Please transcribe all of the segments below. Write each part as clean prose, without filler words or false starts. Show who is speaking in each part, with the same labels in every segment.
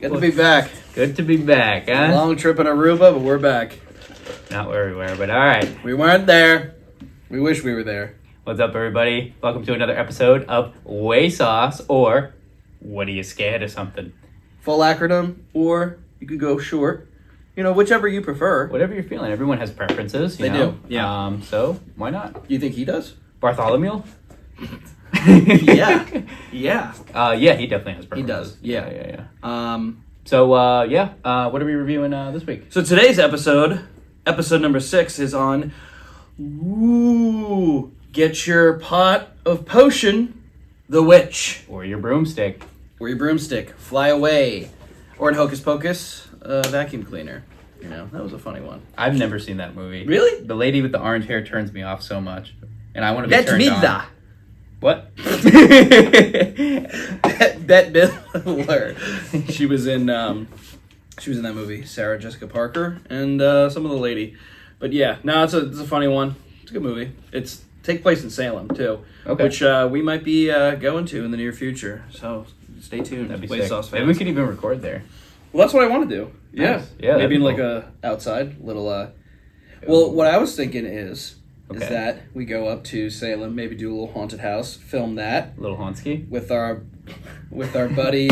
Speaker 1: Good to be back.
Speaker 2: Good to be back, huh?
Speaker 1: Long trip in Aruba, but we're back.
Speaker 2: Not where we were, but all right.
Speaker 1: We weren't there. We wish we were there.
Speaker 2: What's up, everybody? Welcome to another episode of Way Sauce, or What Are You Scared of Something?
Speaker 1: Full acronym, or you could go short. You know, whichever you prefer.
Speaker 2: Whatever you're feeling. Everyone has preferences,
Speaker 1: They
Speaker 2: know?
Speaker 1: do, yeah.
Speaker 2: So, why not?
Speaker 1: You think he does?
Speaker 2: Bartholomew?
Speaker 1: Yeah. Yeah.
Speaker 2: Yeah, he definitely has preferences.
Speaker 1: He does, yeah.
Speaker 2: Yeah.
Speaker 1: So
Speaker 2: What are we reviewing this week?
Speaker 1: today's episode number 6, is on get your pot of potion, The Witch.
Speaker 2: Or your broomstick.
Speaker 1: Or your broomstick, Fly Away. Or in Hocus Pocus, vacuum cleaner. You know, that was a funny one.
Speaker 2: I've never seen that movie.
Speaker 1: Really?
Speaker 2: The lady with the orange hair turns me off so much. And I want to be
Speaker 1: Bette
Speaker 2: turned on.
Speaker 1: Midler.
Speaker 2: What?
Speaker 1: Bette Midler. She was in that movie. Sarah Jessica Parker and some of the lady. But yeah, no, it's a funny one. It's a good movie. It's take place in Salem too,
Speaker 2: Okay.
Speaker 1: which we might be going to in the near future. So stay tuned.
Speaker 2: That'd be
Speaker 1: Way
Speaker 2: sick.
Speaker 1: Sauce
Speaker 2: Maybe
Speaker 1: fans.
Speaker 2: we could even record there.
Speaker 1: Well, that's what I want to do. Yeah,
Speaker 2: Nice. Yeah, that'd
Speaker 1: maybe
Speaker 2: be
Speaker 1: in like
Speaker 2: cool.
Speaker 1: a outside little. Well, what I was thinking is
Speaker 2: Okay.
Speaker 1: that we go up to Salem, maybe do a little haunted house, film that
Speaker 2: Little Honsky.
Speaker 1: with our buddy.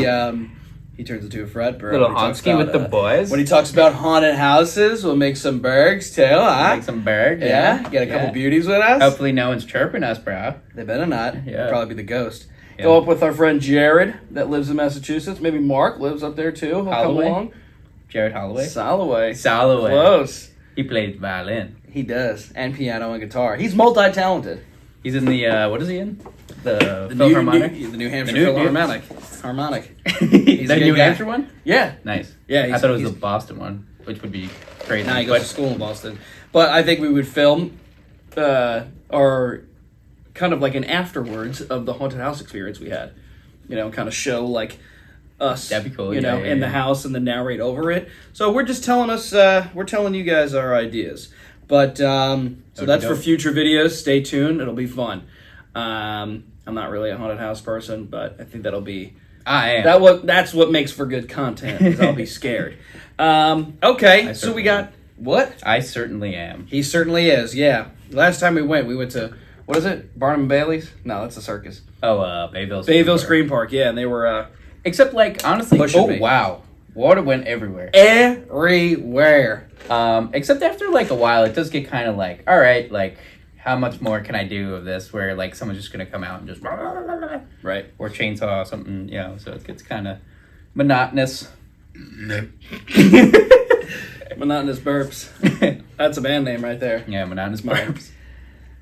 Speaker 1: He turns into a frat bro.
Speaker 2: Little
Speaker 1: when he talks
Speaker 2: Honsky with
Speaker 1: about,
Speaker 2: the boys.
Speaker 1: When he talks about haunted houses, we'll make some bergs too, huh?
Speaker 2: Make some bird.
Speaker 1: Yeah, get a couple beauties with us.
Speaker 2: Hopefully no one's chirping us, bro.
Speaker 1: They better not.
Speaker 2: Yeah.
Speaker 1: Probably be the ghost.
Speaker 2: Yeah.
Speaker 1: Go up with our friend Jared that lives in Massachusetts. Maybe Mark lives up there too. He'll come
Speaker 2: Holloway?
Speaker 1: along.
Speaker 2: Jared Holloway.
Speaker 1: Soloway.
Speaker 2: Soloway.
Speaker 1: Close.
Speaker 2: He plays violin.
Speaker 1: He does. And piano and guitar. He's multi-talented.
Speaker 2: He's in the, what is he in? The
Speaker 1: New,
Speaker 2: Philharmonic?
Speaker 1: the New Hampshire
Speaker 2: The new-
Speaker 1: Philharmonic. Harmonic.
Speaker 2: Is that
Speaker 1: a good
Speaker 2: New
Speaker 1: guy.
Speaker 2: Hampshire one?
Speaker 1: Yeah.
Speaker 2: Nice.
Speaker 1: Yeah,
Speaker 2: I thought it was the Boston one, which would be crazy.
Speaker 1: Nah, he goes to school in Boston. But I think we would film our kind of like an afterwards of the haunted house experience we had. You know, kind of show like us.
Speaker 2: That'd be cool,
Speaker 1: You
Speaker 2: yeah,
Speaker 1: know,
Speaker 2: yeah,
Speaker 1: in the
Speaker 2: yeah.
Speaker 1: house and then narrate over it. So we're just telling we're telling you guys our ideas. But so that's for
Speaker 2: dope.
Speaker 1: future videos. Stay tuned. It'll be fun. I'm not really a haunted house person, but I think that'll be.
Speaker 2: I am.
Speaker 1: That's what makes for good content. Is I'll be scared. Okay, so we got what?
Speaker 2: I certainly am.
Speaker 1: He certainly is. Yeah. Last time we went to what is it? Barnum and Bailey's? No, that's a circus.
Speaker 2: Oh, Bayville.
Speaker 1: Bayville Screen Park. Yeah, and they were
Speaker 2: Except, like, honestly,
Speaker 1: Pushing me.
Speaker 2: wow. Water went everywhere.
Speaker 1: everywhere.
Speaker 2: Except after, like, a while, it does get kind of like, all right, like, how much more can I do of this where, like, someone's just going to come out and just...
Speaker 1: Right.
Speaker 2: Or chainsaw or something, you know, so it gets kind of monotonous.
Speaker 1: Monotonous Burps. That's a band name right there.
Speaker 2: Yeah, monotonous
Speaker 1: Mine.
Speaker 2: burps.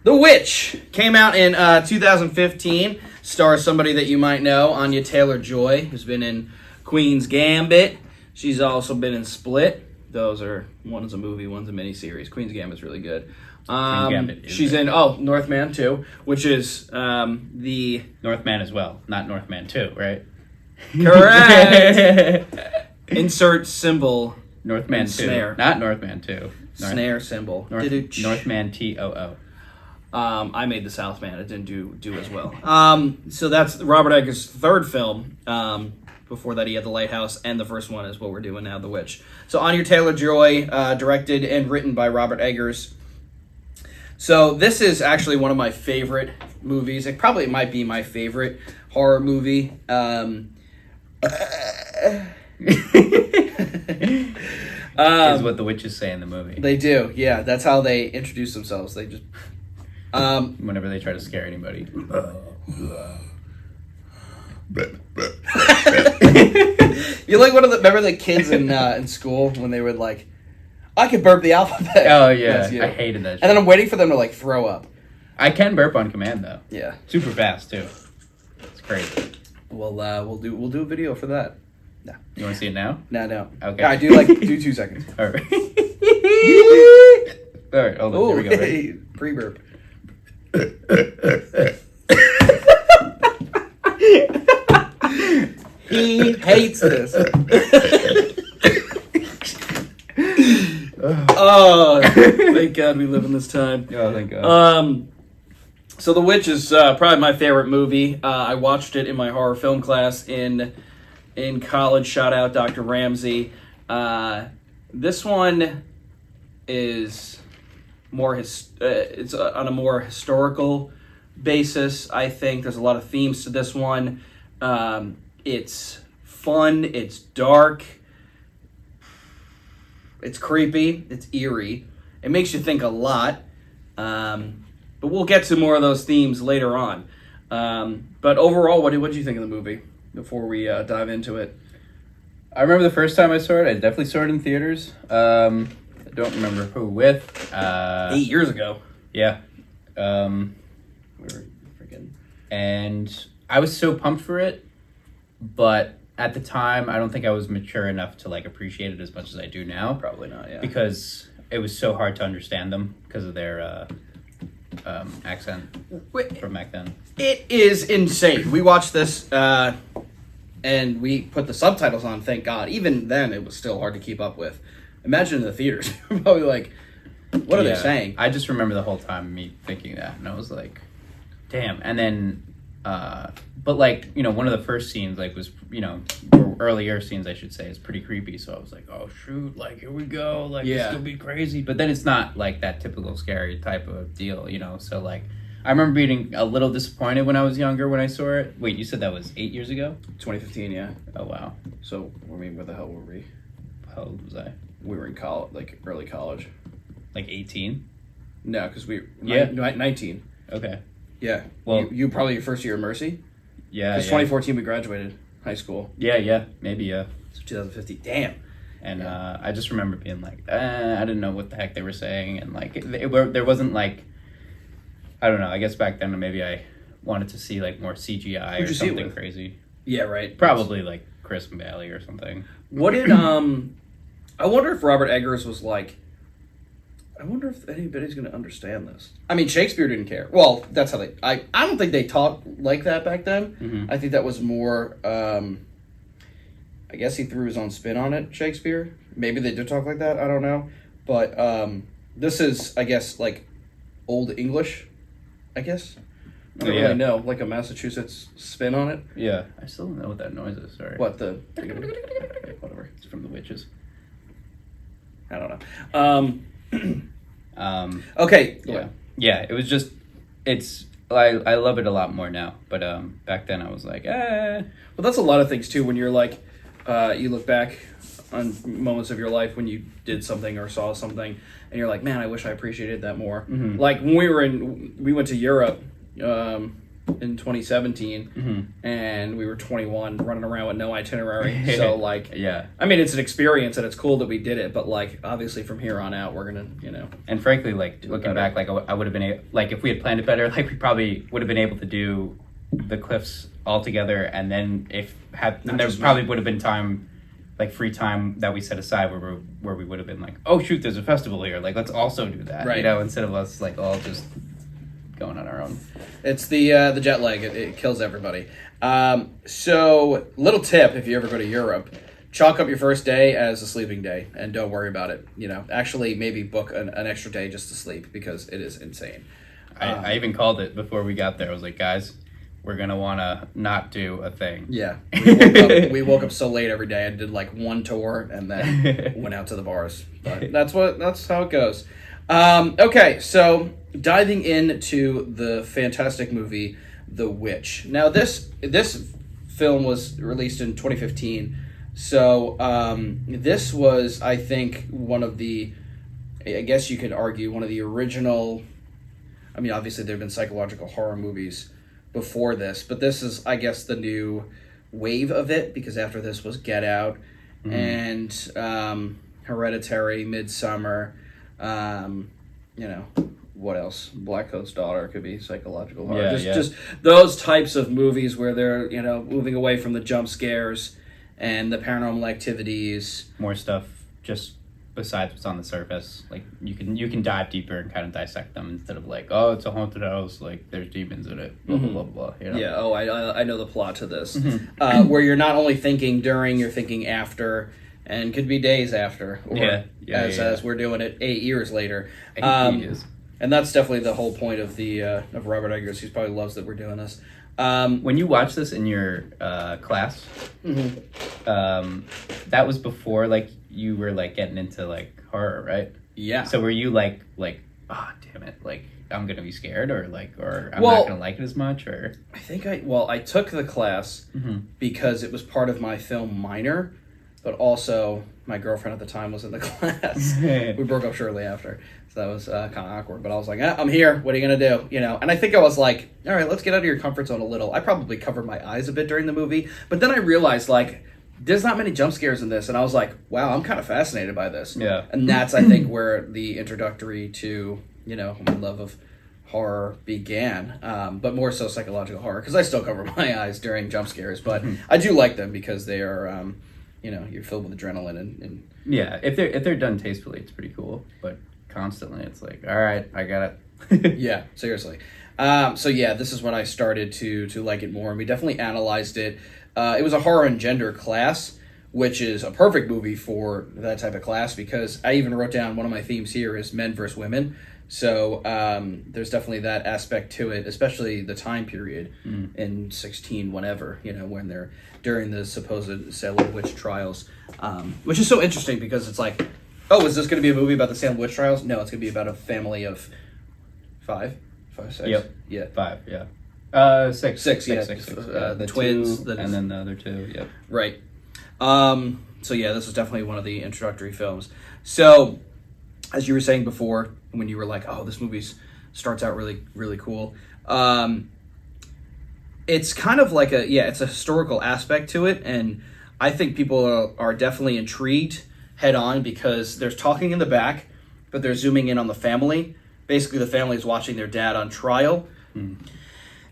Speaker 1: The Witch came out in 2015. Stars somebody that you might know, Anya Taylor-Joy, who's been in Queen's Gambit. She's also been in Split. One's a movie, one's a miniseries. Queen's Gambit's really good.
Speaker 2: Gambit is
Speaker 1: She's in Northman 2, which is the
Speaker 2: Northman as well, not Northman 2, right?
Speaker 1: correct insert symbol
Speaker 2: Northman
Speaker 1: And
Speaker 2: 2,
Speaker 1: snare.
Speaker 2: not Northman 2.
Speaker 1: snare symbol.
Speaker 2: Northman TOO.
Speaker 1: I made the Southman. It didn't do as well. So that's Robert Eggers' third film. Before that, he had The Lighthouse, and the first one is what we're doing now, The Witch. So Anya Taylor-Joy, directed and written by Robert Eggers. So this is actually one of my favorite movies. It probably might be my favorite horror movie.
Speaker 2: Is what the witches say in the movie.
Speaker 1: They do, yeah. That's how they introduce themselves. They just...
Speaker 2: Whenever they try to scare anybody.
Speaker 1: You're like one of the... Remember the kids in school when they would like... I could burp the alphabet.
Speaker 2: Oh, yeah.
Speaker 1: That's you.
Speaker 2: I hated that shit.
Speaker 1: And then I'm waiting for them to like throw up.
Speaker 2: I can burp on command, though.
Speaker 1: Yeah.
Speaker 2: Super fast, too. It's crazy.
Speaker 1: We'll do a video for that.
Speaker 2: You want to see it now?
Speaker 1: No.
Speaker 2: Okay.
Speaker 1: I do like do 2 seconds.
Speaker 2: All right. All right, hold on.
Speaker 1: Oh,
Speaker 2: Here we go. Ready?
Speaker 1: pre-burp. He hates this. Oh, thank God we live in this time.
Speaker 2: Oh, thank God.
Speaker 1: So The Witch is probably my favorite movie. I watched it in my horror film class in in college. Shout out Dr. Ramsey. This one is more it's on a more historical basis. I think there's a lot of themes to this one. It's fun. It's dark. It's creepy. It's eerie. It makes you think a lot. But we'll get to more of those themes later on. But overall, what did you think of the movie before we dive into it?
Speaker 2: I remember the first time I saw it. I definitely saw it in theaters. I don't remember who with.
Speaker 1: 8 years ago.
Speaker 2: Yeah.
Speaker 1: We were freaking...
Speaker 2: And I was so pumped for it, but at the time, I don't think I was mature enough to like appreciate it as much as I do now.
Speaker 1: Probably not, yeah.
Speaker 2: Because it was so hard to understand them because of their accent from back then.
Speaker 1: It is insane. We watched this, and we put the subtitles on, thank God. Even then, it was still hard to keep up with. Imagine in the theaters. Probably like, what are they saying?
Speaker 2: I just remember the whole time me thinking that, and I was like, damn. And then, but like, you know, one of the first scenes, like, was, you know, or earlier scenes, I should say, is pretty creepy. So I was like, oh, shoot, like, here we go. Like, it's going to be crazy. But then it's not like that typical scary type of deal, you know? So, like, I remember being a little disappointed when I was younger when I saw it. Wait, you said that was 8 years ago?
Speaker 1: 2015, yeah.
Speaker 2: Oh, wow.
Speaker 1: So, I mean, where the hell were we?
Speaker 2: How old was I?
Speaker 1: We were in college, like, early college.
Speaker 2: Like 18?
Speaker 1: No, because we...
Speaker 2: Yeah.
Speaker 1: 19.
Speaker 2: Okay.
Speaker 1: Yeah.
Speaker 2: Well,
Speaker 1: you probably your first year at Mercy?
Speaker 2: Yeah,
Speaker 1: Because 2014 we graduated high school.
Speaker 2: Yeah, maybe, yeah.
Speaker 1: So 2015. Damn.
Speaker 2: And I just remember being like, I didn't know what the heck they were saying. And, like, there wasn't, like... I don't know. I guess back then maybe I wanted to see, like, more CGI or something crazy.
Speaker 1: Yeah, right.
Speaker 2: Probably, like, Chris Bailey or something.
Speaker 1: What did, I wonder if Robert Eggers was like, I wonder if anybody's going to understand this. I mean, Shakespeare didn't care. Well, that's how they... I don't think they talked like that back then.
Speaker 2: Mm-hmm.
Speaker 1: I think that was more... I guess he threw his own spin on it, Shakespeare. Maybe they did talk like that. I don't know. But this is, I guess, like, Old English, I guess. I don't really know. Like a Massachusetts spin on it.
Speaker 2: Yeah. I still don't know what that noise is. Sorry.
Speaker 1: What, the...
Speaker 2: Whatever. It's from the witches.
Speaker 1: I don't know. Okay.
Speaker 2: Yeah. Yeah, it was just... I love it a lot more now. But back then I was like, eh.
Speaker 1: Well, that's a lot of things, too, when you're like... you look back on moments of your life when you did something or saw something, and you're like, man, I wish I appreciated that more.
Speaker 2: Mm-hmm.
Speaker 1: Like, when we went to Europe in 2017,
Speaker 2: mm-hmm.
Speaker 1: and we were 21, running around with no itinerary. So, like,
Speaker 2: yeah.
Speaker 1: I mean, it's an experience, and it's cool that we did it, but, like, obviously from here on out, we're going to, you know.
Speaker 2: And frankly, like, looking back, like, I would have been like, if we had planned it better, like, we probably would have been able to do the cliffs all together, and then there probably would have been time, like, free time that we set aside where we would have been like, oh shoot, there's a festival here, like, let's also do that,
Speaker 1: right?
Speaker 2: You know, instead of us like all just going on our own.
Speaker 1: It's the jet lag. It kills everybody. So little tip: if you ever go to Europe, chalk up your first day as a sleeping day, and don't worry about it. You know, actually maybe book an extra day just to sleep, because it is insane.
Speaker 2: I even called it before we got there. I was like, guys, we're going to want to not do a thing.
Speaker 1: Yeah. We woke up so late every day. I did like one tour and then went out to the bars. But that's how it goes. Okay, so diving into the fantastic movie, The Witch. Now, this film was released in 2015. So this was, I think, one of the, I guess you could argue, one of the original... I mean, obviously there have been psychological horror movies before this, but this is, I guess, the new wave of it, because after this was Get Out, mm-hmm. and Hereditary, Midsummer, you know, what else? Black Coat's Daughter could be psychological horror. Just those types of movies where they're, you know, moving away from the jump scares and the paranormal activities.
Speaker 2: More stuff just besides what's on the surface. Like, you can dive deeper and kind of dissect them instead of like, oh, it's a haunted house, like there's demons in it, blah, mm-hmm. blah, blah, blah, you know?
Speaker 1: Yeah, I know the plot to this.
Speaker 2: Mm-hmm.
Speaker 1: Where you're not only thinking during, you're thinking after, and could be days after, or as we're doing it 8 years later.
Speaker 2: 8 years.
Speaker 1: And that's definitely the whole point of the of Robert Eggers. He probably loves that we're doing this.
Speaker 2: When you watch this in your class,
Speaker 1: mm-hmm.
Speaker 2: that was before like you were like getting into like horror, right?
Speaker 1: Yeah.
Speaker 2: So were you like ah, damn it, like I'm gonna be scared, or I'm
Speaker 1: Well,
Speaker 2: not gonna like it as much, or
Speaker 1: I think I took the class because it was part of my film minor, but also my girlfriend at the time was in the class. We broke up shortly after, so that was kind of awkward. But I was like, I'm here. What are you gonna do? You know. And I think I was like, all right, let's get out of your comfort zone a little. I probably covered my eyes a bit during the movie, but then I realized like there's not many jump scares in this, and I was like, wow, I'm kind of fascinated by this.
Speaker 2: Yeah.
Speaker 1: And that's I think where the introductory to my love of horror began, but more so psychological horror, because I still cover my eyes during jump scares, but I do like them because they are, you're filled with adrenaline and
Speaker 2: yeah, if they're done tastefully, it's pretty cool. But constantly, it's like, all right, I got it.
Speaker 1: yeah, seriously. So yeah, this is when I started to like it more, and we definitely analyzed it. It was a horror and gender class, which is a perfect movie for that type of class, because I even wrote down one of my themes here is men versus women. So there's definitely that aspect to it, especially the time period in 16 whenever, when they're during the supposed Salem witch trials, which is so interesting because it's like, oh, is this going to be a movie about the Salem witch trials? No, it's going to be about a family of five, six.
Speaker 2: Yep.
Speaker 1: Yeah.
Speaker 2: 5, yeah. Six.
Speaker 1: Six, yeah.
Speaker 2: Six.
Speaker 1: The twins.
Speaker 2: And then the other 2, yep.
Speaker 1: Right. So yeah, this is definitely one of the introductory films. So, as you were saying before, when you were like, oh, this movie starts out really, really cool. It's kind of like it's a historical aspect to it, and I think people are definitely intrigued head on because there's talking in the back, but they're zooming in on the family. Basically, the family is watching their dad on trial,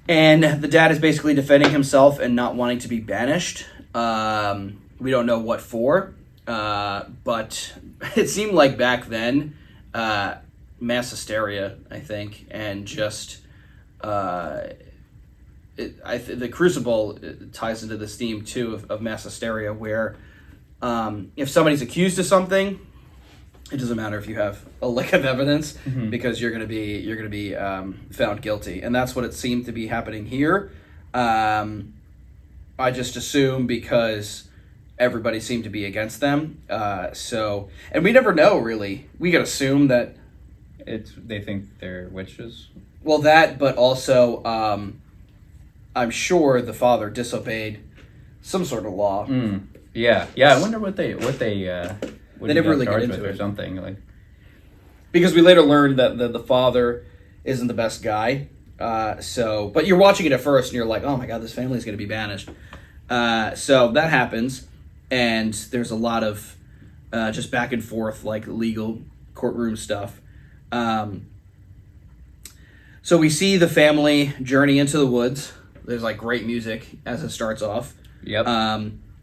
Speaker 1: and the dad is basically defending himself and not wanting to be banished. We don't know what for, but it seemed like back then, mass hysteria, I think, and just the Crucible ties into this theme too of mass hysteria, where if somebody's accused of something, it doesn't matter if you have a lick of evidence because you're gonna be found guilty, and that's what it seemed to be happening here. I just assume because everybody seemed to be against them. And we never know really. We could assume that
Speaker 2: they think they're witches.
Speaker 1: Well, that, but also, I'm sure the father disobeyed some sort of law.
Speaker 2: Yeah. I wonder what they
Speaker 1: never really get into
Speaker 2: or
Speaker 1: it.
Speaker 2: something like.
Speaker 1: Because we later learned that the father isn't the best guy. But you're watching it at first and you're like, oh my god, this family's going to be banished. So that happens, and there's a lot of just back and forth, like legal courtroom stuff. So we see the family journey into the woods. There's like great music as it starts off.
Speaker 2: Yep.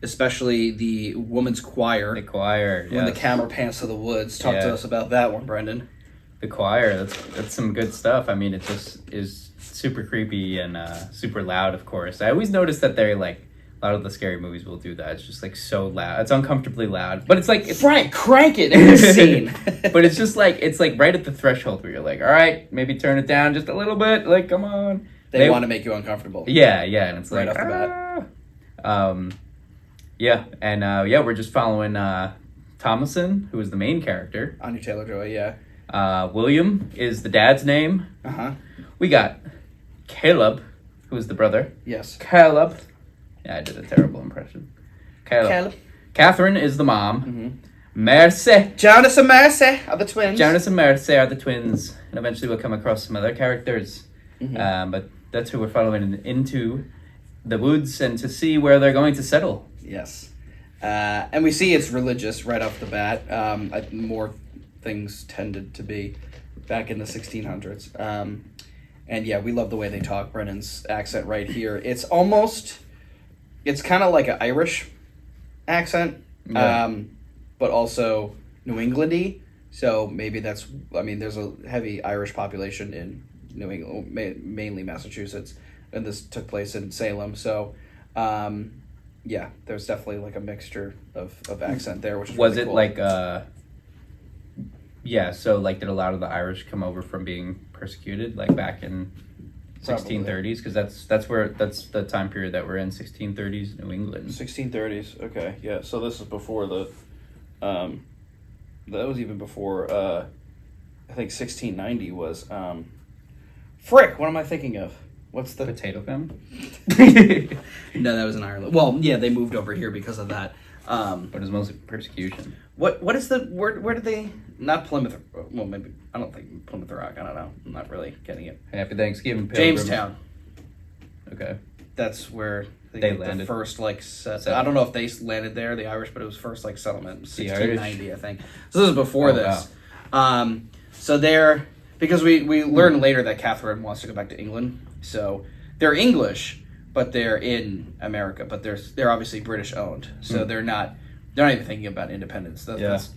Speaker 1: Especially the woman's choir.
Speaker 2: The choir.
Speaker 1: When the camera pans to the woods. Talk to us about that one, Brendan.
Speaker 2: The choir. That's some good stuff. I mean, it just is super creepy and super loud. Of course, I always notice that they're like a lot of the scary movies will do that. It's just like so loud. It's uncomfortably loud, but it's like
Speaker 1: Brian, crank it in this scene.
Speaker 2: But it's just like it's like right at the threshold where you're like, all right, maybe turn it down just a little bit. Like, come on.
Speaker 1: They want to make you uncomfortable.
Speaker 2: Yeah, and it's
Speaker 1: right
Speaker 2: like
Speaker 1: off the bat.
Speaker 2: Yeah, and we're just following Thomason, who is the main character.
Speaker 1: Anya Taylor-Joy, yeah.
Speaker 2: William is the dad's name. We got Caleb, who is the brother.
Speaker 1: Yes.
Speaker 2: Caleb. Yeah, I did a terrible impression. Caleb. Catherine is the mom. Mercy.
Speaker 1: Jonas and Mercy are the twins.
Speaker 2: Jonas and Mercy are the twins. And eventually we'll come across some other characters. But that's who we're following into the woods and to see where they're going to settle.
Speaker 1: Yes. And we see it's religious right off the bat. More things tended to be back in the 1600s. And yeah, we love the way they talk. Brennan's accent right here. It's kind of like an Irish accent, but also New Englandy. So maybe there's a heavy Irish population in New England, mainly Massachusetts, and this took place in Salem. So, there's definitely like a mixture of accent there, which is
Speaker 2: was
Speaker 1: really
Speaker 2: it
Speaker 1: cool.
Speaker 2: like so like did a lot of the Irish come over from being persecuted like back in 1630s, because that's the time period that we're in. 1630s New England.
Speaker 1: 1630s. Okay, yeah. So this is before that was even before. I think 1690 was. Frick! What am I thinking of? What's the
Speaker 2: Potato famine.
Speaker 1: No, that was in Ireland. Well, yeah, they moved over here because of that.
Speaker 2: But it's mostly persecution.
Speaker 1: What is the where did they not Plymouth? Well, maybe I don't think Plymouth Rock. I don't know. I'm not really getting it.
Speaker 2: Happy Thanksgiving, Pilgrims.
Speaker 1: Jamestown.
Speaker 2: Okay.
Speaker 1: That's where
Speaker 2: They
Speaker 1: the
Speaker 2: landed.
Speaker 1: first I don't know if they landed there, the Irish, but it was first settlement in 1690, I think. So this is before this.
Speaker 2: Wow.
Speaker 1: So they're because we learn later that Catherine wants to go back to England. So they're English, but they're in America, but they're obviously British owned. So they're not even thinking about independence. That's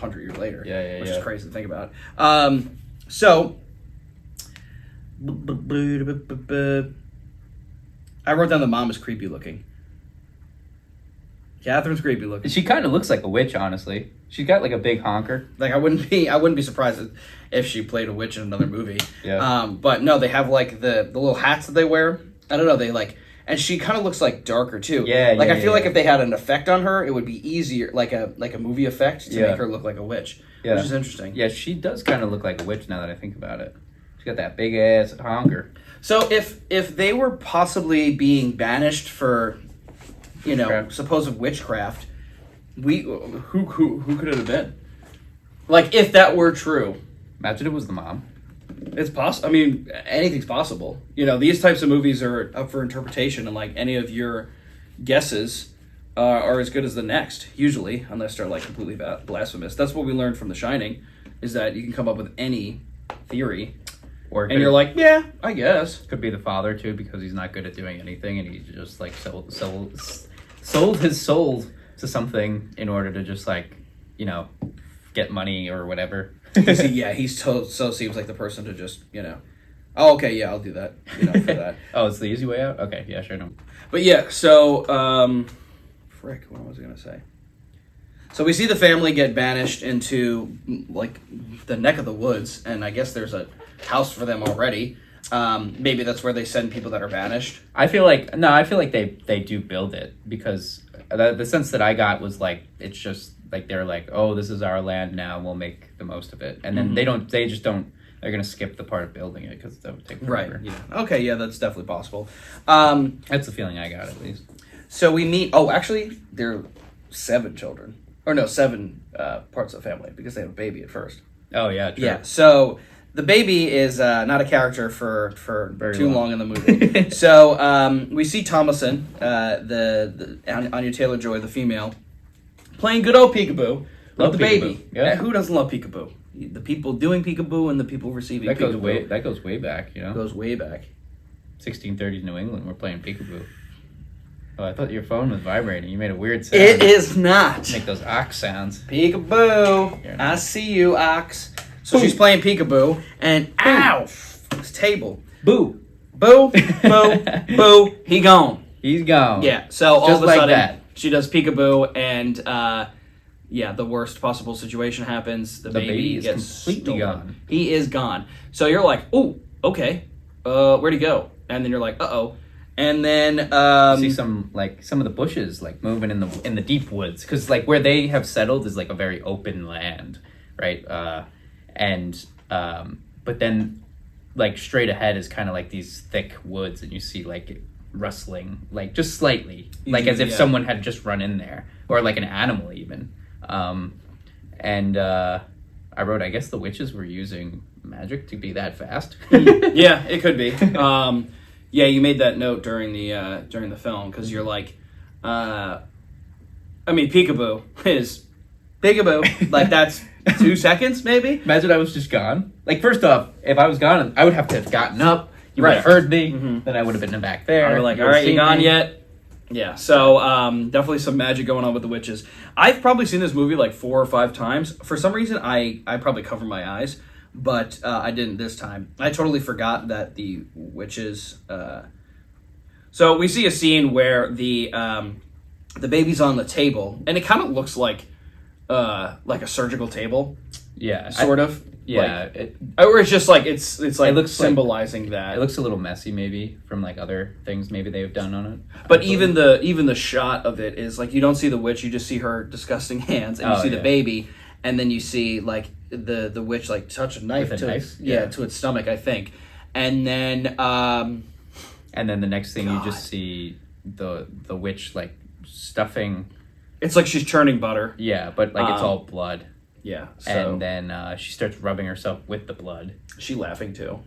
Speaker 1: 100 years later. Which is crazy to think about. So I wrote down the mom is creepy looking. Catherine's creepy looking.
Speaker 2: She kind of looks like a witch, honestly. She's got like a big honker.
Speaker 1: Like I wouldn't be surprised if she played a witch in another movie.
Speaker 2: Yeah.
Speaker 1: But no, they have like the little hats that they wear. I don't know. They like, and she kind of looks like darker too.
Speaker 2: Yeah.
Speaker 1: Like I feel like if they had an effect on her, it would be easier, like a movie effect to make her look like a witch.
Speaker 2: Yeah.
Speaker 1: Which is interesting.
Speaker 2: Yeah, she does kind of look like a witch now that I think about it. She's got that big ass honker.
Speaker 1: So if they were possibly being banished for, supposed witchcraft, who could it have been? Like if that were true,
Speaker 2: Imagine it was the mom.
Speaker 1: it's possible. I mean, anything's possible. These types of movies are up for interpretation, and like any of your guesses are as good as the next, usually, unless they're like completely blasphemous. That's what we learned from The Shining, is that you can come up with any theory. And you're like, yeah, I guess.
Speaker 2: Could be the father too, because he's not good at doing anything, and he just like sold his soul to something in order to just like, get money or whatever.
Speaker 1: He so seems like the person to just, oh, okay, yeah, I'll do that, for that.
Speaker 2: Oh, it's the easy way out? Okay, yeah, sure. No.
Speaker 1: But yeah, so, frick, what was I going to say? So we see the family get banished into, like, the neck of the woods, and I guess there's a house for them already. Maybe that's where they send people that are banished.
Speaker 2: I feel like they do build it, because the sense that I got was like, it's just like they're like, oh, this is our land now, we'll make the most of it. And then they're going to skip the part of building it because that would take forever.
Speaker 1: Right, yeah. Okay, yeah, that's definitely possible.
Speaker 2: That's the feeling I got, at least.
Speaker 1: So we meet, actually, there are 7 children. Or no, 7 parts of the family, because they have a baby at first.
Speaker 2: Oh, yeah, true.
Speaker 1: Yeah, so the baby is not a character for
Speaker 2: Very
Speaker 1: too long in the movie. So we see Thomason, the Anya Taylor-Joy, the female, playing good old peekaboo with the baby.
Speaker 2: Yeah.
Speaker 1: Who doesn't love peekaboo? The people doing peekaboo and the people receiving peekaboo.
Speaker 2: That goes way back,
Speaker 1: Goes way back.
Speaker 2: 1630s New England, we're playing peekaboo. Oh, I thought your phone was vibrating. You made a weird sound.
Speaker 1: It is not.
Speaker 2: Make those ox sounds.
Speaker 1: Peekaboo. I see you, ox. So she's playing peekaboo, and ow, this table.
Speaker 2: Boo.
Speaker 1: Boo, boo, boo. He gone.
Speaker 2: He's gone.
Speaker 1: Yeah. So all
Speaker 2: Just
Speaker 1: of a
Speaker 2: like
Speaker 1: sudden,
Speaker 2: that.
Speaker 1: she does peekaboo, and the worst possible situation happens. The baby
Speaker 2: is
Speaker 1: gets
Speaker 2: completely
Speaker 1: stolen.
Speaker 2: gone.
Speaker 1: He is gone. So you're like, oh, okay. Where'd he go? And then you're like, uh-oh. And then
Speaker 2: see some of the bushes like moving in the deep woods, because like where they have settled is like a very open land, right? But then like straight ahead is kind of like these thick woods, and you see like it rustling like just slightly, like as if someone had just run in there, or like an animal even. I wrote, I guess the witches were using magic to be that fast.
Speaker 1: Yeah, it could be. Yeah, you made that note during the film, because you're like, peekaboo is peekaboo. Like that's 2 seconds maybe.
Speaker 2: Imagine I was just gone. Like first off, if I was gone, I would have to have gotten up. You would have heard me.
Speaker 1: Mm-hmm.
Speaker 2: Then I would have been back there.
Speaker 1: You're like, all right, you gone yet? Yeah. So definitely some magic going on with the witches. I've probably seen this movie like 4 or 5 times. For some reason, I probably cover my eyes. But I didn't this time. I totally forgot that the witches. So we see a scene where the baby's on the table, and it kind of looks like a surgical table.
Speaker 2: Yeah,
Speaker 1: sort of.
Speaker 2: Yeah,
Speaker 1: Or it's just like it's like
Speaker 2: It looks
Speaker 1: symbolizing that.
Speaker 2: it looks a little messy, maybe from like other things maybe they've done on it.
Speaker 1: But even the shot of it is like you don't see the witch, you just see her disgusting hands, and you see the baby, and then you see like the witch like touch a knife
Speaker 2: With a
Speaker 1: to
Speaker 2: knife?
Speaker 1: to its stomach, I think, and then
Speaker 2: and then the next thing you just see the witch like stuffing.
Speaker 1: it's like she's churning butter.
Speaker 2: Yeah, but like it's all blood.
Speaker 1: Yeah, so
Speaker 2: And then she starts rubbing herself with the blood.
Speaker 1: she laughing too.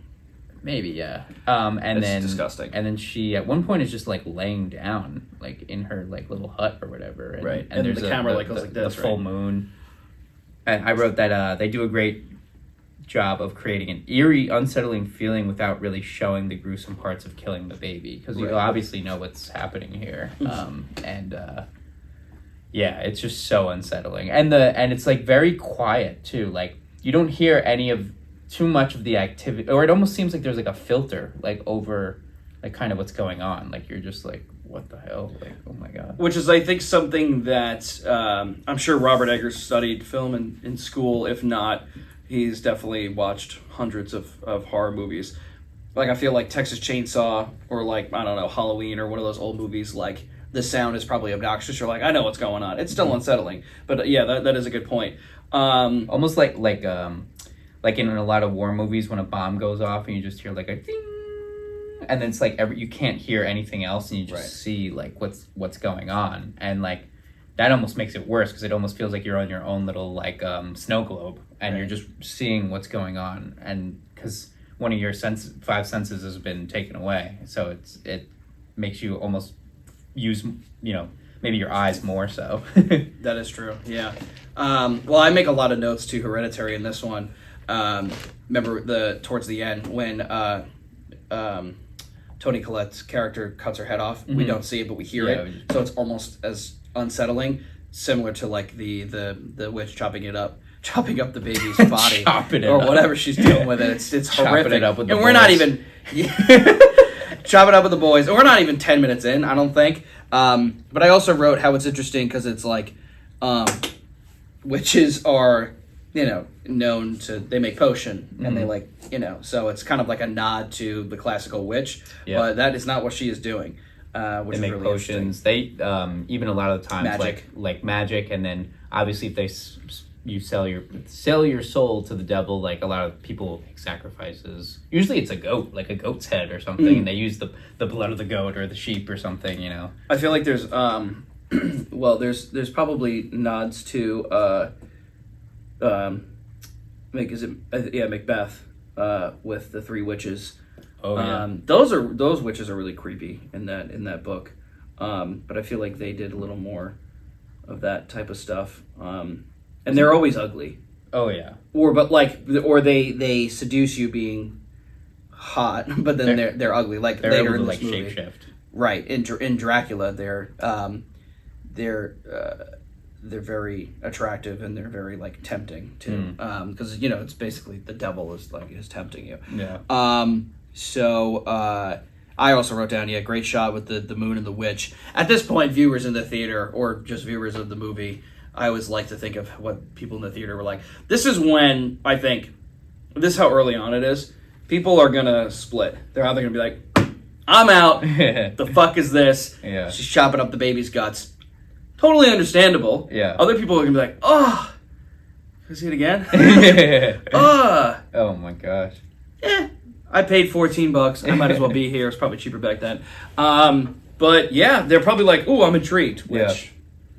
Speaker 2: Maybe, yeah. And
Speaker 1: It's
Speaker 2: then
Speaker 1: disgusting.
Speaker 2: And then she at one point is just like laying down, like in her like little hut or whatever. And,
Speaker 1: Right.
Speaker 2: And,
Speaker 1: And
Speaker 2: there's
Speaker 1: the camera, like, goes like this,
Speaker 2: the full
Speaker 1: right?
Speaker 2: moon. And I wrote that they do a great job of creating an eerie, unsettling feeling without really showing the gruesome parts of killing the baby, because you
Speaker 1: Right.
Speaker 2: obviously know what's happening here. Yeah, it's just so unsettling, and it's like very quiet too. Like you don't hear any of too much of the activity, or it almost seems like there's like a filter like over like kind of what's going on. Like you're just like, what the hell? Like, oh my god.
Speaker 1: Which is, I think, something that I'm sure Robert Eggers studied film in school. If not, he's definitely watched hundreds of horror movies. Like, I feel like Texas Chainsaw or, like, I don't know, Halloween or one of those old movies, like, the sound is probably obnoxious. You're like, I know what's going on. It's still unsettling. But, yeah, that is a good point.
Speaker 2: Almost like in a lot of war movies when a bomb goes off and you just hear like a ding, and then it's like you can't hear anything else, and you just see like what's going on, and like that almost makes it worse because it almost feels like you're on your own little like snow globe, and you're just seeing what's going on, and because one of your five senses has been taken away, so it makes you almost use maybe your eyes more so.
Speaker 1: That is true, yeah. Well, I make a lot of notes to Hereditary in this one. Remember towards the end when Toni Collette's character cuts her head off. We don't see it, but we hear it. So it's almost as unsettling, similar to like the witch chopping up the baby's body or whatever she's doing with it. It's horrific.
Speaker 2: It up with the
Speaker 1: we're not
Speaker 2: boys.
Speaker 1: even chop it up with the boys, and we're not even 10 minutes in, I don't think. But I also wrote how it's interesting because it's like witches are known to, they make potion and they like, so it's kind of like a nod to the classical witch, but that is not what she is doing. Which
Speaker 2: they
Speaker 1: is
Speaker 2: make
Speaker 1: really
Speaker 2: potions. They even a lot of the times
Speaker 1: Magic.
Speaker 2: like magic, and then obviously if they you sell your soul to the devil, like a lot of people make sacrifices. Usually it's a goat, like a goat's head or something, and they use the blood of the goat or the sheep or something.
Speaker 1: I feel like there's well, there's probably nods to Macbeth with the three witches.
Speaker 2: Oh yeah.
Speaker 1: Those witches are really creepy in that book. But I feel like they did a little more of that type of stuff. And they're always ugly.
Speaker 2: Oh yeah.
Speaker 1: Or they seduce you being hot, but then they're ugly. Like
Speaker 2: they're
Speaker 1: later
Speaker 2: able to
Speaker 1: in
Speaker 2: like
Speaker 1: this movie.
Speaker 2: shapeshift.
Speaker 1: Right. In Dracula, they're very attractive and they're very like tempting too. Because it's basically the devil is tempting you.
Speaker 2: Yeah.
Speaker 1: So I also wrote down, great shot with the moon and the witch. At this point, viewers in the theater or just viewers of the movie, I always like to think of what people in the theater were like. This is when I think, this is how early on it is. People are gonna split. They're either gonna be like, I'm out. The fuck is this?
Speaker 2: Yeah.
Speaker 1: She's chopping up the baby's guts. Totally understandable.
Speaker 2: Yeah.
Speaker 1: Other people are gonna be like, oh, can I see it again?
Speaker 2: Oh my gosh.
Speaker 1: I paid $14. I might as well be here. It's probably cheaper back then. But yeah, they're probably like, "Ooh, I'm intrigued," which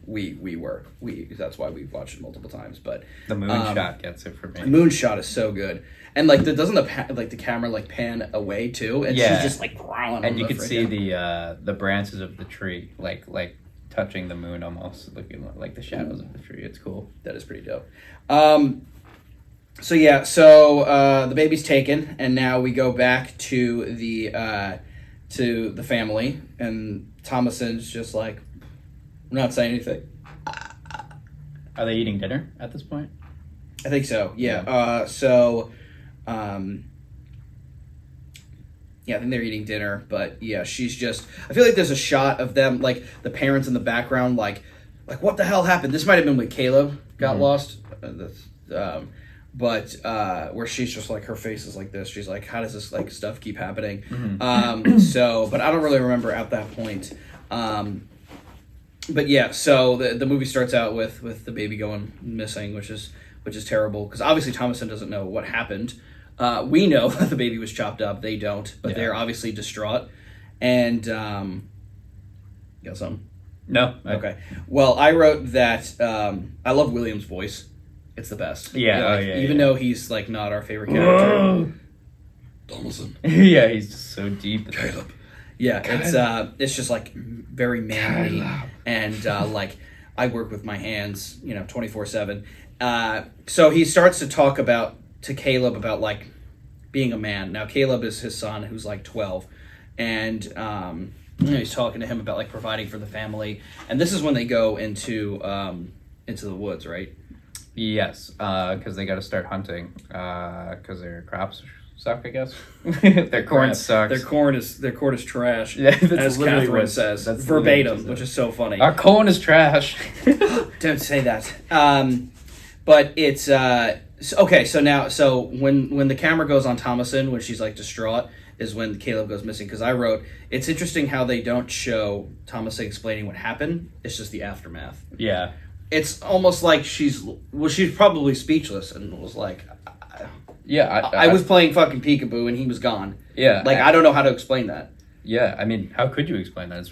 Speaker 1: we were. That's why we've watched it multiple times. But
Speaker 2: the moonshot gets it for me.
Speaker 1: The moonshot is so good, and like doesn't the camera like pan away too, and she's just like growling.
Speaker 2: And you could see the branches of the tree like touching the moon, almost looking like the shadows of the tree. It's cool.
Speaker 1: That is pretty dope. So the baby's taken, and now we go back to the family, and Thomason's just like, I'm not saying anything.
Speaker 2: Are they eating dinner at this point?
Speaker 1: I think so. Yeah. I think they're eating dinner, but yeah, she's just. I feel like there's a shot of them, like the parents in the background, like what the hell happened? This might have been when Caleb got lost. but where she's just like, her face is like this. She's like, how does this like stuff keep happening? But I don't really remember at that point. But yeah, so the movie starts out with the baby going missing, which is terrible because obviously Thomasin doesn't know what happened. We know that the baby was chopped up. They don't, but they're obviously distraught. And you got something?
Speaker 2: No.
Speaker 1: Okay. Well, I wrote that I love William's voice. It's the best.
Speaker 2: Yeah.
Speaker 1: Even though he's like not our favorite character. Thomasin.
Speaker 2: Yeah, he's just so deep.
Speaker 1: Caleb. Yeah, it's just like very manly and like I work with my hands, 24/7. So he starts to talk to Caleb about like being a man. Now Caleb is his son who's like 12, and he's talking to him about like providing for the family. And this is when they go into the woods, right?
Speaker 2: Yes, because they got to start hunting because their crops suck, I guess. Their corn sucks.
Speaker 1: Their corn is trash.
Speaker 2: Yeah, that's
Speaker 1: as
Speaker 2: literally
Speaker 1: Catherine
Speaker 2: what
Speaker 1: says,
Speaker 2: that's
Speaker 1: verbatim, which is so funny.
Speaker 2: Our corn is trash.
Speaker 1: Don't say that. But it's okay. So when the camera goes on Thomasin when she's like distraught is when Caleb goes missing. Because I wrote it's interesting how they don't show Thomasin explaining what happened. It's just the aftermath.
Speaker 2: Yeah.
Speaker 1: It's almost like she's probably speechless and was like,
Speaker 2: yeah,
Speaker 1: I was playing fucking peekaboo and he was gone.
Speaker 2: Yeah,
Speaker 1: like I don't know how to explain that.
Speaker 2: Yeah, I mean, how could you explain that?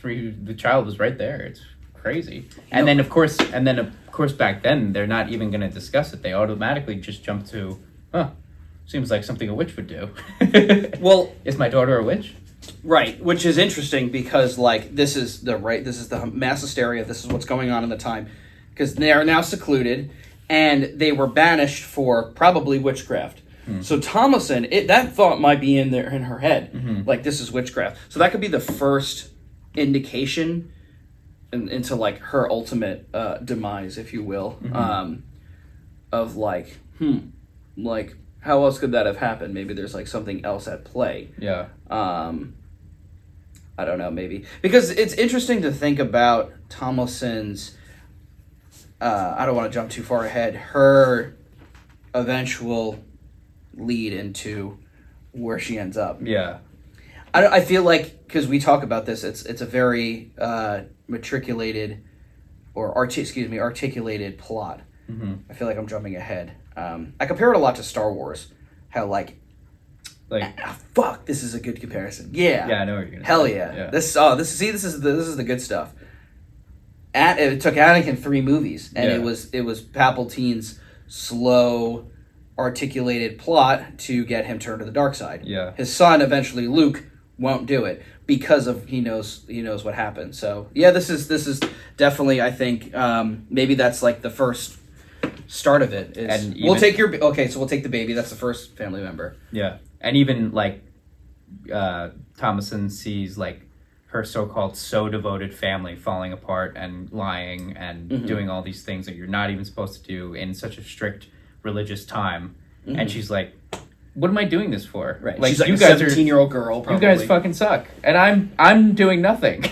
Speaker 2: The child was right there. It's crazy. And then of course back then they're not even going to discuss it. They automatically just jump to, seems like something a witch would do.
Speaker 1: Well,
Speaker 2: is my daughter a witch?
Speaker 1: Right, which is interesting because like this is the mass hysteria. This is what's going on in the time. Because they are now secluded, and they were banished for probably witchcraft. So Thomasin, that thought might be in her head, like this is witchcraft. So that could be the first indication into like her ultimate demise, if you will, of like, like how else could that have happened? Maybe there's like something else at play.
Speaker 2: Yeah.
Speaker 1: I don't know, maybe because it's interesting to think about Thomasin's. I don't want to jump too far ahead. Her eventual lead into where she ends up.
Speaker 2: Yeah.
Speaker 1: I feel like because we talk about this, it's a very articulated plot. I feel like I'm jumping ahead. I compare it a lot to Star Wars. How like fuck, this is a good comparison. Yeah.
Speaker 2: Yeah, I know what you're gonna
Speaker 1: Hell
Speaker 2: say.
Speaker 1: yeah. This is the good stuff. It took Anakin 3 movies, and it was Palpatine's slow, articulated plot to get him turned to the dark side.
Speaker 2: Yeah.
Speaker 1: His son, eventually Luke, won't do it because of he knows what happened. So yeah, this is definitely, I think maybe that's like the first start of it. We'll take the baby. That's the first family member.
Speaker 2: Yeah, and even like Thomasin sees like her so-called devoted family falling apart and lying and doing all these things that you're not even supposed to do in such a strict religious time. And she's like, what am I doing this for?
Speaker 1: Right.
Speaker 2: Like,
Speaker 1: she's like
Speaker 2: you
Speaker 1: a
Speaker 2: guys
Speaker 1: 17-year-old girl, probably.
Speaker 2: You guys fucking suck. And I'm doing nothing.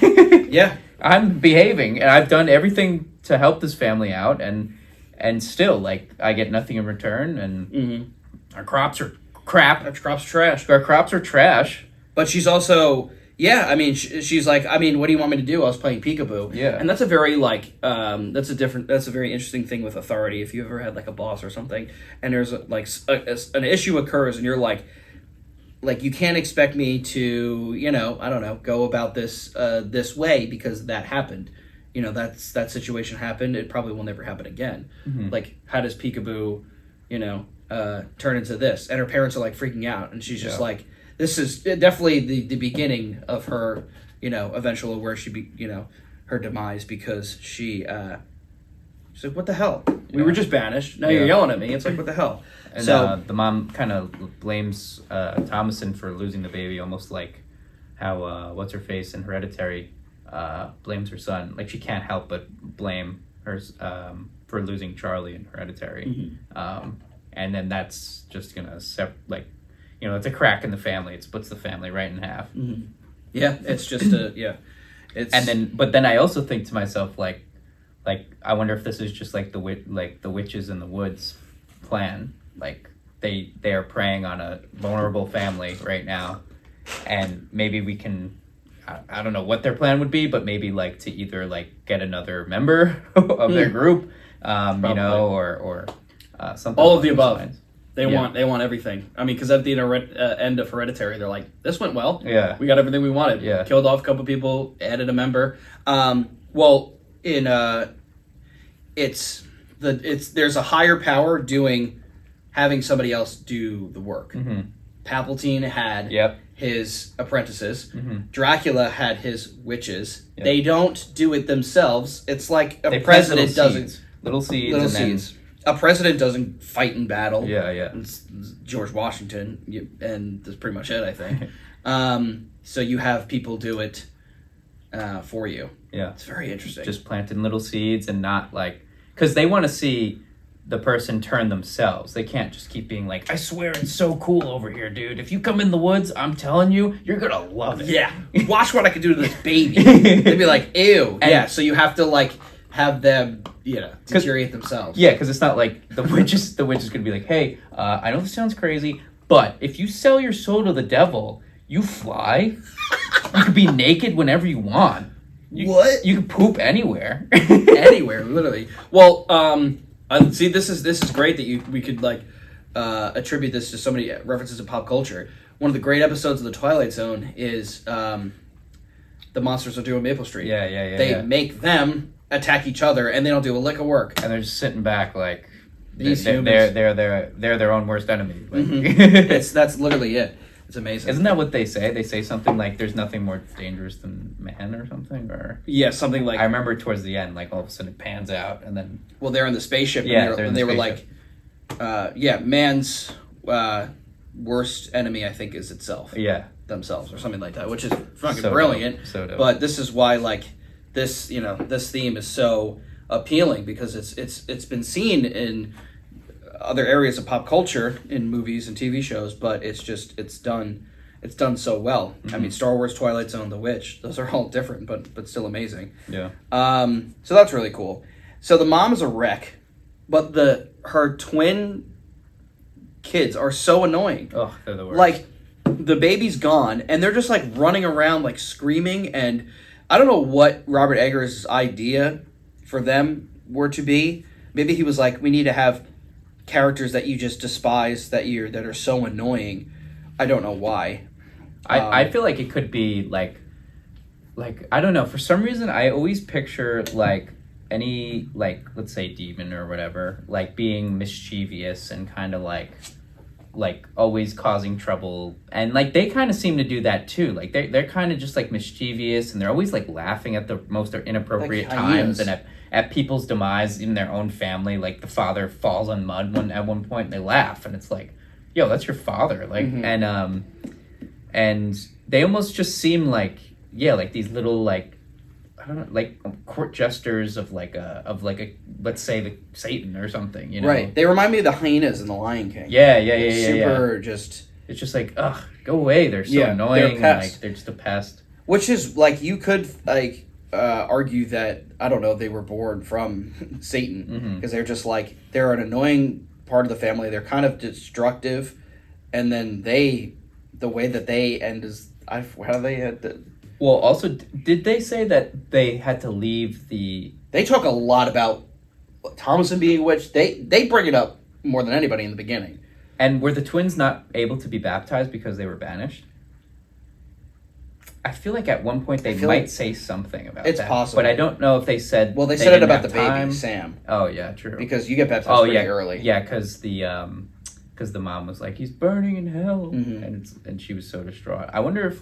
Speaker 1: Yeah.
Speaker 2: I'm behaving, and I've done everything to help this family out, and still, like, I get nothing in return, and our crops are crap.
Speaker 1: Our crops are trash.
Speaker 2: Our crops are trash.
Speaker 1: But she's also... Yeah, I mean, she's like, I mean, what do you want me to do? I was playing peekaboo.
Speaker 2: Yeah.
Speaker 1: And that's a very, like, that's a very interesting thing with authority. If you ever had, like, a boss or something, and there's, an issue occurs, and you're like, you can't expect me to, I don't know, go about this this way because that happened. That situation happened. It probably will never happen again. Like, how does peekaboo, turn into this? And her parents are, like, freaking out, and she's just like... This is definitely the beginning of her, eventual where she be, her demise because she's like, what the hell? We were just banished. Now you're yelling at me. It's like, what the hell?
Speaker 2: And so the mom kind of blames Thomasin for losing the baby, almost like how what's her face in Hereditary blames her son. Like she can't help but blame her for losing Charlie in Hereditary, and then that's just gonna it's a crack in the family. It splits the family right in half.
Speaker 1: Yeah, it's just
Speaker 2: But then I also think to myself, like I wonder if this is just like the witches in the woods plan, like they are preying on a vulnerable family right now, and maybe we can. I don't know what their plan would be, but maybe like to either like get another member of their group, you know, or something.
Speaker 1: All of the
Speaker 2: along those
Speaker 1: above.
Speaker 2: lines.
Speaker 1: They want everything. I mean, because at the end of Hereditary, they're like, this went well.
Speaker 2: Yeah.
Speaker 1: We got everything we wanted.
Speaker 2: Yeah.
Speaker 1: Killed off a couple people, added a member. Well, in there's a higher power having somebody else do the work.
Speaker 2: Mm-hmm.
Speaker 1: Palpatine had his apprentices.
Speaker 2: Mm-hmm.
Speaker 1: Dracula had his witches.
Speaker 2: Yep.
Speaker 1: They don't do it themselves. It's like
Speaker 2: They
Speaker 1: a
Speaker 2: plant
Speaker 1: president doesn't.
Speaker 2: little seeds,
Speaker 1: Little
Speaker 2: and then,
Speaker 1: seeds. A president doesn't fight in battle.
Speaker 2: Yeah.
Speaker 1: It's George Washington, and that's pretty much it, I think. So you have people do it for you.
Speaker 2: Yeah.
Speaker 1: It's very interesting.
Speaker 2: Just planting little seeds and not like, because they want to see the person turn themselves. They can't just keep being like, I swear it's so cool over here, dude. If you come in the woods, I'm telling you, you're gonna love it.
Speaker 1: Yeah. Watch what I can do to this baby. They'd be like, ew. Yeah, so you have to like have them, deteriorate themselves.
Speaker 2: Yeah, because it's not like the witch is gonna be like, hey, I know this sounds crazy, but if you sell your soul to the devil, you fly. You could be naked whenever you want.
Speaker 1: What?
Speaker 2: You could poop anywhere.
Speaker 1: Anywhere, literally. Well, see, this is great that we could like attribute this to so many references to pop culture. One of the great episodes of The Twilight Zone is the monsters are doing Maple Street.
Speaker 2: Yeah.
Speaker 1: They make them attack each other, and they don't do a lick of work.
Speaker 2: And they're just sitting back like
Speaker 1: These
Speaker 2: they're
Speaker 1: humans.
Speaker 2: they're their own worst enemy. Like,
Speaker 1: That's literally it. It's amazing.
Speaker 2: Isn't that what they say? They say something like, "There's nothing more dangerous than man," or something. Or
Speaker 1: Yeah, something like.
Speaker 2: I remember towards the end, like all of a sudden it pans out, and then
Speaker 1: Well, they're in the spaceship.
Speaker 2: Yeah,
Speaker 1: and they were like, man's worst enemy, I think, is itself.
Speaker 2: yeah,
Speaker 1: Themselves, or something like that, which is fucking
Speaker 2: So
Speaker 1: brilliant.
Speaker 2: dope. So dope.
Speaker 1: But this is why, like, this theme is so appealing, because it's been seen in other areas of pop culture, in movies and TV shows, but it's done so well. I mean, Star Wars, Twilight Zone, The Witch, those are all different, but still amazing.
Speaker 2: yeah,
Speaker 1: So that's really cool. So the mom is a wreck, but her twin kids are so annoying.
Speaker 2: oh, they're the worst.
Speaker 1: Like, the baby's gone, and they're just like running around like screaming, and I don't know what Robert Eggers' idea for them were to be. Maybe he was like, we need to have characters that you just despise, that are so annoying. I don't know why.
Speaker 2: I feel like it could be like I don't know, for some reason I always picture like any, like, let's say demon or whatever, like being mischievous and kind of like always causing trouble, and like they kind of seem to do that too. Like they're kind of just like mischievous, and they're always like laughing at the most inappropriate
Speaker 1: Like
Speaker 2: times,
Speaker 1: hyenas.
Speaker 2: and at people's demise in their own family. Like the father falls on mud at one point, and they laugh, and it's like, yo, that's your father. Like, and they almost just seem like, like these little, like, I don't know, like court jesters of like a let's say the Satan or something, you know?
Speaker 1: Right. They remind me of the hyenas in The Lion King.
Speaker 2: Yeah.
Speaker 1: Super just...
Speaker 2: It's just like, ugh, go away. They're so
Speaker 1: Yeah,
Speaker 2: annoying.
Speaker 1: they're
Speaker 2: And,
Speaker 1: pests.
Speaker 2: like, they're just a pest.
Speaker 1: Which is, like, you could, like, argue that, I don't know, they were born from Satan. Because they're just, like, they're an annoying part of the family. They're kind of destructive. And then the way that they end is, how do they had to...
Speaker 2: Well, also, did they say that they had to leave the...
Speaker 1: They talk a lot about Thomason being a witch. They bring it up more than anybody in the beginning.
Speaker 2: And were the twins not able to be baptized because they were banished? I feel like at one point they
Speaker 1: feel
Speaker 2: might
Speaker 1: like
Speaker 2: say something about
Speaker 1: it's
Speaker 2: that.
Speaker 1: possible.
Speaker 2: But I don't know if they said...
Speaker 1: Well, they said it
Speaker 2: didn't
Speaker 1: about
Speaker 2: have
Speaker 1: the baby,
Speaker 2: time.
Speaker 1: Sam.
Speaker 2: Oh, yeah, true.
Speaker 1: Because you get baptized pretty early.
Speaker 2: Yeah, because the mom was like, he's burning in hell. And she was so distraught. I wonder if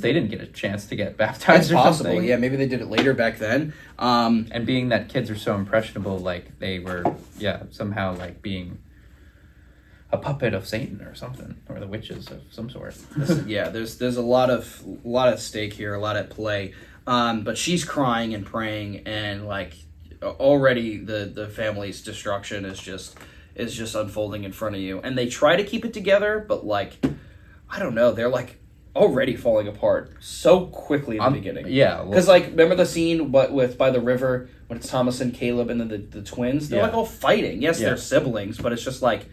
Speaker 2: they didn't get a chance to get baptized
Speaker 1: It's
Speaker 2: or
Speaker 1: possible.
Speaker 2: something.
Speaker 1: Yeah, maybe they did it later back then.
Speaker 2: And being that kids are so impressionable, like they were, somehow like being a puppet of Satan or something, or the witches of some sort.
Speaker 1: Yeah, there's a lot of stake here, a lot at play. But she's crying and praying, and like already the family's destruction is just unfolding in front of you. And they try to keep it together, but like, I don't know, they're like already falling apart so quickly in the beginning.
Speaker 2: Yeah,
Speaker 1: Because like, remember the scene by the river when it's Thomas and Caleb and then the twins, they're
Speaker 2: Yeah.
Speaker 1: like all fighting. Yes,
Speaker 2: Yeah.
Speaker 1: they're siblings, but it's just like,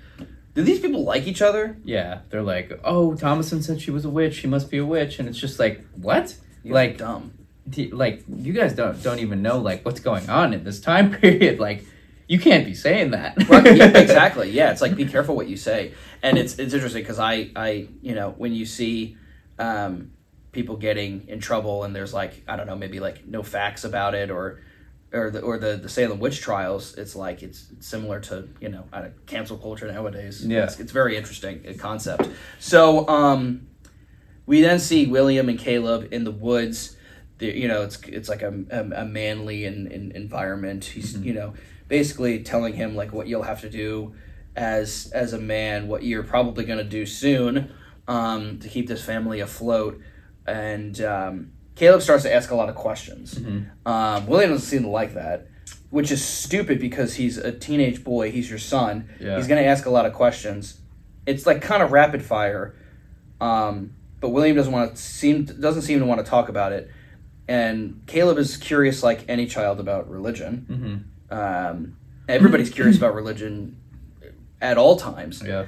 Speaker 1: do these people like each other?
Speaker 2: Yeah, they're like, oh, Thomason said she was a witch. She must be a witch, and it's just like, what?
Speaker 1: You're
Speaker 2: Like,
Speaker 1: dumb.
Speaker 2: like you guys don't even know like what's going on in this time period. Like, you can't be saying that.
Speaker 1: Right, yeah, exactly. Yeah, it's like, be careful what you say. And it's interesting because I when you see people getting in trouble and there's like, I don't know, maybe like no facts about it or the Salem witch trials, it's like it's similar to cancel culture nowadays.
Speaker 2: Yeah.
Speaker 1: It's very interesting concept. So we then see William and Caleb in the woods. It's like a manly environment. He's basically telling him like what you'll have to do as a man, what you're probably going to do soon to keep this family afloat. And Caleb starts to ask a lot of questions. William doesn't seem to like that, which is stupid because he's a teenage boy. He's your son.
Speaker 2: Yeah.
Speaker 1: He's going to ask a lot of questions. It's like kind of rapid fire, but William doesn't seem to want to talk about it. And Caleb is curious like any child about religion. Everybody's curious about religion at all times.
Speaker 2: Yeah.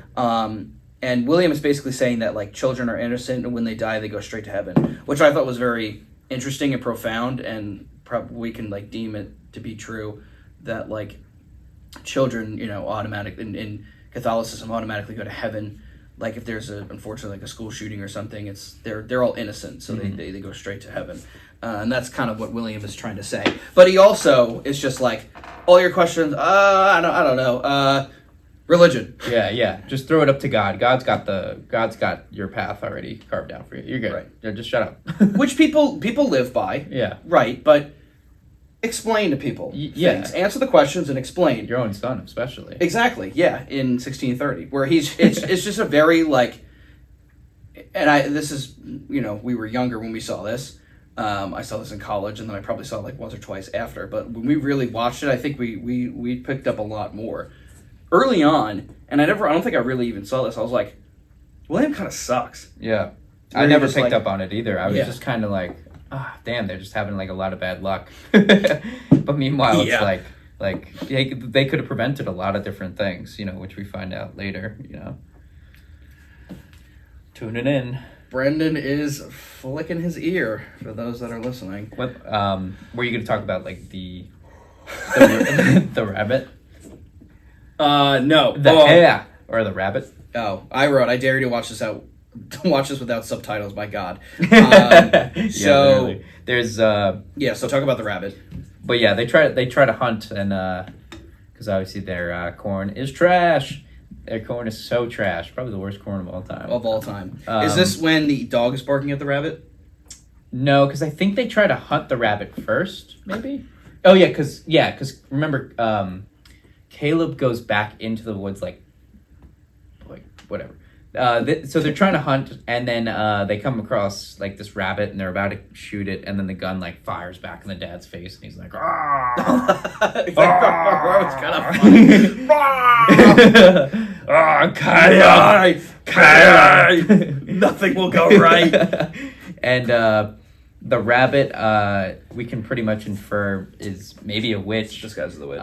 Speaker 1: And William is basically saying that like children are innocent and when they die they go straight to heaven, which I thought was very interesting and profound, and probably we can like deem it to be true that like children automatic in Catholicism automatically go to heaven. Like if there's unfortunately like a school shooting or something, they're all innocent, so they go straight to heaven. And that's kind of what William is trying to say. But he also is just like, all your questions, I don't know. Religion.
Speaker 2: Yeah. Just throw it up to God. God's got your path already carved out for you. You're good.
Speaker 1: Right.
Speaker 2: Yeah, just shut up.
Speaker 1: Which people live by.
Speaker 2: Yeah.
Speaker 1: Right, but explain to people
Speaker 2: yeah.
Speaker 1: things. Answer the questions and explain.
Speaker 2: Your own son, especially.
Speaker 1: Exactly, yeah, in 1630, where it's just a very like, and this is, we were younger when we saw this. I saw this in college, and then I probably saw it like once or twice after. But when we really watched it, I think we picked up a lot more early on. And I don't think I really even saw this. I was like, William kind of sucks.
Speaker 2: Yeah.
Speaker 1: Where
Speaker 2: I
Speaker 1: you're
Speaker 2: never
Speaker 1: just
Speaker 2: picked
Speaker 1: like-
Speaker 2: up on it either. I was
Speaker 1: Yeah.
Speaker 2: just kind of like, damn, they're just having like a lot of bad luck. But meanwhile, it's
Speaker 1: Yeah.
Speaker 2: like they could have prevented a lot of different things, which we find out later, Tune it in.
Speaker 1: Brendan is flicking his ear for those that are listening.
Speaker 2: What were you going to talk about, like the the rabbit?
Speaker 1: No.
Speaker 2: Or the rabbit?
Speaker 1: I dare you to watch this without subtitles, my God.
Speaker 2: Yeah,
Speaker 1: So,
Speaker 2: literally. There's
Speaker 1: so talk about the rabbit.
Speaker 2: but yeah, they try to hunt, and because obviously their corn is trash. Their corn is so trash, probably the worst corn of all time.
Speaker 1: Of all time. Is this when the dog is barking at the rabbit?
Speaker 2: No, because I think they try to hunt the rabbit first, maybe. Oh yeah, because remember, Caleb goes back into the woods like whatever. So they're trying to hunt, and then they come across like this rabbit, and they're about to shoot it, and then the gun like fires back in the dad's face, and he's like, "Ah!"
Speaker 1: It's kind of funny. Nothing will go right.
Speaker 2: And the rabbit, we can pretty much infer is maybe a witch.
Speaker 1: Disguise the witch.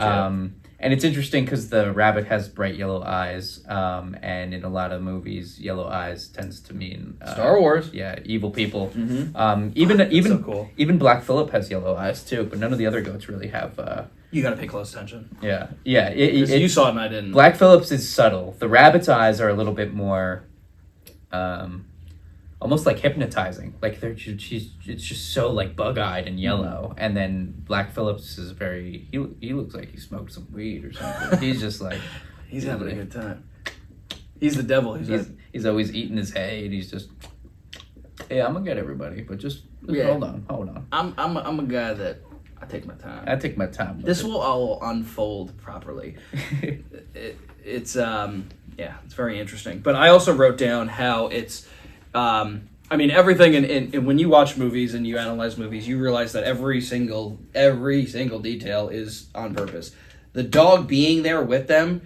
Speaker 2: And it's interesting because the rabbit has bright yellow eyes, and in a lot of movies, yellow eyes tends to mean
Speaker 1: Star Wars.
Speaker 2: Yeah, evil people.
Speaker 1: Mm-hmm.
Speaker 2: Even
Speaker 1: so cool.
Speaker 2: Even Black Phillip has yellow eyes too, but none of the other goats really have.
Speaker 1: You got to pay close attention.
Speaker 2: Yeah.
Speaker 1: You saw it and I didn't.
Speaker 2: Black Phillip's is subtle. The rabbit's eyes are a little bit more, almost like hypnotizing. Like it's just so like bug-eyed and yellow. And then Black Phillip's is very. He looks like he smoked some weed or something. He's just like
Speaker 1: He's having a good time. He's the devil.
Speaker 2: He's always eating his hay, and he's just. Hey, I'm gonna get everybody, but just
Speaker 1: Yeah.
Speaker 2: hold on.
Speaker 1: I'm a guy that I take my time.
Speaker 2: I take my time. with
Speaker 1: This
Speaker 2: it.
Speaker 1: will all unfold properly. It's very interesting. But I also wrote down how it's, everything in when you watch movies and you analyze movies, you realize that every single detail is on purpose. The dog being there with them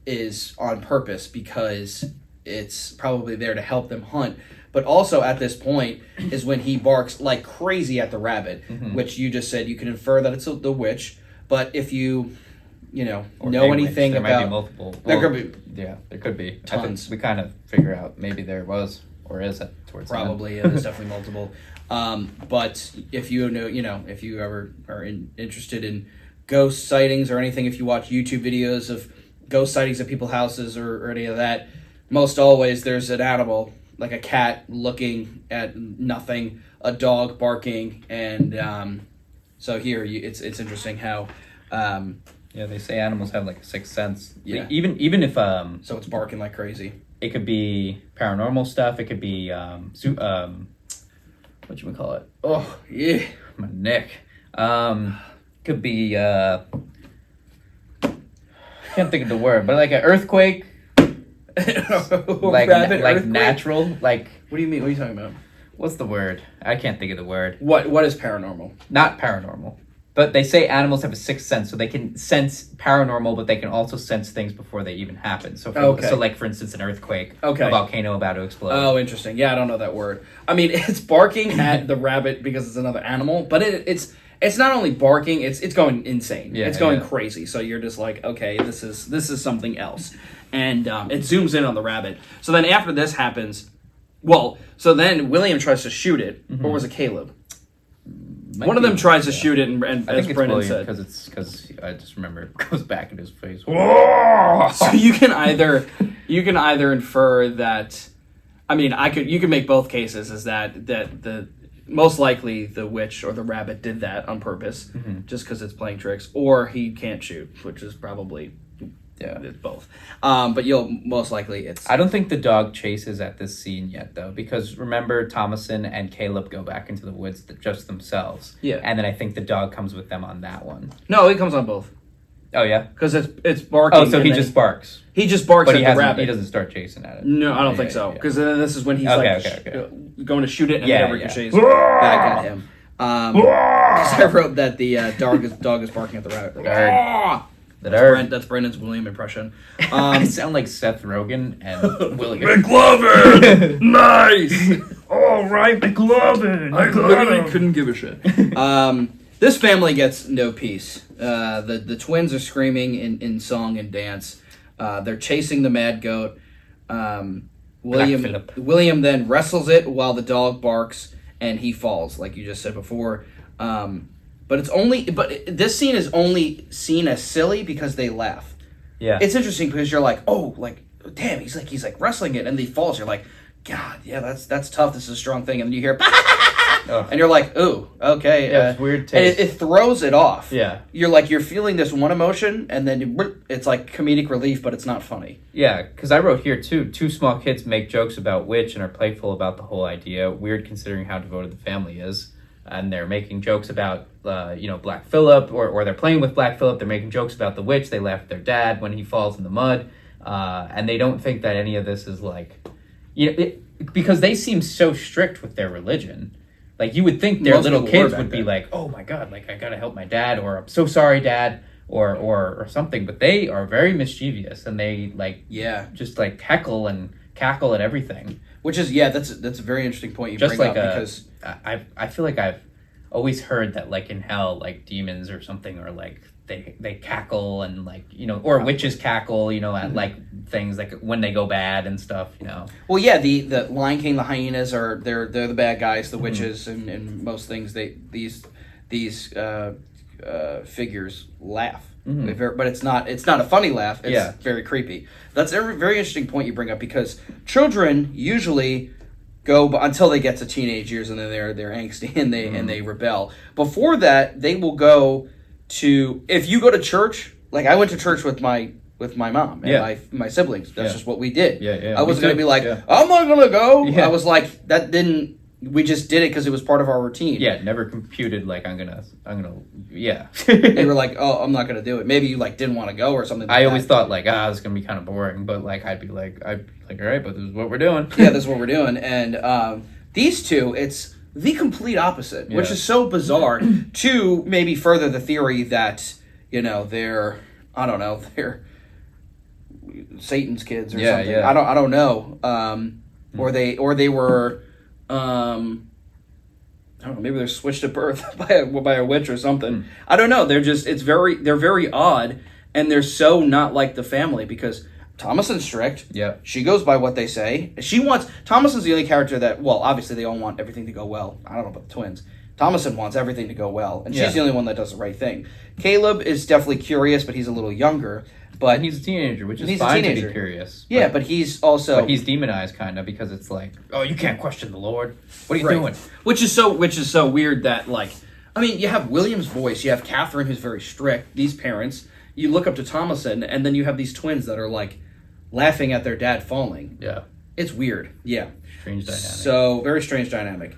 Speaker 1: is on purpose because it's probably there to help them hunt. But also at this point is when he barks like crazy at the rabbit, which you just said you can infer that it's the witch. But if you know anything
Speaker 2: there
Speaker 1: about,
Speaker 2: might be multiple.
Speaker 1: There could be.
Speaker 2: Yeah, there could be.
Speaker 1: Tons.
Speaker 2: I think we kind of figure out maybe there was or is towards the end.
Speaker 1: Probably, yeah, there's definitely multiple. But if you know, if you ever are interested in ghost sightings or anything, if you watch YouTube videos of ghost sightings at people's houses or any of that, most always there's an animal, like a cat looking at nothing, a dog barking, and so here it's interesting how.
Speaker 2: Yeah, they say animals have like a sixth sense.
Speaker 1: Yeah.
Speaker 2: Even if
Speaker 1: So it's barking like crazy.
Speaker 2: it could be paranormal stuff. It could be what you would call it?
Speaker 1: Oh yeah.
Speaker 2: My neck. Could be can't think of the word, but like an earthquake, like
Speaker 1: Rabbit earthquake?
Speaker 2: natural, like
Speaker 1: What do you mean? What are you talking about?
Speaker 2: what's the word? I can't think of the word.
Speaker 1: What is paranormal?
Speaker 2: Not paranormal. But they say animals have a sixth sense, so they can sense paranormal, but they can also sense things before they even happen. So, so like for instance, an earthquake, a volcano about to explode.
Speaker 1: Oh, interesting. Yeah, I don't know that word. I mean, it's barking at the rabbit because it's another animal, but it's not only barking; it's going insane.
Speaker 2: Yeah,
Speaker 1: it's going crazy. So you're just like, okay, this is something else, and it zooms in on the rabbit. So then after this happens, so then William tries to shoot it, or was it Caleb? One of them tries to shoot it, and
Speaker 2: I
Speaker 1: as
Speaker 2: think it's
Speaker 1: Brendan
Speaker 2: William
Speaker 1: said,
Speaker 2: because I just remember it goes back in his face.
Speaker 1: So you can either infer that, I mean, you could make both cases as that the most likely the witch or the rabbit did that on purpose, just because it's playing tricks, or he can't shoot, which is probably it's both. But you'll most likely it's.
Speaker 2: I don't think the dog chases at this scene yet, though, because remember Thomason and Caleb go back into the woods just themselves.
Speaker 1: Yeah,
Speaker 2: and then I think the dog comes with them on that one.
Speaker 1: No, he comes on both.
Speaker 2: Oh yeah,
Speaker 1: because it's barking.
Speaker 2: Oh, so he just barks.
Speaker 1: He just barks
Speaker 2: but
Speaker 1: at the rabbit.
Speaker 2: He doesn't start chasing at it.
Speaker 1: No, I don't think so. Because this is when he's going to shoot it and it ricochets back at him. Because I wrote that the dog is barking at the rabbit. That's Brendan's William impression.
Speaker 2: I sound like Seth Rogen and William.
Speaker 1: McLovin! Nice!
Speaker 3: All right, McLovin!
Speaker 1: I literally couldn't give a shit. This family gets no peace. The twins are screaming in song and dance. They're chasing the mad goat. William then wrestles it while the dog barks and he falls, like you just said before. But this scene is only seen as silly because they laugh.
Speaker 2: Yeah,
Speaker 1: it's interesting because you're like, oh, like damn, he's like wrestling it, and he falls. You're like, God, yeah, that's tough. This is a strong thing, and then you hear, and you're like, ooh, okay,
Speaker 2: yeah, it's weird taste.
Speaker 1: And it throws it off.
Speaker 2: Yeah,
Speaker 1: you're feeling this one emotion, and then it's like comedic relief, but it's not funny.
Speaker 2: Yeah, because I wrote here too. Two small kids make jokes about witch and are playful about the whole idea. Weird considering how devoted the family is. And they're making jokes about, Black Phillip, or they're playing with Black Phillip. They're making jokes about the witch. They laugh at their dad when he falls in the mud. And they don't think that any of this is like, because they seem so strict with their religion. Like, you would think their little kids would be like, oh my God, like, I gotta help my dad, or I'm so sorry, Dad, or something. But they are very mischievous, and they, just like heckle and cackle at everything.
Speaker 1: Which is, that's a very interesting point you bring up, because
Speaker 2: I feel like I've always heard that, like, in hell, like, demons or something are like they cackle and, like, or witches cackle, at like things like when they go bad and stuff,
Speaker 1: Well, yeah, the Lion King, the hyenas they're the bad guys, the witches, and most things these figures laugh. But it's not a funny laugh. It's very creepy. That's a very interesting point you bring up, because children usually go until they get to teenage years, and then they're angsty and they rebel. Before that, they will go to, if you go to church, like I went to church with my mom and my siblings. That's just what we did.
Speaker 2: I
Speaker 1: wasn't gonna be like, I'm not gonna go.
Speaker 2: Yeah.
Speaker 1: I was like, that didn't. We just did it because it was part of our routine.
Speaker 2: Yeah, never computed like I'm gonna. Yeah.
Speaker 1: They were like, oh, I'm not gonna do it. Maybe you like didn't want to go or something.
Speaker 2: I always thought like, this is gonna be kind of boring, but like I'd be like, all right, but this is what we're doing.
Speaker 1: Yeah, this is what we're doing. And these two, it's the complete opposite, which is so bizarre. To maybe further the theory that they're Satan's kids or something. I don't know. or they were, I don't know, maybe they're switched at birth by a witch or something. I don't know. They're very odd, and they're so not like the family because Thomason's strict.
Speaker 2: Yeah.
Speaker 1: She goes by what they say. Thomason's the only character that, well, obviously they all want everything to go well. I don't know about the twins. Thomason wants everything to go well, and she's the only one that does the right thing. Caleb is definitely curious, but he's a little younger. But
Speaker 2: he's a teenager, which is
Speaker 1: he's a
Speaker 2: fine to
Speaker 1: teenager.
Speaker 2: be curious.
Speaker 1: Yeah, but he's also...
Speaker 2: But he's demonized, kind of, because it's like, oh, you can't question the Lord. What are you doing?
Speaker 1: Which is so weird that, like... I mean, you have William's voice, you have Catherine, who's very strict, these parents. You look up to Thomason, and then you have these twins that are, like, laughing at their dad falling.
Speaker 2: Yeah.
Speaker 1: It's weird. Yeah.
Speaker 2: Strange dynamic.
Speaker 1: So, very strange dynamic.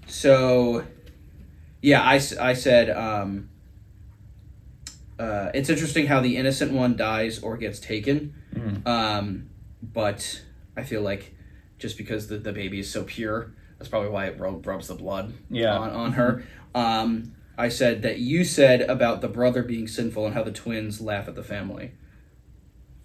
Speaker 1: So, yeah, I said... it's interesting how the innocent one dies or gets taken, but I feel like just because the baby is so pure, that's probably why it rubs the blood on her. I said that you said about the brother being sinful and how the twins laugh at the family.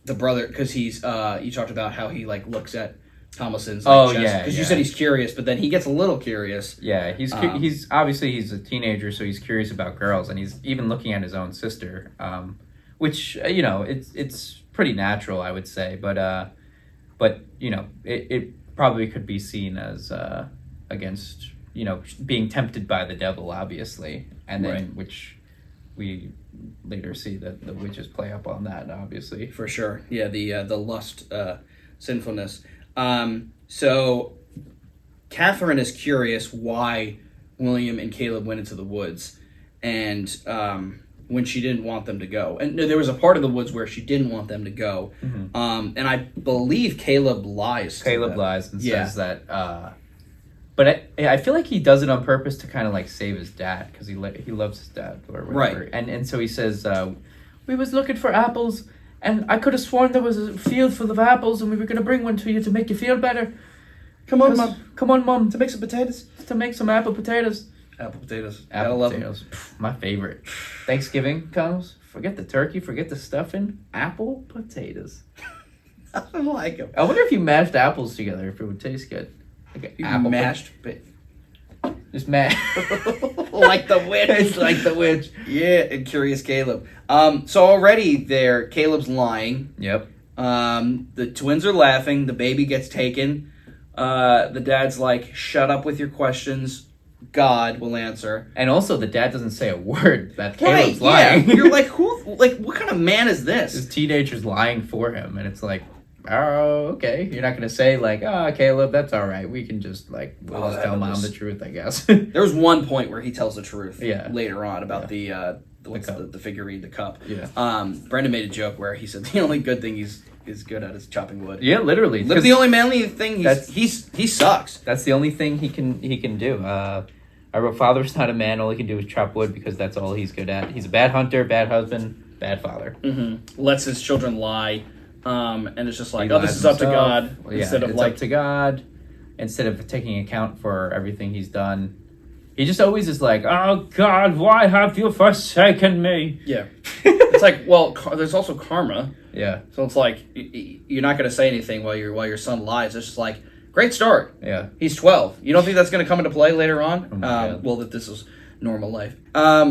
Speaker 1: The brother, because he's you talked about how he like looks at Thomason's chest. Because you said he's curious, but then he gets a little curious.
Speaker 2: Yeah, he's obviously he's a teenager, so he's curious about girls, and he's even looking at his own sister, which it's pretty natural, I would say, but it probably could be seen as against being tempted by the devil, obviously, and then which we later see that the witches play up on that, obviously,
Speaker 1: for sure. Yeah, the lust, sinfulness. So Catherine is curious why William and Caleb went into the woods, and when she didn't want them to go. And there was a part of the woods where she didn't want them to go. And I believe Caleb lies.
Speaker 2: Caleb lies and says that. But I feel like he does it on purpose to kind of like save his dad because he loves his dad or whatever.
Speaker 1: Right.
Speaker 2: And so he says, "We was looking for apples." And I could have sworn there was a field full of apples and we were going to bring one to you to make you feel better.
Speaker 1: Come on, Mom.
Speaker 2: Come on, Mom.
Speaker 1: To make some potatoes?
Speaker 2: To make some apple potatoes.
Speaker 1: Apple potatoes.
Speaker 2: Apple
Speaker 1: love
Speaker 2: potatoes. My favorite. Thanksgiving comes. Forget the turkey. Forget the stuffing. Apple potatoes.
Speaker 1: I don't like them.
Speaker 2: I wonder if you mashed apples together, if it would taste good. Like
Speaker 1: apple mashed.
Speaker 2: Just mashed.
Speaker 1: Like the witch.
Speaker 2: It's like the witch.
Speaker 1: Yeah, and Curious Caleb. So already there, Caleb's lying.
Speaker 2: Yep.
Speaker 1: The twins are laughing. The baby gets taken. The dad's like, "Shut up with your questions. God will answer."
Speaker 2: And also, the dad doesn't say a word that Caleb's lying.
Speaker 1: Yeah. You're like, who? Like, what kind of man is this?
Speaker 2: This teenager's lying for him, and it's like, oh, okay. You're not gonna say like, Caleb, that's all right. We can just like, we'll just tell Mom the truth, I guess.
Speaker 1: There was one point where he tells the truth.
Speaker 2: Yeah.
Speaker 1: Later on about the figurine, the cup.
Speaker 2: Yeah.
Speaker 1: Brendan made a joke where he said the only good thing he's good at is chopping wood.
Speaker 2: Yeah, literally.
Speaker 1: The only manly thing he sucks.
Speaker 2: That's the only thing he can do. I wrote, "Father's not a man. All he can do is chop wood because that's all he's good at. He's a bad hunter, bad husband, bad father."
Speaker 1: Mm-hmm. Lets his children lie. And it's just like, this is up to God.
Speaker 2: Well, instead of like up to God, instead of taking account for everything he's done, he just always is like, "Oh God, why have you forsaken me?"
Speaker 1: Yeah, it's like, well, there's also karma.
Speaker 2: Yeah.
Speaker 1: So it's like you're not going to say anything while your son lies. It's just like, great start.
Speaker 2: Yeah.
Speaker 1: He's 12. You don't think that's going to come into play later on?
Speaker 2: Oh my God.
Speaker 1: Well, that this is normal life.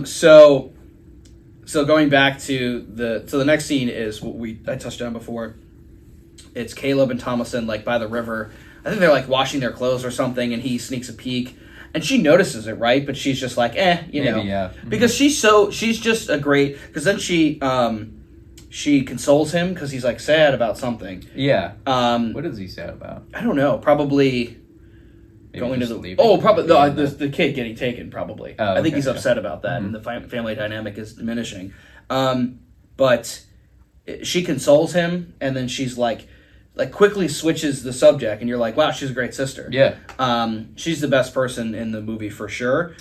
Speaker 1: So going back to the next scene is what I touched on before. It's Caleb and Thomason like by the river. I think they're like washing their clothes or something, and he sneaks a peek, and she notices it, right? But she's just like, you know,
Speaker 2: yeah,
Speaker 1: because she's just a great. Because then she consoles him because he's like sad about something.
Speaker 2: Yeah. What is he sad about?
Speaker 1: I don't know. Probably.
Speaker 2: Maybe
Speaker 1: Going to
Speaker 2: just
Speaker 1: the
Speaker 2: leaving?
Speaker 1: probably the kid getting taken probably.
Speaker 2: Oh,
Speaker 1: I think he's
Speaker 2: okay.
Speaker 1: upset about that, and the family dynamic is diminishing. But she consoles him, and then she's like quickly switches the subject, and you're like, wow, she's a great sister.
Speaker 2: Yeah.
Speaker 1: She's the best person in the movie for sure.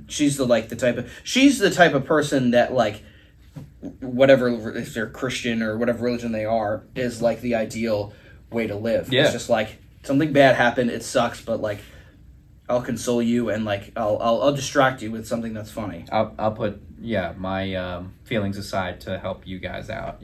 Speaker 1: She's the type of person that like whatever, if they're Christian or whatever religion they are, is like the ideal way to live.
Speaker 2: Yeah.
Speaker 1: It's just like something bad happened, it sucks, but like I'll console you and like I'll distract you with something that's funny.
Speaker 2: I'll put my feelings aside to help you guys out,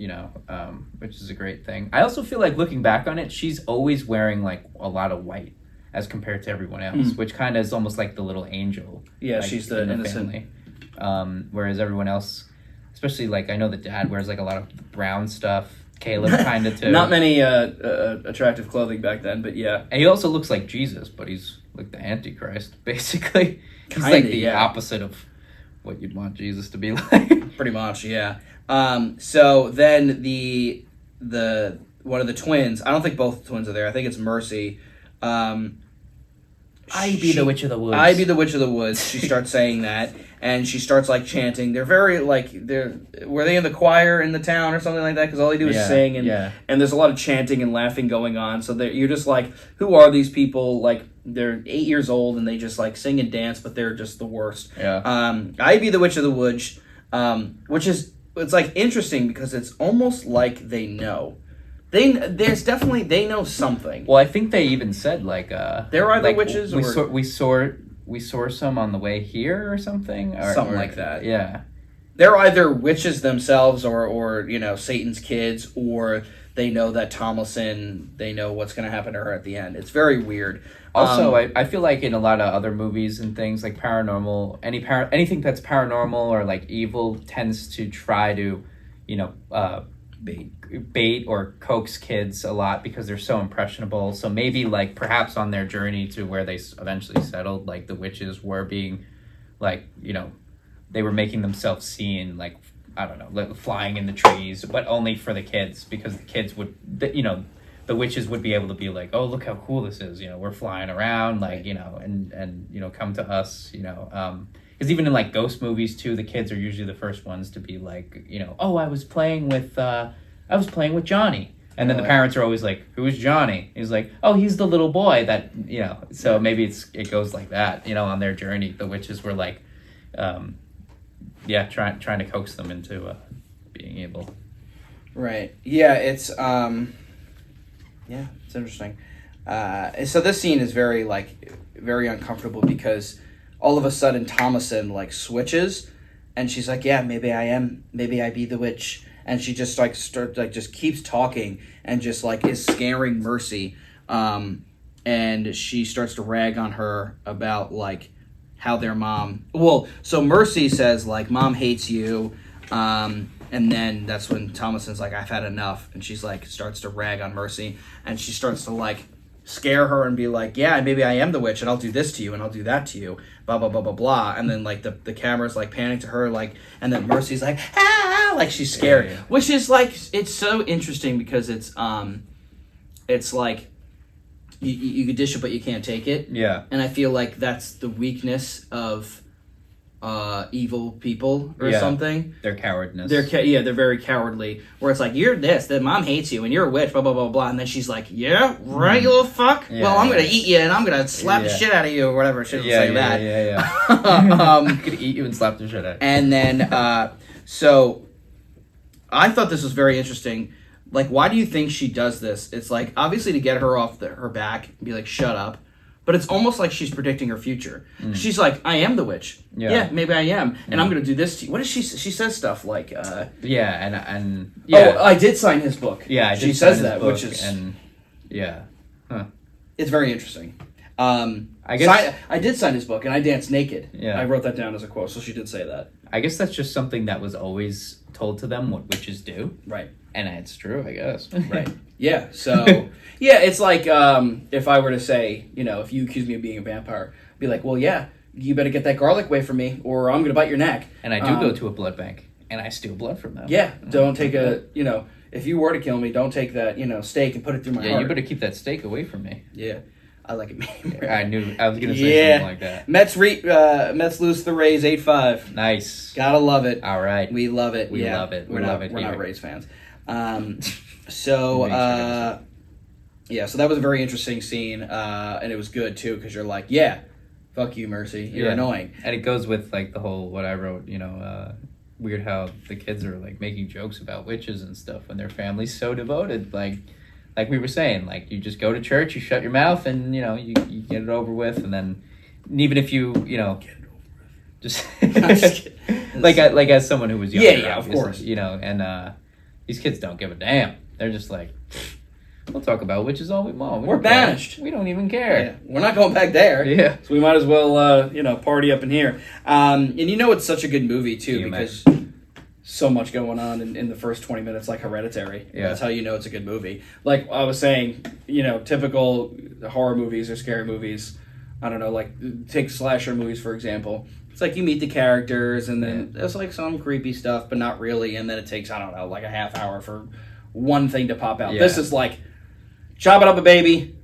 Speaker 2: which is a great thing. I also feel like looking back on it, she's always wearing like a lot of white as compared to everyone else, which kind of is almost like the little angel.
Speaker 1: Yeah,
Speaker 2: like,
Speaker 1: she's the
Speaker 2: in
Speaker 1: innocent.
Speaker 2: family. Whereas everyone else, especially like I know the dad wears like a lot of brown stuff. Caleb kind of too.
Speaker 1: Not many attractive clothing back then, but yeah.
Speaker 2: And he also looks like Jesus, but he's like the Antichrist, basically. He's
Speaker 1: Kinda,
Speaker 2: like the
Speaker 1: yeah.
Speaker 2: opposite of what you'd want Jesus to be like.
Speaker 1: Pretty much, yeah. So then the one of the twins, I don't think both twins are there. I think it's Mercy.
Speaker 2: I be the witch of the woods.
Speaker 1: I be the witch of the woods. She starts saying that, and she starts like chanting. They're very like were they in the choir in the town or something like that? Because all they do is sing, and there's a lot of chanting and laughing going on. So you're just like, who are these people? Like they're 8 years old and they just like sing and dance, but they're just the worst.
Speaker 2: Yeah.
Speaker 1: I be the witch of the woods, which is it's like interesting because it's almost like they know. They know something.
Speaker 2: Well, I think they even said like
Speaker 1: they're either
Speaker 2: like,
Speaker 1: witches
Speaker 2: we saw some on the way here or something,
Speaker 1: something like that.
Speaker 2: Yeah,
Speaker 1: They're either witches themselves or Satan's kids, or they know that Tomlinson. They know what's going to happen to her at the end. It's very weird.
Speaker 2: Also, I feel like in a lot of other movies and things like paranormal, anything that's paranormal or like evil tends to try to, bait or coax kids a lot because they're so impressionable. So maybe like perhaps on their journey to where they eventually settled, like the witches were being, like they were making themselves seen, like I don't know, like flying in the trees, but only for the kids because the kids would, the witches would be able to be like, oh, look how cool this is, we're flying around, like, and come to us, because even in like ghost movies too, the kids are usually the first ones to be like, oh, I was playing with Johnny, and then the parents are always like, who is Johnny? He's like, oh, he's the little boy that, so maybe it goes like that, on their journey. The witches were like, trying to coax them into being able.
Speaker 1: Right. Yeah. It's it's interesting. So this scene is very uncomfortable because all of a sudden Thomason like switches, and she's like, yeah, maybe I be the witch, and she just like just keeps talking and just like is scaring Mercy, and she starts to rag on her about like how their mom. Well, so Mercy says like, mom hates you, and then that's when Thomason's like, I've had enough, and she's like starts to rag on Mercy, and she starts to like scare her and be like, yeah, maybe I am the witch, and I'll do this to you and I'll do that to you, blah blah blah blah blah, and then like the camera's like panning to her, like, and then Mercy's like, ah, like she's scared, which is like, it's so interesting because it's like you could dish it but you can't take it, and I feel like that's the weakness of evil people or something.
Speaker 2: Their cowardness.
Speaker 1: They're very cowardly. Where it's like, you're this, that mom hates you, and you're a witch, blah blah blah blah, and then she's like, yeah, right, you little fuck. Well, I'm gonna eat you, and I'm gonna slap the shit out of you, or whatever. She doesn't say that.
Speaker 2: I'm gonna eat you and slap the shit out of you.
Speaker 1: And then, so I thought this was very interesting. Like, why do you think she does this? It's like obviously to get her off her back and be like, shut up. But it's almost like she's predicting her future. She's like, I am the witch. Yeah, maybe I am. And I'm going to do this to you. What does she says stuff like... Oh, I did sign his book.
Speaker 2: Yeah,
Speaker 1: she says that, which is... It's very interesting.
Speaker 2: I guess...
Speaker 1: I did sign his book, and I danced naked.
Speaker 2: Yeah.
Speaker 1: I wrote that down as a quote, so she did say that.
Speaker 2: I guess that's just something that was always told to them, what witches do.
Speaker 1: Right.
Speaker 2: And it's true, I guess.
Speaker 1: Right. Yeah, so... Yeah, it's like if I were to say, if you accuse me of being a vampire, I'd be like, well, yeah, you better get that garlic away from me, or I'm going to bite your neck.
Speaker 2: And I do go to a blood bank, and I steal blood from them.
Speaker 1: Yeah, don't take if you were to kill me, don't take that, steak and put it through my heart.
Speaker 2: Yeah, you better keep that steak away from me.
Speaker 1: Yeah, I like it.
Speaker 2: I knew I was going to say something like that.
Speaker 1: Mets lose the Rays 8-5.
Speaker 2: Nice.
Speaker 1: Gotta love it.
Speaker 2: All right.
Speaker 1: We love it.
Speaker 2: We love it.
Speaker 1: We're not Rays fans. Yeah, so that was a very interesting scene, and it was good, too, because you're like, yeah, fuck you, Mercy. You're annoying.
Speaker 2: And it goes with, like, the whole, what I wrote, weird how the kids are, like, making jokes about witches and stuff, and their family's so devoted. Like we were saying, like, you just go to church, you shut your mouth, and, you get it over with, and then even if you know, just
Speaker 1: just
Speaker 2: like as someone who was younger,
Speaker 1: Yeah, of
Speaker 2: obviously,
Speaker 1: course.
Speaker 2: you know, and these kids don't give a damn. They're just like, we'll talk about witches all we want.
Speaker 1: We're banished.
Speaker 2: We don't even care.
Speaker 1: Yeah, we're not going back there.
Speaker 2: Yeah.
Speaker 1: So we might as well, party up in here. And it's such a good movie, too,
Speaker 2: DMX.
Speaker 1: because so much going on in the first 20 minutes, like Hereditary.
Speaker 2: Yeah.
Speaker 1: That's how you know it's a good movie. Like I was saying, typical horror movies or scary movies, I don't know, like take slasher movies, for example. It's like you meet the characters, and then there's like some creepy stuff, but not really. And then it takes, I don't know, like a half hour for one thing to pop out.
Speaker 2: Yeah.
Speaker 1: This is like, chop it up a baby.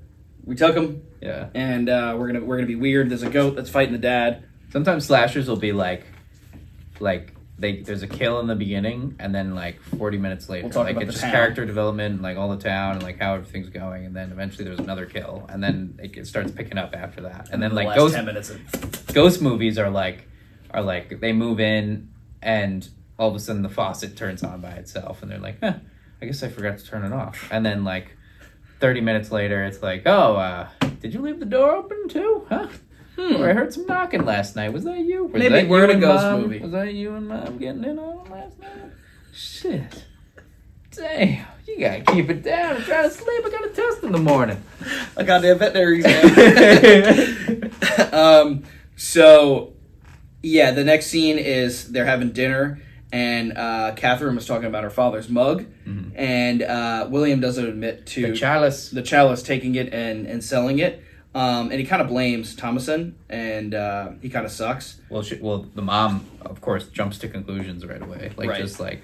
Speaker 1: We took him.
Speaker 2: Yeah.
Speaker 1: And we're gonna be weird. There's a goat that's fighting the dad.
Speaker 2: Sometimes slashers will be like there's a kill in the beginning, and then like 40 minutes later,
Speaker 1: We'll talk
Speaker 2: like
Speaker 1: about
Speaker 2: it's
Speaker 1: the
Speaker 2: just
Speaker 1: town.
Speaker 2: character development, and like all the town and like how everything's going, and then eventually there's another kill, and then it starts picking up after that, and then
Speaker 1: The
Speaker 2: like
Speaker 1: last
Speaker 2: ghost
Speaker 1: 10 minutes. Of,
Speaker 2: ghost movies are like they move in, and all of a sudden the faucet turns on by itself, and they're like, I guess I forgot to turn it off, and then like 30 minutes later, it's like, did you leave the door open too? Huh? Or I heard some knocking last night. Was that you? Was
Speaker 1: Maybe
Speaker 2: that
Speaker 1: we're
Speaker 2: you
Speaker 1: in a
Speaker 2: and
Speaker 1: ghost
Speaker 2: Mom?
Speaker 1: movie.
Speaker 2: Was that you and Mom getting in on last night? Shit. Damn. You gotta keep it down and try to sleep. I got a test in the morning.
Speaker 1: I got the veterinary exam. So, yeah, the next scene is they're having dinner, and Catherine was talking about her father's mug, and William doesn't admit to
Speaker 2: The chalice.
Speaker 1: the chalice taking it and selling it. And he kind of blames Thomason, and he kind of sucks.
Speaker 2: Well, the mom, of course, jumps to conclusions right away. Like,
Speaker 1: Right.
Speaker 2: just like,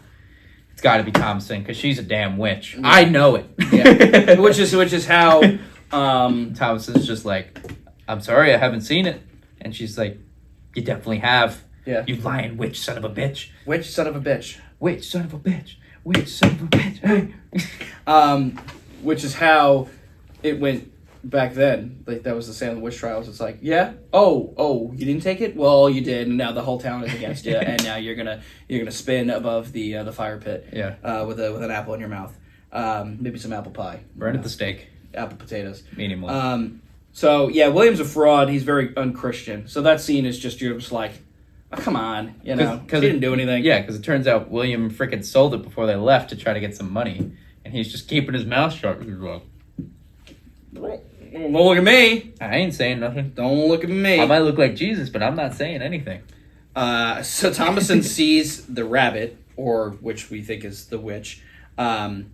Speaker 2: it's got to be Thomason because she's a damn witch. I know it.
Speaker 1: Yeah, which is how.
Speaker 2: Thomason's just like, I'm sorry, I haven't seen it. And she's like, you definitely have.
Speaker 1: Yeah.
Speaker 2: You lying witch, son of a bitch.
Speaker 1: Which son of a bitch.
Speaker 2: Witch, son of a bitch. Witch, son of a bitch. Hey.
Speaker 1: Which is how it went back then. Like that was the Salem witch trials. It's like, yeah, oh, you didn't take it? Well, you did, and now the whole town is against you, and now you're gonna spin above the fire pit.
Speaker 2: Yeah.
Speaker 1: With an apple in your mouth. Maybe some apple pie.
Speaker 2: Burn at the stake.
Speaker 1: Apple potatoes.
Speaker 2: Minimally.
Speaker 1: So yeah, William's a fraud. He's very unchristian. So that scene is you're just like, oh, come on, he didn't do anything.
Speaker 2: Yeah, because it turns out William frickin' sold it before they left to try to get some money. And he's just keeping his mouth shut. He's like,
Speaker 1: Don't look at me.
Speaker 2: I ain't saying nothing.
Speaker 1: Don't look at me.
Speaker 2: I might look like Jesus, but I'm not saying anything.
Speaker 1: So Thomason sees the rabbit, or which we think is the witch, and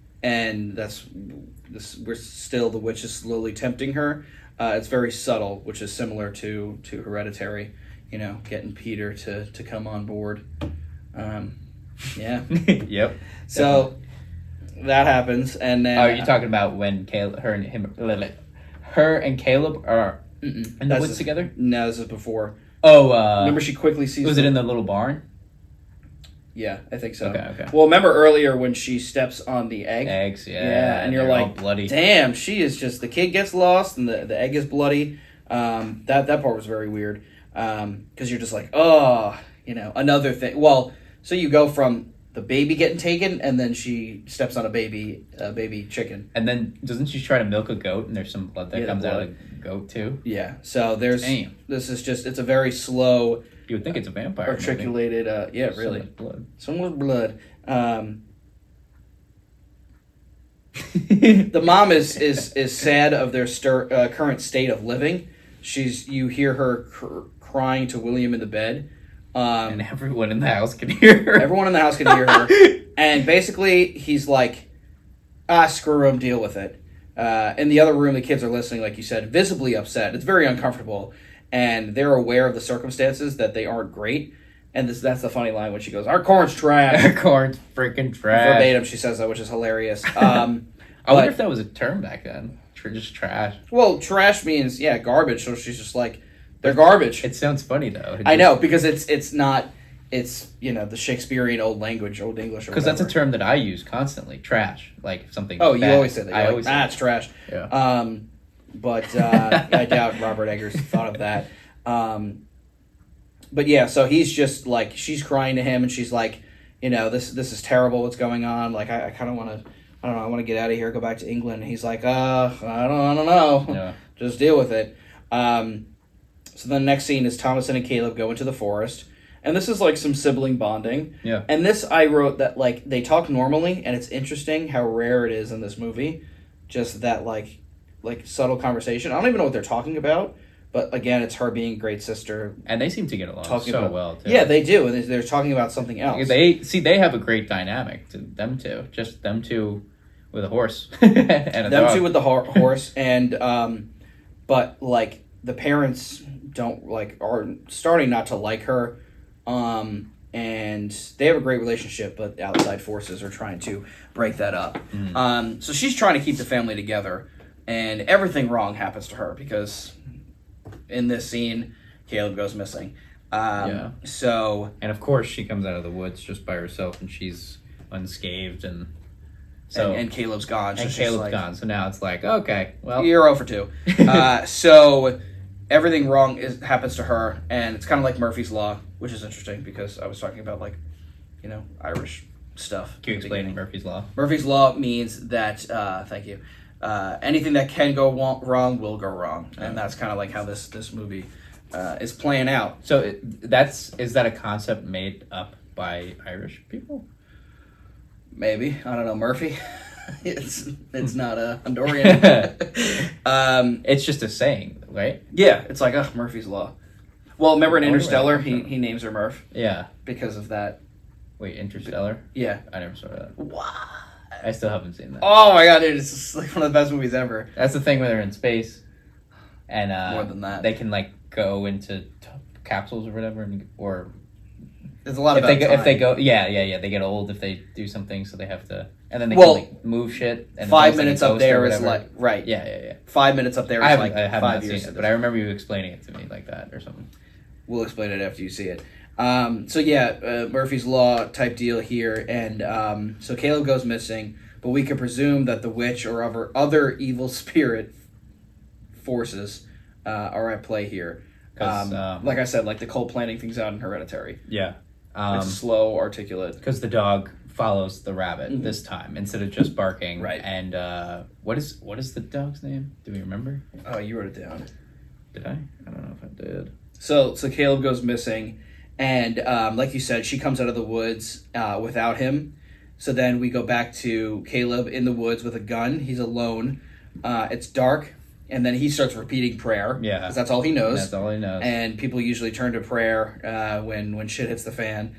Speaker 1: we're still the witch is slowly tempting her. It's very subtle, which is similar to Hereditary, getting Peter to come on board. Yeah.
Speaker 2: Yep.
Speaker 1: So that happens, and then
Speaker 2: Are you talking about when her and Caleb are in the
Speaker 1: That's
Speaker 2: woods together?
Speaker 1: No, this is before.
Speaker 2: Oh,
Speaker 1: Remember, she quickly sees.
Speaker 2: was it in the little barn?
Speaker 1: Yeah, I think so.
Speaker 2: Okay.
Speaker 1: Well, remember earlier when she steps on the egg?
Speaker 2: Eggs, yeah.
Speaker 1: Yeah, and you're
Speaker 2: they're all
Speaker 1: like,
Speaker 2: bloody.
Speaker 1: damn, she is just, the kid gets lost and the egg is bloody. That part was very weird. Because you're just like, oh, another thing. Well, so you go from the baby getting taken, and then she steps on a baby chicken.
Speaker 2: And then doesn't she try to milk a goat, and there's some blood that
Speaker 1: Yeah,
Speaker 2: comes out
Speaker 1: blood.
Speaker 2: of the goat too?
Speaker 1: Yeah, so there's,
Speaker 2: Damn.
Speaker 1: this is just, it's a very slow,
Speaker 2: You would think it's a vampire. movie.
Speaker 1: articulated, yeah,
Speaker 2: So
Speaker 1: really.
Speaker 2: much blood.
Speaker 1: So much blood. The mom is sad of their current state of living. You hear her crying to William in the bed.
Speaker 2: And everyone in the house can hear her.
Speaker 1: Everyone in the house can hear her, and basically he's like, screw him, deal with it. In the other room, the kids are listening, like you said, visibly upset. It's very uncomfortable, and they're aware of the circumstances that they aren't great. And that's the funny line when she goes, "Our corn's trash."
Speaker 2: Corn's freaking trash.
Speaker 1: Verbatim, she says that, which is hilarious.
Speaker 2: I wonder if that was a term back then. Just trash.
Speaker 1: Well, trash means garbage. So she's just like, they're garbage.
Speaker 2: It sounds funny though.
Speaker 1: I know, because it's not. It's the Shakespearean old English, or
Speaker 2: Because that's a
Speaker 1: whatever.
Speaker 2: term that I use constantly. Trash, like something.
Speaker 1: Oh, you
Speaker 2: bad.
Speaker 1: always say that.
Speaker 2: I
Speaker 1: You're
Speaker 2: always
Speaker 1: like,
Speaker 2: say
Speaker 1: it's trash.
Speaker 2: Yeah.
Speaker 1: But I doubt Robert Eggers thought of that. But yeah, so he's just like, she's crying to him, and she's like, this is terrible. What's going on? Like, I kind of want to. I don't know. I want to get out of here, go back to England. And he's like, I don't know.
Speaker 2: Yeah.
Speaker 1: Just deal with it. So the next scene is Thomasin and Caleb go into the forest. And this is like some sibling bonding.
Speaker 2: Yeah.
Speaker 1: And this, I wrote that like they talk normally, and it's interesting how rare it is in this movie. Just that like subtle conversation. I don't even know what they're talking about, but again, it's her being a great sister.
Speaker 2: And they seem to get along
Speaker 1: Talking
Speaker 2: so
Speaker 1: about-
Speaker 2: well too.
Speaker 1: Yeah, they do, and they're talking about something else.
Speaker 2: They have a great dynamic to them two. Just them two with a horse and a
Speaker 1: Them
Speaker 2: dog.
Speaker 1: two with the horse, and but like the parents don't like are starting not to like her. And they have a great relationship, but outside forces are trying to break that up. So she's trying to keep the family together, and everything wrong happens to her because in this scene, Caleb goes missing.
Speaker 2: Yeah.
Speaker 1: So
Speaker 2: And of course, she comes out of the woods just by herself, and she's unscathed, and so
Speaker 1: and Caleb's gone. So
Speaker 2: and
Speaker 1: she's
Speaker 2: Caleb's
Speaker 1: like,
Speaker 2: gone. So now it's like, okay, well,
Speaker 1: You're 0 for 2. So everything wrong happens to her, and it's kind of like Murphy's Law, which is interesting because I was talking about like, Irish stuff.
Speaker 2: can you explain Murphy's Law?
Speaker 1: Murphy's Law means that, thank you, anything that can go wrong will go wrong. And that's kind of like how this movie is playing out.
Speaker 2: So is that a concept made up by Irish people?
Speaker 1: Maybe. I don't know, Murphy. it's not a Honduran.
Speaker 2: It's just a saying, right?
Speaker 1: Yeah, it's like, Murphy's Law. Well, remember in
Speaker 2: I wonder
Speaker 1: Interstellar,
Speaker 2: where that
Speaker 1: he,
Speaker 2: comes from.
Speaker 1: he names her Murph
Speaker 2: Yeah.
Speaker 1: because of that.
Speaker 2: Wait, Interstellar?
Speaker 1: Yeah.
Speaker 2: I never saw that.
Speaker 1: What?
Speaker 2: I still haven't seen that.
Speaker 1: Oh my god, dude, it's just like one of the best movies ever.
Speaker 2: That's the thing where they're in space, and
Speaker 1: More than that.
Speaker 2: they can like go into capsules or whatever, or
Speaker 1: There's a lot
Speaker 2: if
Speaker 1: about
Speaker 2: they
Speaker 1: time.
Speaker 2: go, they get old if they do something, so they have to, and then they
Speaker 1: Well,
Speaker 2: can like move shit. And
Speaker 1: 5
Speaker 2: it's like a
Speaker 1: minutes up
Speaker 2: ghost or
Speaker 1: there is
Speaker 2: whatever.
Speaker 1: like, right.
Speaker 2: yeah.
Speaker 1: 5 minutes up there
Speaker 2: I
Speaker 1: is
Speaker 2: haven't,
Speaker 1: like
Speaker 2: I have
Speaker 1: 5
Speaker 2: not
Speaker 1: years.
Speaker 2: seen it, but I remember you explaining it to me like that or something.
Speaker 1: We'll explain it after you see it. So yeah, Murphy's Law type deal here, and so Caleb goes missing, but we can presume that the witch or other evil spirit forces are at play here.
Speaker 2: 'Cause,
Speaker 1: Like I said, like the cult planning things out in Hereditary.
Speaker 2: Yeah,
Speaker 1: It's slow, articulate.
Speaker 2: because the dog follows the rabbit this time instead of just barking.
Speaker 1: Right.
Speaker 2: And what is the dog's name? Do we remember?
Speaker 1: Oh, you wrote it down.
Speaker 2: Did I? I don't know if I did.
Speaker 1: So Caleb goes missing, and like you said, she comes out of the woods without him. So then we go back to Caleb in the woods with a gun. He's alone. It's dark, and then he starts repeating prayer.
Speaker 2: Yeah.
Speaker 1: 'Cause that's all he knows.
Speaker 2: That's all he knows.
Speaker 1: And people usually turn to prayer when shit hits the fan.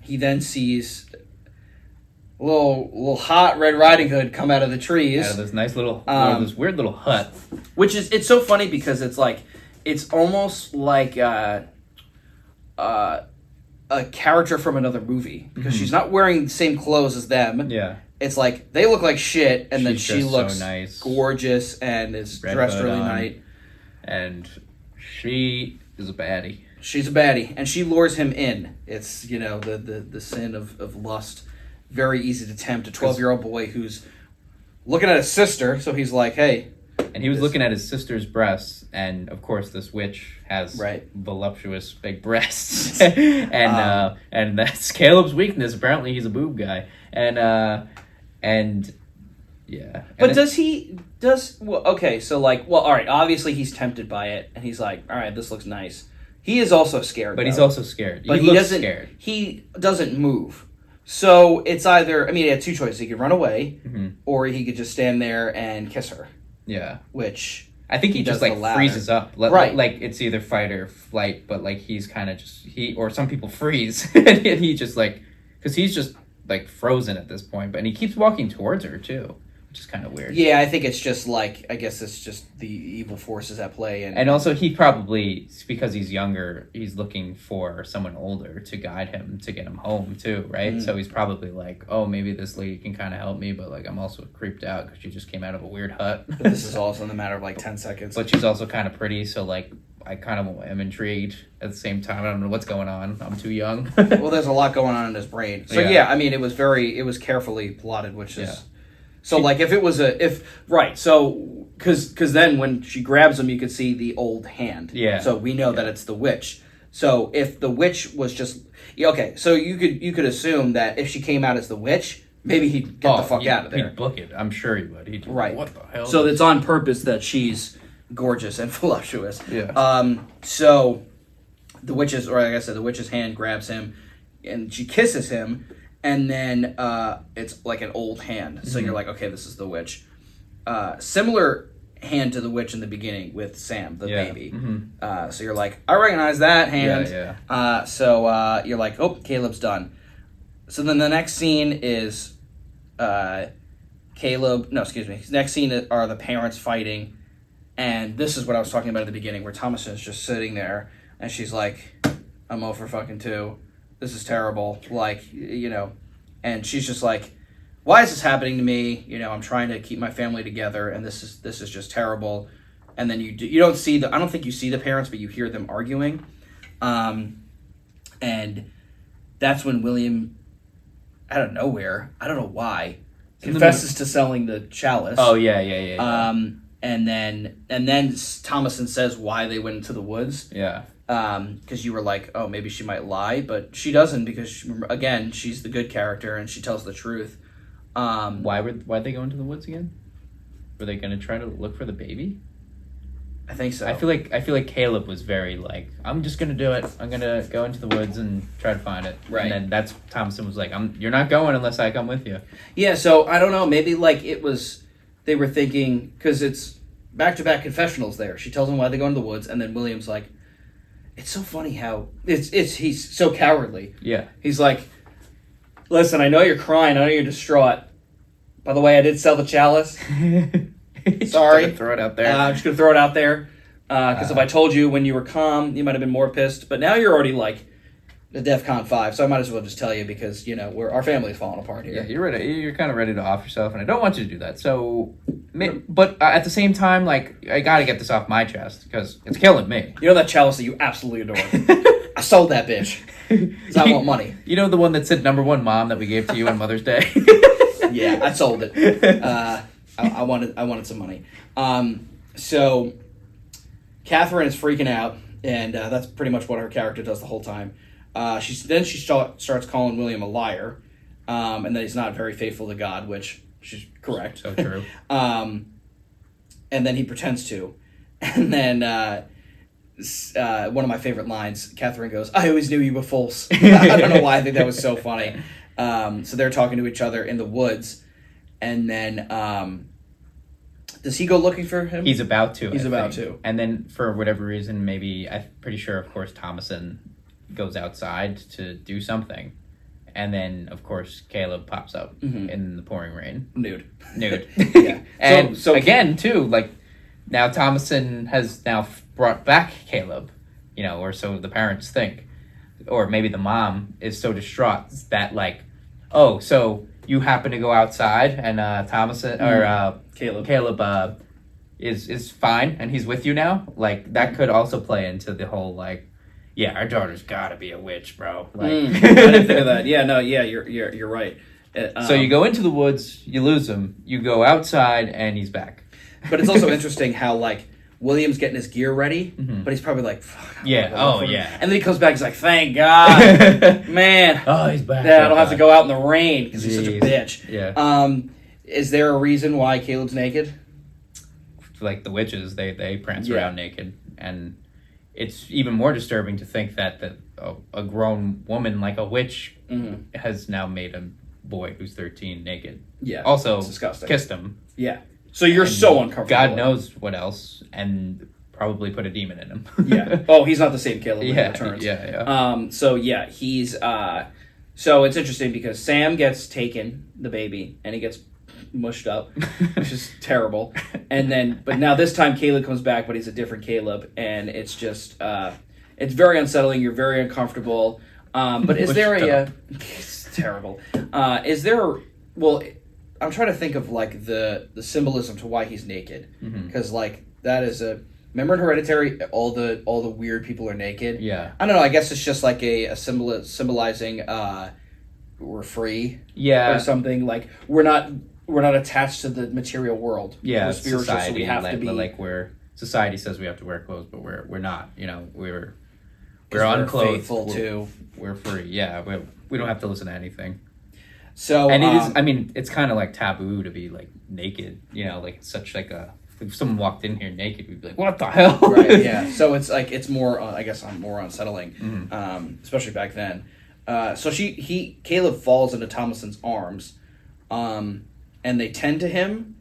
Speaker 1: He then sees little hot Red Riding Hood come out of the trees.
Speaker 2: Out of this nice little, this weird little hut.
Speaker 1: Which is, it's so funny because it's like, it's almost like a character from another movie because she's not wearing the same clothes as them.
Speaker 2: Yeah.
Speaker 1: It's like they look like shit, and then
Speaker 2: She's
Speaker 1: she
Speaker 2: dressed so
Speaker 1: looks
Speaker 2: nice.
Speaker 1: gorgeous and is
Speaker 2: Red
Speaker 1: dressed
Speaker 2: hood
Speaker 1: really
Speaker 2: on.
Speaker 1: nice.
Speaker 2: And she is a baddie.
Speaker 1: She's a baddie, and she lures him in. It's the sin of lust. Very easy to tempt a 12-year-old boy who's looking at his sister. So he's like, hey.
Speaker 2: And he was looking at his sister's breasts, and of course, this witch has
Speaker 1: Right.
Speaker 2: voluptuous big breasts, and that's Caleb's weakness. Apparently, he's a boob guy, and yeah.
Speaker 1: But okay, so like, well, all right, obviously he's tempted by it, and he's like, all right, this looks nice. He is also scared,
Speaker 2: But he's
Speaker 1: though.
Speaker 2: also scared.
Speaker 1: But
Speaker 2: he
Speaker 1: he
Speaker 2: looks
Speaker 1: doesn't.
Speaker 2: scared.
Speaker 1: He doesn't move. So it's either. I mean, he had two choices. He could run away,
Speaker 2: Mhm.
Speaker 1: or he could just stand there and kiss her.
Speaker 2: Yeah.
Speaker 1: Which
Speaker 2: I think he
Speaker 1: does
Speaker 2: just like
Speaker 1: the latter.
Speaker 2: freezes up,
Speaker 1: Right.
Speaker 2: Like it's either fight or flight, but like he's kind of just or some people freeze, and he just like because he's just like frozen at this point, but and he keeps walking towards her too, which is kind of weird.
Speaker 1: yeah, I think it's just like I guess it's just the evil forces at play,
Speaker 2: And also, he probably, because he's younger, he's looking for someone older to guide him to get him home too, right? So he's probably like, oh, maybe this lady can kind of help me, but like I'm also creeped out because she just came out of a weird hut.
Speaker 1: But this is also in the matter of like 10 seconds.
Speaker 2: But she's also kind of pretty, so like I kind of am intrigued at the same time. I don't know what's going on. I'm too young.
Speaker 1: Well, there's a lot going on in his brain. So
Speaker 2: Yeah.
Speaker 1: yeah, I mean, it was carefully plotted, which is
Speaker 2: Yeah.
Speaker 1: so like if it was so because then when she grabs him, you could see the old hand.
Speaker 2: Yeah.
Speaker 1: So we know that it's the witch. So if the witch was just okay, so you could assume that if she came out as the witch, maybe he'd get the fuck out of there.
Speaker 2: He'd book it. I'm sure he would. He'd
Speaker 1: Right.
Speaker 2: What the hell?
Speaker 1: So it's on purpose that she's gorgeous and voluptuous.
Speaker 2: Yeah.
Speaker 1: So the witch's, or like I said, the witch's hand grabs him, and she kisses him, and then it's like an old hand. So you're like, okay, this is the witch. Similar hand to the witch in the beginning with Sam, the baby. So you're like, I recognize that hand. So you're like, oh, Caleb's done. So then the next scene is next scene are the parents fighting. And this is what I was talking about at the beginning, where Thomason is just sitting there, and she's like, I'm 0 for fucking 2. This is terrible. Like, and she's just like, why is this happening to me? I'm trying to keep my family together, and this is just terrible. And then you don't see I don't think you see the parents, but you hear them arguing. And that's when William, out of nowhere, I don't know why, confesses to selling the chalice.
Speaker 2: Oh, yeah.
Speaker 1: And then Thomason says why they went into the woods.
Speaker 2: Yeah.
Speaker 1: Because you were like, oh, maybe she might lie, but she doesn't, because again, she's the good character and she tells the truth.
Speaker 2: Why'd they go into the woods again? Were they gonna try to look for the baby?
Speaker 1: I think so.
Speaker 2: I feel like Caleb was very like, I'm just gonna do it. I'm gonna go into the woods and try to find it.
Speaker 1: Right.
Speaker 2: And then that's Thomason was like, you're not going unless I come with you.
Speaker 1: Yeah. So I don't know. Maybe like they were thinking, because it's back-to-back confessionals there. She tells him why they go into the woods, and then William's like, it's so funny how he's so cowardly.
Speaker 2: Yeah.
Speaker 1: He's like, listen, I know you're crying. I know you're distraught. By the way, I did sell the chalice. Sorry.
Speaker 2: Throw it out there.
Speaker 1: I'm just going to throw it out there. Because if I told you when you were calm, you might have been more pissed. But now you're already like the DEFCON 5, so I might as well just tell you, because, our family's falling apart here.
Speaker 2: Yeah, you're ready. You're kind of ready to off yourself, and I don't want you to do that. So, but at the same time, like, I got to get this off my chest, because it's killing me.
Speaker 1: You know that chalice that you absolutely adore? I sold that bitch. Because I want money.
Speaker 2: You know the one that said #1 mom that we gave to you on Mother's Day?
Speaker 1: Yeah, I sold it. I wanted some money. So Catherine is freaking out, and that's pretty much what her character does the whole time. She starts calling William a liar, and that he's not very faithful to God, which she's correct.
Speaker 2: So true.
Speaker 1: And then he pretends to, and then one of my favorite lines, Catherine goes, "I always knew you were false." I don't know why I think that was so funny. So they're talking to each other in the woods, and then does he go looking for him?
Speaker 2: He's about to.
Speaker 1: He's about to.
Speaker 2: And then for whatever reason, maybe I'm pretty sure, of course, Thomason goes outside to do something, and then of course Caleb pops up in the pouring rain,
Speaker 1: nude.
Speaker 2: Yeah. And
Speaker 1: so
Speaker 2: again too, like, now Thomason has now brought back Caleb, or so the parents think, or maybe the mom is so distraught that, like, oh, so you happen to go outside and Thomason or Caleb is fine and he's with you now. Like, that could also play into the whole, like, yeah, our daughter's got to be a witch, bro. Like,
Speaker 1: I didn't think of that. Yeah, no, yeah, you're right.
Speaker 2: So you go into the woods, you lose him. You go outside, and he's back.
Speaker 1: But it's also interesting how, like, William's getting his gear ready, but he's probably like, fuck.
Speaker 2: Yeah.
Speaker 1: And then he comes back, he's like, thank God, man.
Speaker 2: Oh, he's back.
Speaker 1: Yeah, I don't have to go out in the rain because he's such a bitch.
Speaker 2: Yeah.
Speaker 1: Is there a reason why Caleb's naked?
Speaker 2: Like the witches, they prance around naked, and it's even more disturbing to think that a grown woman, like a witch, has now made a boy who's 13 naked.
Speaker 1: Yeah.
Speaker 2: Also,
Speaker 1: it's disgusting.
Speaker 2: Kissed him.
Speaker 1: Yeah. So you're so uncomfortable.
Speaker 2: God knows what else, and probably put a demon in him.
Speaker 1: Yeah. Oh, he's not the same Caleb when he returns.
Speaker 2: Yeah.
Speaker 1: So yeah, he's so it's interesting because Sam gets taken, the baby, and he gets mushed up, which is terrible. And then, but now this time Caleb comes back, but he's a different Caleb, and it's just it's very unsettling. You're very uncomfortable. But is there it's terrible. Is there I'm trying to think of, like, the symbolism to why he's naked, because like that is remember in Hereditary, all the weird people are naked.
Speaker 2: Yeah.
Speaker 1: I don't know. I guess it's just like a symbolizing we're free.
Speaker 2: Yeah.
Speaker 1: Or something, like we're not attached to the material world.
Speaker 2: Yeah.
Speaker 1: We're spiritual,
Speaker 2: society,
Speaker 1: so we have to be.
Speaker 2: Like, society says we have to wear clothes, but we're not. We're
Speaker 1: we're
Speaker 2: unclothed.
Speaker 1: faithful too.
Speaker 2: We're free. Yeah. We don't have to listen to anything.
Speaker 1: So,
Speaker 2: and it is. I mean, it's kind of like taboo to be, like, naked. Like such like a if someone walked in here naked, we'd be like, what the hell?
Speaker 1: Right. Yeah. So it's like it's more. I guess more unsettling, especially back then. So Caleb falls into Thomason's arms, and they tend to him,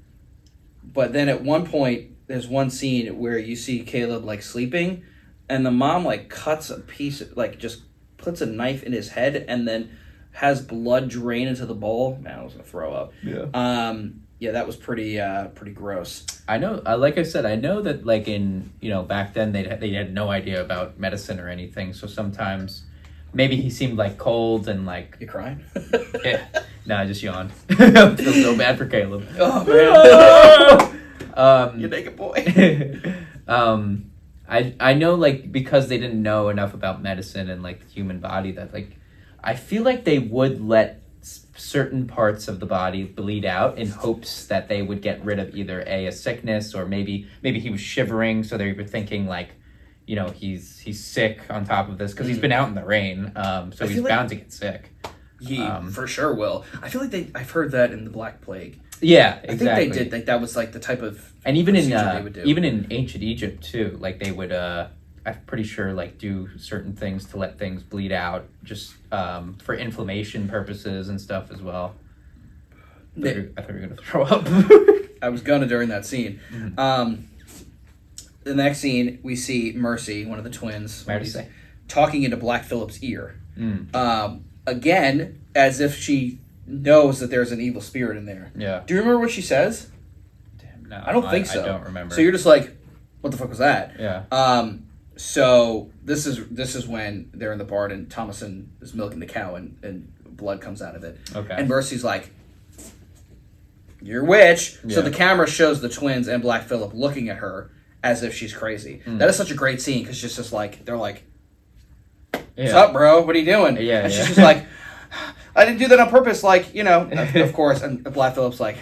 Speaker 1: but then at one point there's one scene where you see Caleb like sleeping, and the mom like cuts a piece, like just puts a knife in his head, and then has blood drain into the bowl. Man, I was gonna throw up.
Speaker 3: Yeah.
Speaker 1: Yeah, that was pretty gross.
Speaker 2: I know, like I said, I know that like in, back then they had no idea about medicine or anything. So sometimes maybe he seemed like cold and like,
Speaker 1: You crying?
Speaker 2: yeah. No, I just yawned. I feel so bad for Caleb.
Speaker 1: Oh man, you naked boy.
Speaker 2: I know like because they didn't know enough about medicine and like the human body that like I feel like they would let certain parts of the body bleed out in hopes that they would get rid of either a sickness or maybe he was shivering, so they were thinking like he's sick on top of this because he's been out in the rain, so he's bound to get sick.
Speaker 1: He for sure will. I feel like I've heard that in the Black Plague.
Speaker 2: Yeah, exactly.
Speaker 1: I think they did. Like that was like the type of
Speaker 2: and even
Speaker 1: procedure they would do.
Speaker 2: even in ancient Egypt too, like they would I'm pretty sure like do certain things to let things bleed out just for inflammation purposes and stuff as well. I thought you were gonna throw up.
Speaker 1: I was gonna during that scene.
Speaker 2: Mm-hmm.
Speaker 1: The next scene we see Mercy, one of the twins,
Speaker 2: Mercy.
Speaker 1: talking into Black Phillip's ear.
Speaker 2: Mm.
Speaker 1: Again, as if she knows that there's an evil spirit in there.
Speaker 2: Yeah.
Speaker 1: Do you remember what she says?
Speaker 2: Damn, no,
Speaker 1: I don't think so.
Speaker 2: I don't remember.
Speaker 1: So you're just like, what the fuck was that?
Speaker 2: Yeah.
Speaker 1: So this is when they're in the barn and Thomason is milking the cow and blood comes out of it.
Speaker 2: Okay.
Speaker 1: And Mercy's like, "You're a witch."
Speaker 2: Yeah.
Speaker 1: So the camera shows the twins and Black Phillip looking at her as if she's crazy. That is such a great scene because she's just like, they're like, "What's up, bro? What are you doing?"
Speaker 2: Yeah.
Speaker 1: And she's just like, "I didn't do that on purpose." Like, of course. And Black Phillip's like,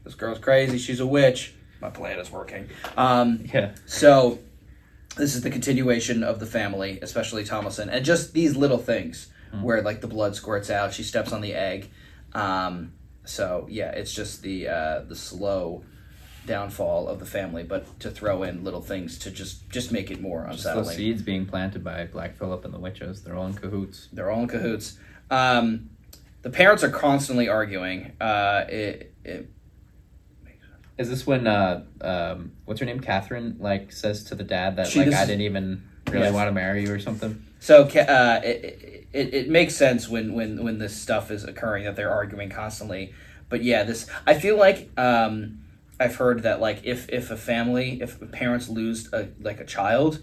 Speaker 1: "This girl's crazy. She's a witch. My plan is working."
Speaker 2: Yeah.
Speaker 1: So this is the continuation of the family, especially Thomason, and just these little things where like the blood squirts out, she steps on the egg. So yeah, it's just the slow downfall of the family, but to throw in little things to just make it more
Speaker 2: Just
Speaker 1: unsettling.
Speaker 2: those seeds being planted by Black Phillip and the witches. They're all in cahoots.
Speaker 1: They're all in cahoots. The parents are constantly arguing.
Speaker 2: Is this when what's her name, Catherine, like says to the dad that I didn't even really want to marry you or something?
Speaker 1: So it makes sense when this stuff is occurring that they're arguing constantly. But yeah, I feel like I've heard that like if parents lose a child,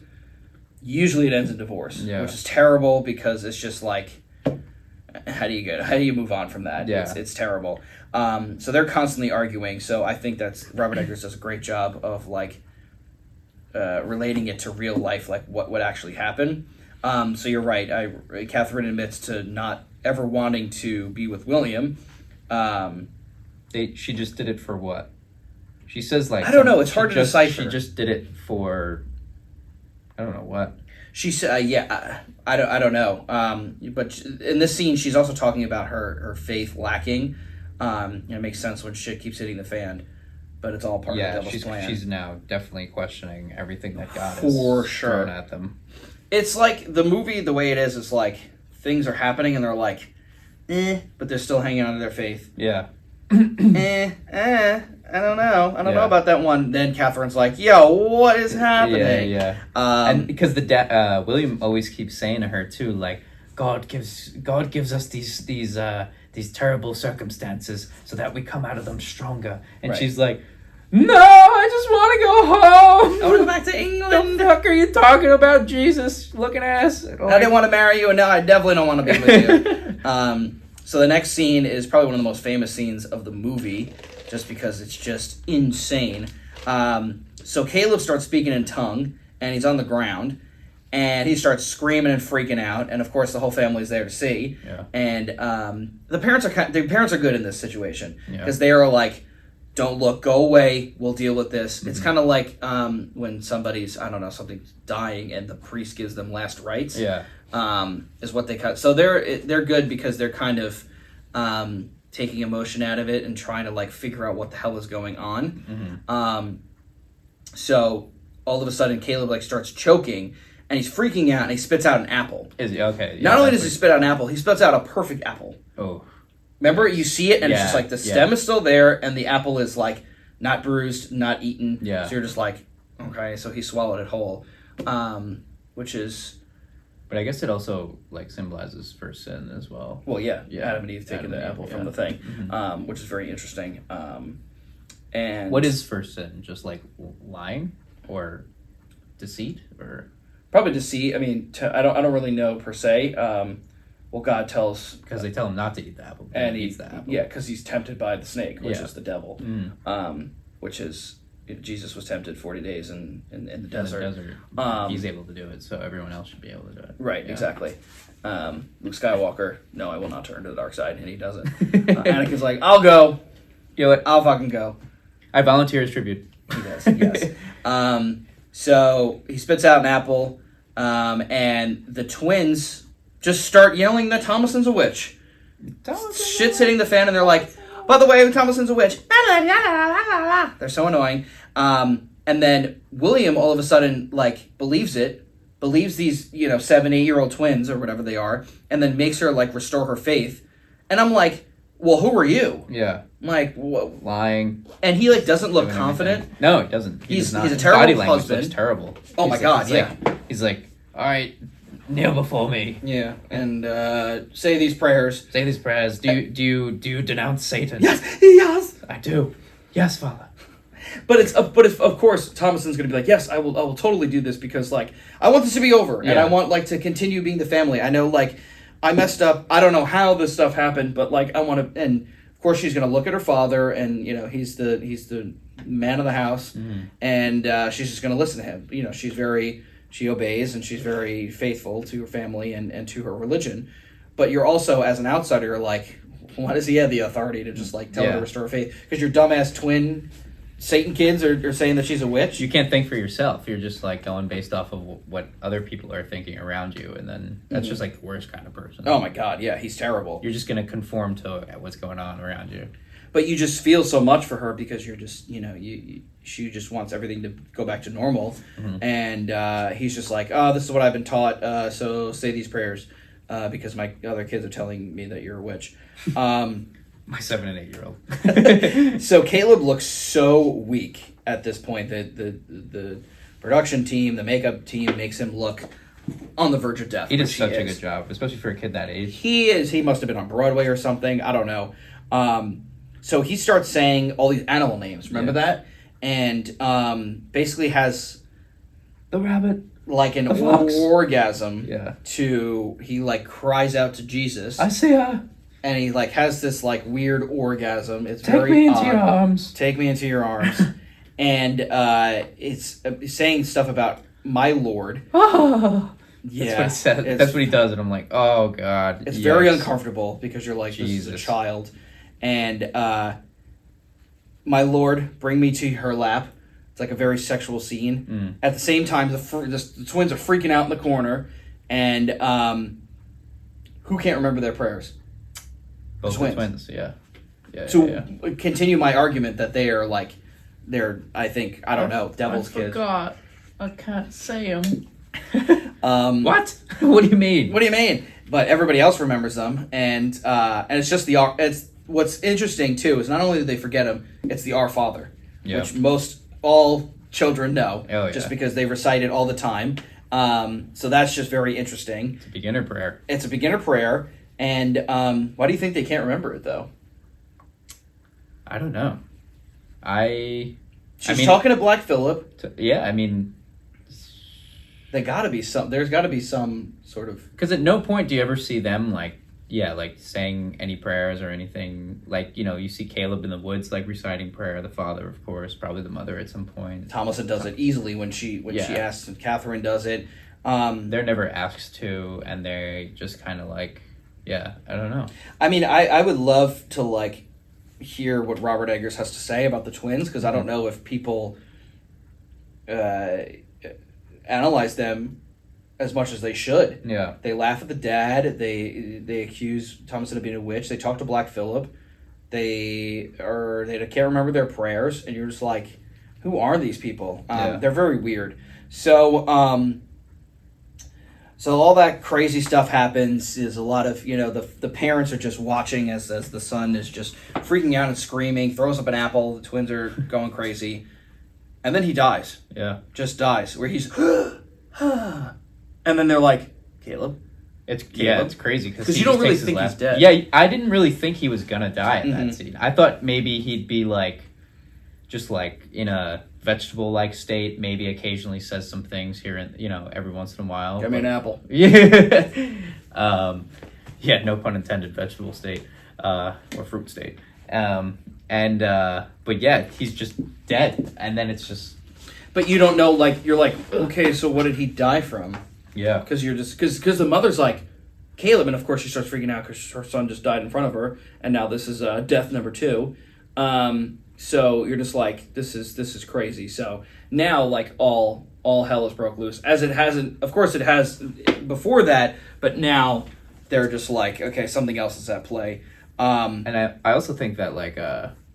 Speaker 1: usually it ends in divorce, which is terrible because it's just like, how do you move on from that?
Speaker 2: Yeah.
Speaker 1: It's terrible. So they're constantly arguing. So I think Robert Eggers does a great job of like relating it to real life, like what would actually happen. So you're right. Catherine admits to not ever wanting to be with William.
Speaker 2: She just did it for what? She says like
Speaker 1: I don't know. It's hard to decipher.
Speaker 2: She just did it for I don't know what.
Speaker 1: She said, I don't know. But in this scene, she's also talking about her faith lacking. It makes sense when shit keeps hitting the fan, but it's all part of the devil's plan.
Speaker 2: She's now definitely questioning everything that God
Speaker 1: For
Speaker 2: is
Speaker 1: sure.
Speaker 2: thrown at them.
Speaker 1: It's like the movie, the way it is, it's like things are happening and they're like, but they're still hanging on to their faith.
Speaker 2: Yeah.
Speaker 1: I don't know. I don't know about that one. Then Catherine's like, yo, what is happening?
Speaker 2: Yeah. And because the William always keeps saying to her too, like, God gives us these terrible circumstances so that we come out of them stronger. And she's like, no, I just want to go home.
Speaker 1: I want to go back to England.
Speaker 2: The fuck are you talking about, Jesus looking ass?
Speaker 1: I didn't want to marry you, and now I definitely don't want to be with you. So the next scene is probably one of the most famous scenes of the movie, just because it's just insane. So Caleb starts speaking in tongue, and he's on the ground, and he starts screaming and freaking out, and of course the whole family's there to see.
Speaker 2: Yeah.
Speaker 1: And the parents are good in this situation because they are like, don't look, go away, we'll deal with this. Mm-hmm. It's kind of like when somebody's, something's dying and the priest gives them last rites.
Speaker 2: Yeah.
Speaker 1: Is what they cut. So they're good because they're kind of taking emotion out of it and trying to like figure out what the hell is going on. So all of a sudden Caleb like starts choking and he's freaking out and he spits out an apple.
Speaker 2: Is he okay? Yeah,
Speaker 1: Not only does he spit out an apple, he spits out a perfect apple.
Speaker 2: Oh,
Speaker 1: Remember, you see it and it's
Speaker 2: Yeah,
Speaker 1: just like the
Speaker 2: yeah.
Speaker 1: stem is still there and the apple is like not bruised, not eaten.
Speaker 2: Yeah.
Speaker 1: So you're just like, okay, so he swallowed it whole, which is,
Speaker 2: but I guess it also like symbolizes first sin as well.
Speaker 1: well, yeah,
Speaker 2: Yeah.
Speaker 1: Adam and Eve taking
Speaker 2: Adam
Speaker 1: the
Speaker 2: and Eve,
Speaker 1: apple
Speaker 2: yeah.
Speaker 1: from the thing,
Speaker 2: Mhm.
Speaker 1: which is very interesting. And
Speaker 2: What is first sin? Just like lying or deceit or
Speaker 1: probably deceit? I mean, I don't really know per se. Well, God tells,
Speaker 2: because they tell him not to eat the apple, but
Speaker 1: and
Speaker 2: he
Speaker 1: he
Speaker 2: eats the apple.
Speaker 1: yeah, because he's tempted by the snake, which
Speaker 2: Yeah.
Speaker 1: is the devil, which is Jesus was tempted 40 days in the
Speaker 2: In
Speaker 1: desert.
Speaker 2: the desert. He's able to do it, so everyone else should be able to do it.
Speaker 1: Right,
Speaker 2: Yeah.
Speaker 1: exactly. Luke Skywalker, no, I will not turn to the dark side, and he doesn't. Anakin's like, I'll go.
Speaker 2: You know what?
Speaker 1: I'll fucking go.
Speaker 2: I volunteer as tribute.
Speaker 1: He does, yes. So he spits out an apple, and the twins just start yelling that Thomason's a witch. Shit's hitting the fan, and they're like, by the way, Thomason's a witch. They're so annoying. And then William all of a sudden like believes these 7-8-year-old twins or whatever they are, and then makes her like restore her faith. And I'm like, well, who are you?
Speaker 2: Yeah,
Speaker 1: I'm like, whoa.
Speaker 2: lying.
Speaker 1: And he like doesn't look
Speaker 2: doing
Speaker 1: confident.
Speaker 2: everything. No, he doesn't. He
Speaker 1: He's-
Speaker 2: does not.
Speaker 1: he's a
Speaker 2: His
Speaker 1: terrible
Speaker 2: body language
Speaker 1: husband.
Speaker 2: looks terrible.
Speaker 1: Oh my God,
Speaker 2: He's like, all right, kneel before me.
Speaker 1: Yeah, and say these prayers.
Speaker 2: Say these prayers. Do you denounce Satan?
Speaker 1: Yes.
Speaker 2: I do. Yes, Father.
Speaker 1: But if of course Thomason's going to be like, yes, I will totally do this because like I want this to be over and
Speaker 2: Yeah.
Speaker 1: I want like to continue being the family. I know like I messed up. I don't know how this stuff happened, but like I want to. And of course she's going to look at her father, and he's the man of the house, and she's just going to listen to him. She obeys and she's very faithful to her family and to her religion. But you're also as an outsider, you're like, why does he have the authority to just like tell her to restore her faith? Because your dumbass twin Satan kids are saying that she's a witch.
Speaker 2: You can't think for yourself. You're just like going based off of what other people are thinking around you, and then that's just like the worst kind of person.
Speaker 1: Oh my God, yeah, he's terrible.
Speaker 2: You're just gonna conform to what's going on around you.
Speaker 1: But you just feel so much for her because you're just she just wants everything to go back to normal, and he's just like, oh, this is what I've been taught. So say these prayers because my other kids are telling me that you're a witch.
Speaker 2: My 7 and 8-year-old.
Speaker 1: So Caleb looks so weak at this point that the production team, the makeup team, makes him look on the verge of death.
Speaker 2: He did
Speaker 1: which
Speaker 2: such a
Speaker 1: is.
Speaker 2: good job, especially for a kid that age.
Speaker 1: He is. He must have been on Broadway or something. I don't know. So he starts saying all these animal names. Remember that? And basically has
Speaker 2: The rabbit.
Speaker 1: like an
Speaker 2: The fox.
Speaker 1: orgasm.
Speaker 2: Yeah.
Speaker 1: He like cries out to Jesus,
Speaker 2: I see her.
Speaker 1: and he like has this like weird orgasm. It's
Speaker 2: Take
Speaker 1: very
Speaker 2: me into
Speaker 1: odd.
Speaker 2: your arms.
Speaker 1: Take me into your arms. And it's saying stuff about my Lord.
Speaker 2: Oh.
Speaker 1: Yeah,
Speaker 2: That's what he said.
Speaker 1: it's-
Speaker 2: That's what he does, and I'm like, oh God.
Speaker 1: It's very
Speaker 2: yes.
Speaker 1: uncomfortable because you're like, this is a
Speaker 2: Jesus.
Speaker 1: child. And my Lord, bring me to her lap. It's like a very sexual scene. At the same time, the twins are freaking out in the corner. And who can't remember their prayers?
Speaker 2: Both
Speaker 1: Twins.
Speaker 2: the twins. Yeah. Yeah.
Speaker 1: To
Speaker 2: yeah.
Speaker 1: continue my argument that they are like, I think, I don't know, devil's kids.
Speaker 2: forgot. I can't say them.
Speaker 1: What?
Speaker 2: What do you mean?
Speaker 1: What do you mean? But everybody else remembers them, and it's just it's what's interesting too is not only do they forget them, it's the Our Father,
Speaker 2: Yeah.
Speaker 1: which all children know,
Speaker 2: Oh, yeah.
Speaker 1: just because they recite it all the time. So that's just very interesting.
Speaker 2: It's a beginner prayer.
Speaker 1: It's a beginner prayer, and why do you think they can't remember it though?
Speaker 2: I don't know.
Speaker 1: She's talking to Black Phillip.
Speaker 2: Yeah, I mean,
Speaker 1: There's got to be some sort of.
Speaker 2: because at no point do you ever see them like saying any prayers or anything. Like, you see Caleb in the woods like reciting prayer, the father, of course, probably the mother at some point.
Speaker 1: Thomason does it easily when she asks, and Catherine does it.
Speaker 2: They're never asked to, and they just kind of like, I don't know.
Speaker 1: I mean, I would love to like hear what Robert Eggers has to say about the twins, because I don't know if people analyze them as much as they should.
Speaker 2: Yeah.
Speaker 1: They laugh at the dad. They accuse Thomason of being a witch. They talk to Black Phillip. They can't remember their prayers, and you're just like, who are these people? They're very weird. So so all that crazy stuff happens. Is a lot of the parents are just watching as the son is just freaking out and screaming, throws up an apple. The twins are going crazy, and then he dies.
Speaker 2: Yeah.
Speaker 1: Just dies. Where he's, and then they're like, Caleb.
Speaker 2: It's
Speaker 1: Caleb?
Speaker 2: crazy
Speaker 1: Because you don't really think he's dead.
Speaker 2: Yeah, I didn't really think he was gonna die in
Speaker 1: Mhm.
Speaker 2: that scene. I thought maybe he'd be like, just like in a vegetable-like state. Maybe occasionally says some things here and every once in a while.
Speaker 1: Give me an apple.
Speaker 2: Yeah. Yeah. No pun intended. Vegetable state, or fruit state. But yeah, he's just dead, and then it's just
Speaker 1: But you don't know. Like you're like, okay, so what did he die from?
Speaker 2: yeah.
Speaker 1: Because you're just because the mother's like, Caleb, and of course she starts freaking out because her son just died in front of her, and now this is death number 2. So you're just like, this is crazy. So now like all hell is broke loose, as it hasn't. Of course it has before that, but now they're just like, okay, something else is at play.
Speaker 2: And I also think that like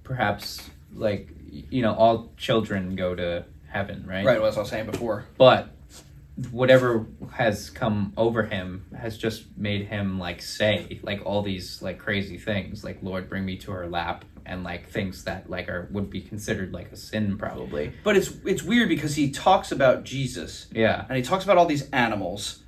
Speaker 2: perhaps like all children go to heaven, right?
Speaker 1: Right, what I was saying before.
Speaker 2: But whatever has come over him has just made him like say like all these like crazy things, like Lord, bring me to her lap, and like things that like would be considered like a sin probably.
Speaker 1: But it's weird because he talks about Jesus.
Speaker 2: Yeah.
Speaker 1: And he talks about all these animals.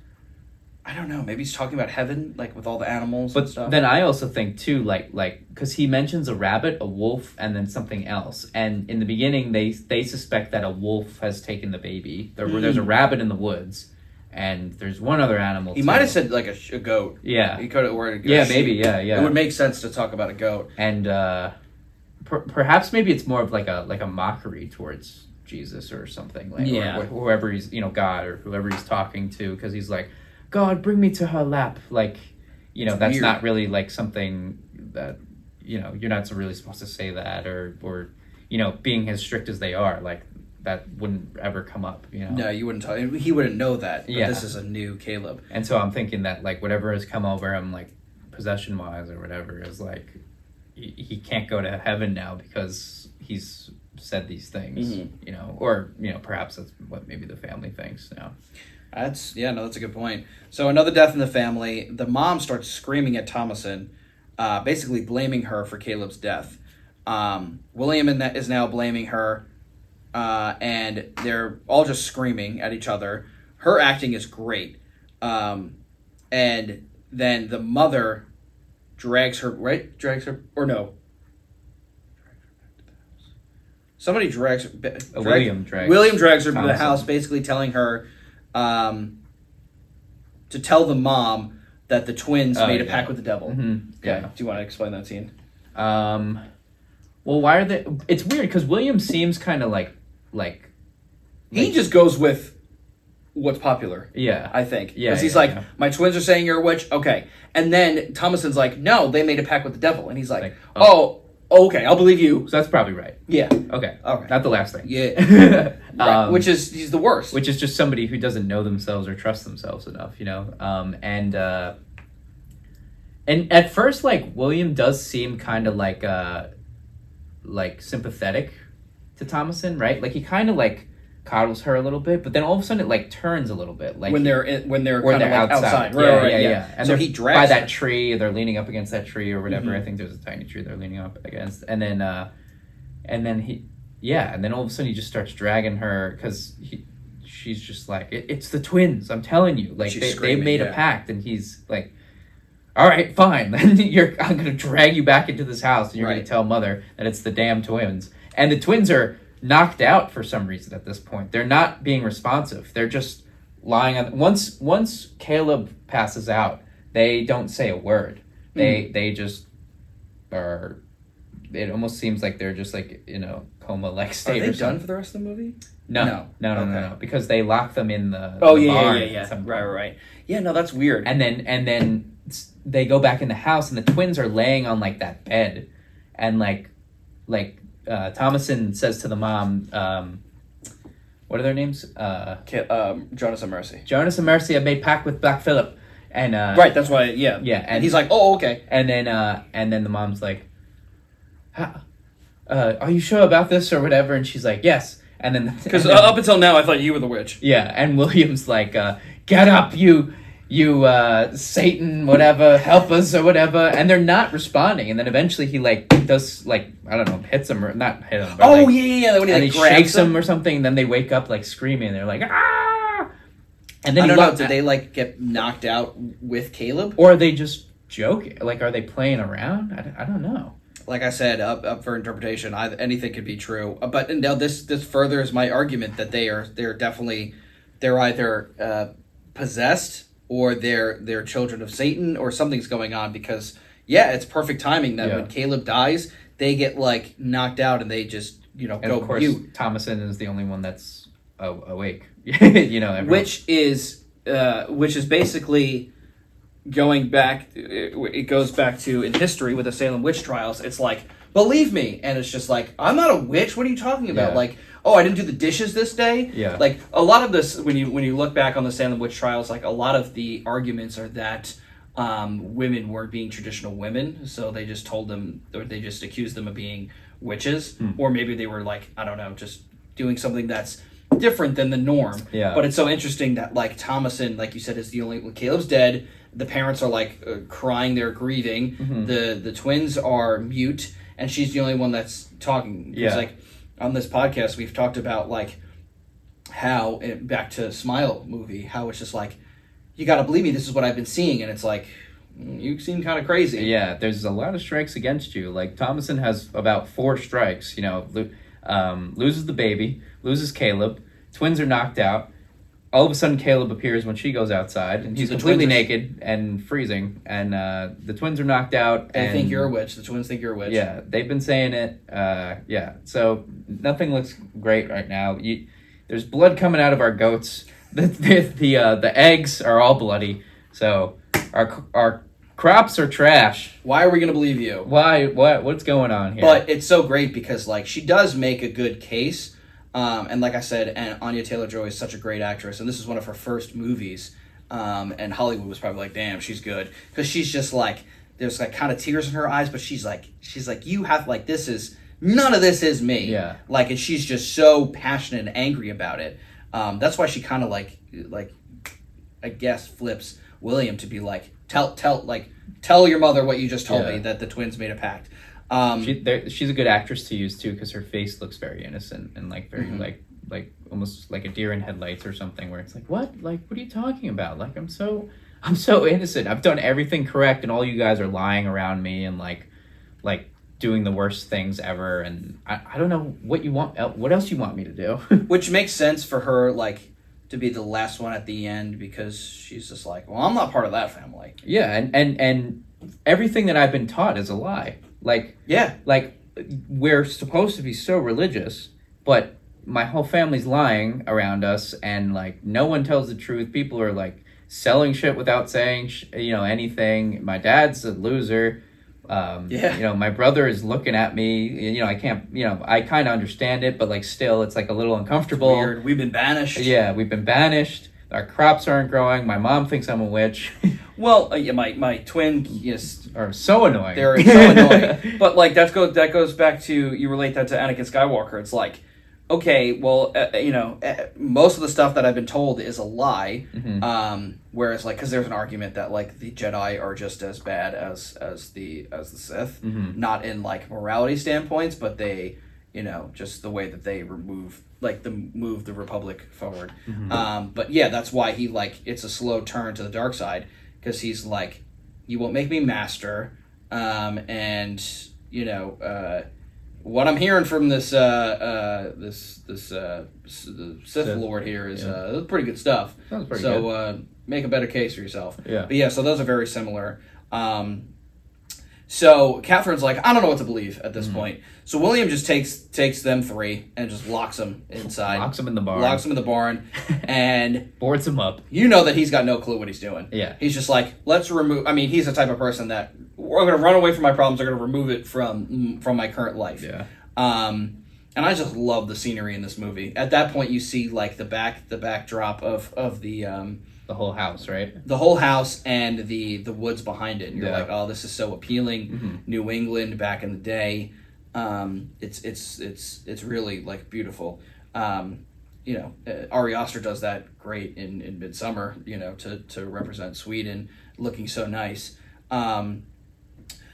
Speaker 1: I don't know. Maybe he's talking about heaven, like with all the animals and
Speaker 2: But
Speaker 1: stuff.
Speaker 2: then I also think too, like because he mentions a rabbit, a wolf, and then something else. And in the beginning, they suspect that a wolf has taken the baby. There's a rabbit in the woods, and there's one other animal.
Speaker 1: He
Speaker 2: too.
Speaker 1: might have said like a goat.
Speaker 2: Yeah.
Speaker 1: He could have or a
Speaker 2: Yeah,
Speaker 1: sheep.
Speaker 2: maybe. Yeah.
Speaker 1: It would make sense to talk about a goat.
Speaker 2: And perhaps maybe it's more of like a mockery towards Jesus or something, like
Speaker 1: Yeah.
Speaker 2: or whoever he's God or whoever he's talking to, because he's like, God, bring me to her lap, like that's
Speaker 1: weird.
Speaker 2: not really like something that you're not really supposed to say that, or being as strict as they are, like that wouldn't ever come up.
Speaker 1: No, you wouldn't talk. He wouldn't know that. But
Speaker 2: Yeah.
Speaker 1: This is a new Caleb.
Speaker 2: And so I'm thinking that like whatever has come over him, like possession wise or whatever, is like he can't go to heaven now because he's said these things, or perhaps that's what maybe the family thinks now.
Speaker 1: That's a good point. So another death in the family. The mom starts screaming at Thomason, basically blaming her for Caleb's death. William is now blaming her, and they're all just screaming at each other. Her acting is great, and then the mother drags her or no. Somebody drags her.
Speaker 2: William drags
Speaker 1: her to the
Speaker 2: Thomason.
Speaker 1: house, basically telling her to tell the mom that the twins made a pact with the devil.
Speaker 2: Mm-hmm.
Speaker 1: Okay.
Speaker 2: Yeah.
Speaker 1: Do you want to explain that scene?
Speaker 2: Well, why are they? It's weird because William seems kind of like
Speaker 1: He just goes with what's popular.
Speaker 2: yeah.
Speaker 1: I think.
Speaker 2: Yeah,
Speaker 1: Because he's
Speaker 2: yeah,
Speaker 1: like,
Speaker 2: yeah.
Speaker 1: my twins are saying you're a witch. Okay. And then Thomason's like, no, they made a pact with the devil. And he's like,
Speaker 2: Like,
Speaker 1: oh, okay, I'll believe you.
Speaker 2: So that's probably right.
Speaker 1: Yeah.
Speaker 2: Okay.
Speaker 1: Okay.
Speaker 2: Not the last thing.
Speaker 1: Yeah. Right. He's the worst.
Speaker 2: Which is just somebody who doesn't know themselves or trust themselves enough, and at first, like William does seem kind of like sympathetic to Thomason, right? Like he kind of like coddles her a little bit, but then all of a sudden it like turns a little bit, like
Speaker 1: when they're kind of like outside.
Speaker 2: Right, yeah. And
Speaker 1: so
Speaker 2: they're
Speaker 1: he
Speaker 2: by
Speaker 1: drags
Speaker 2: that
Speaker 1: her.
Speaker 2: tree. They're leaning up against that tree or whatever.
Speaker 1: Mhm.
Speaker 2: I think there's a tiny tree they're leaning up against, and then all of a sudden he just starts dragging her because she's just like, it's the twins. I'm telling you, like
Speaker 1: She's
Speaker 2: they
Speaker 1: screaming,
Speaker 2: made
Speaker 1: yeah.
Speaker 2: a pact, and he's like, all right, fine. Then I'm gonna drag you back into this house, and you're
Speaker 1: Right.
Speaker 2: gonna tell mother that it's the damn twins, and the twins are knocked out for some reason at this point. They're not being responsive. They're just lying on. Once Caleb passes out, they don't say a word. They just are. It almost seems like they're just like coma like
Speaker 1: Are
Speaker 2: state.
Speaker 1: they
Speaker 2: or
Speaker 1: done
Speaker 2: something.
Speaker 1: for the rest of the movie?
Speaker 2: No,
Speaker 1: Okay.
Speaker 2: because they lock them in the.
Speaker 1: Oh
Speaker 2: the
Speaker 1: yeah,
Speaker 2: barn
Speaker 1: yeah,
Speaker 2: at
Speaker 1: yeah.
Speaker 2: some
Speaker 1: Right. Yeah, no, that's weird.
Speaker 2: And then they go back in the house, and the twins are laying on like that bed, and like Thomason says to the mom, what are their names?
Speaker 1: Jonas and Mercy.
Speaker 2: Jonas and Mercy have made pact with Black Phillip, and
Speaker 1: Right, that's why. Yeah,
Speaker 2: yeah,
Speaker 1: and he's like, "Oh, okay."
Speaker 2: and then the mom's like, "Are you sure about this or whatever?" And she's like, "Yes." And then
Speaker 1: Because up until now, I thought you were the witch.
Speaker 2: yeah, and William's like, "Get up, you Satan, whatever, help us or whatever," and they're not responding. And then eventually he does I don't know, hits them or not hit them. But,
Speaker 1: Oh yeah. When he
Speaker 2: and
Speaker 1: like
Speaker 2: he
Speaker 1: grabs
Speaker 2: shakes
Speaker 1: them.
Speaker 2: them or something. And then they wake up like screaming. They're like, ah! And then
Speaker 1: I
Speaker 2: he
Speaker 1: don't know.
Speaker 2: lo-
Speaker 1: Did they like get knocked out with Caleb?
Speaker 2: or are they just joking? Like, are they playing around? I don't know.
Speaker 1: Like I said, up for interpretation. Anything could be true. But now this furthers my argument that they're definitely either possessed or they're children of Satan or something's going on, because it's perfect timing that when Caleb dies, they get like knocked out and they just
Speaker 2: And
Speaker 1: go
Speaker 2: of course,
Speaker 1: mute.
Speaker 2: Thomason is the only one that's awake. Everyone.
Speaker 1: Which is basically going back. It goes back to in history with the Salem witch trials. It's like, believe me, and it's just like, I'm not a witch. What are you talking about?
Speaker 2: Yeah.
Speaker 1: Like, oh, I didn't do the dishes this day.
Speaker 2: Yeah.
Speaker 1: Like a lot of this, when you look back on the Salem witch trials, like a lot of the arguments are that women weren't being traditional women, so they just told them, or they just accused them of being witches, or maybe they were like, I don't know, just doing something that's different than the norm.
Speaker 2: Yeah.
Speaker 1: But it's so interesting that like Thomason, like you said, is the only. When Caleb's dead, the parents are like crying, they're grieving. The twins are mute, and she's the only one that's talking.
Speaker 2: Yeah.
Speaker 1: It's like on this podcast we've talked about like how back to Smile movie, how it's just like, you got to believe me, this is what I've been seeing, and it's like, you seem kind of crazy.
Speaker 2: Yeah, there's a lot of strikes against you. Like Thomason has about 4 strikes. Loses the baby, loses Caleb, twins are knocked out. All of a sudden, Caleb appears when she goes outside, and he's
Speaker 1: The
Speaker 2: completely
Speaker 1: twins are-
Speaker 2: naked and freezing. And the twins are knocked out.
Speaker 1: They
Speaker 2: and
Speaker 1: think you're a witch. The twins think you're a witch.
Speaker 2: Yeah, they've been saying it. So nothing looks great right now. There's blood coming out of our goats. The eggs are all bloody. So our crops are trash.
Speaker 1: Why are we gonna believe you?
Speaker 2: Why? What's going on here?
Speaker 1: But it's so great because like she does make a good case, and like I said, and Anya Taylor-Joy is such a great actress, and this is one of her first movies, and Hollywood was probably like, damn, she's good, because she's just like, there's like kind of tears in her eyes, but she's like you have like, this is, none of this is me.
Speaker 2: Yeah.
Speaker 1: Like, and she's just so passionate and angry about it. That's why she kind of like I guess flips William to be like, tell your mother what you just told me, that the twins made a pact.
Speaker 2: She's a good actress to use too, because her face looks very innocent and like very like almost like a deer in headlights or something, where it's like, what are you talking about? Like, I'm so innocent. I've done everything correct, and all you guys are lying around me and like doing the worst things ever. And I don't know what you want. What else you want me to do?
Speaker 1: Which makes sense for her, like, to be the last one at the end, because she's just like, well, I'm not part of that family.
Speaker 2: Yeah, and everything that I've been taught is a lie. Like we're supposed to be so religious, but my whole family's lying around us, and like no one tells the truth. People are like selling shit without saying anything. My dad's a loser. My brother is looking at me. I can't. I kind of understand it, but like still, it's like a little uncomfortable.
Speaker 1: Weird. We've been banished.
Speaker 2: Yeah, we've been banished. Our crops aren't growing. My mom thinks I'm a witch.
Speaker 1: Well, my twin, yes,
Speaker 2: Are so annoying.
Speaker 1: they're so annoying. But like that goes back to, you relate that to Anakin Skywalker. It's like, okay, well, most of the stuff that I've been told is a lie. Whereas like, because there's an argument that like the Jedi are just as bad as the Sith, not in like morality standpoints, but they, just the way that they move the Republic forward. But yeah, that's why he like, it's a slow turn to the dark side, because he's like, you won't make me master, and what I'm hearing from this Sith Lord here is pretty good stuff.
Speaker 2: Sounds pretty
Speaker 1: good. Make a better case for yourself.
Speaker 2: Yeah.
Speaker 1: But yeah, so those are very similar. So Catherine's like, I don't know what to believe at this point. So William just takes them 3 and just locks them inside.
Speaker 2: Locks them in the barn.
Speaker 1: Locks them in the barn, and
Speaker 2: Boards them up.
Speaker 1: you know that he's got no clue what he's doing.
Speaker 2: Yeah.
Speaker 1: He's just like, let's remove. I mean, he's the type of person that, we're going to run away from my problems. They're going to remove it from my current life.
Speaker 2: Yeah.
Speaker 1: And And I just love the scenery in this movie. At that point, you see like the backdrop of
Speaker 2: The whole house, right?
Speaker 1: the whole house and the woods behind it. And you're
Speaker 2: Yeah.
Speaker 1: like, oh, this is so appealing.
Speaker 2: Mm-hmm.
Speaker 1: New England back in the day. It's really like beautiful. Ari Aster does that great in Midsummer. To represent Sweden, looking so nice.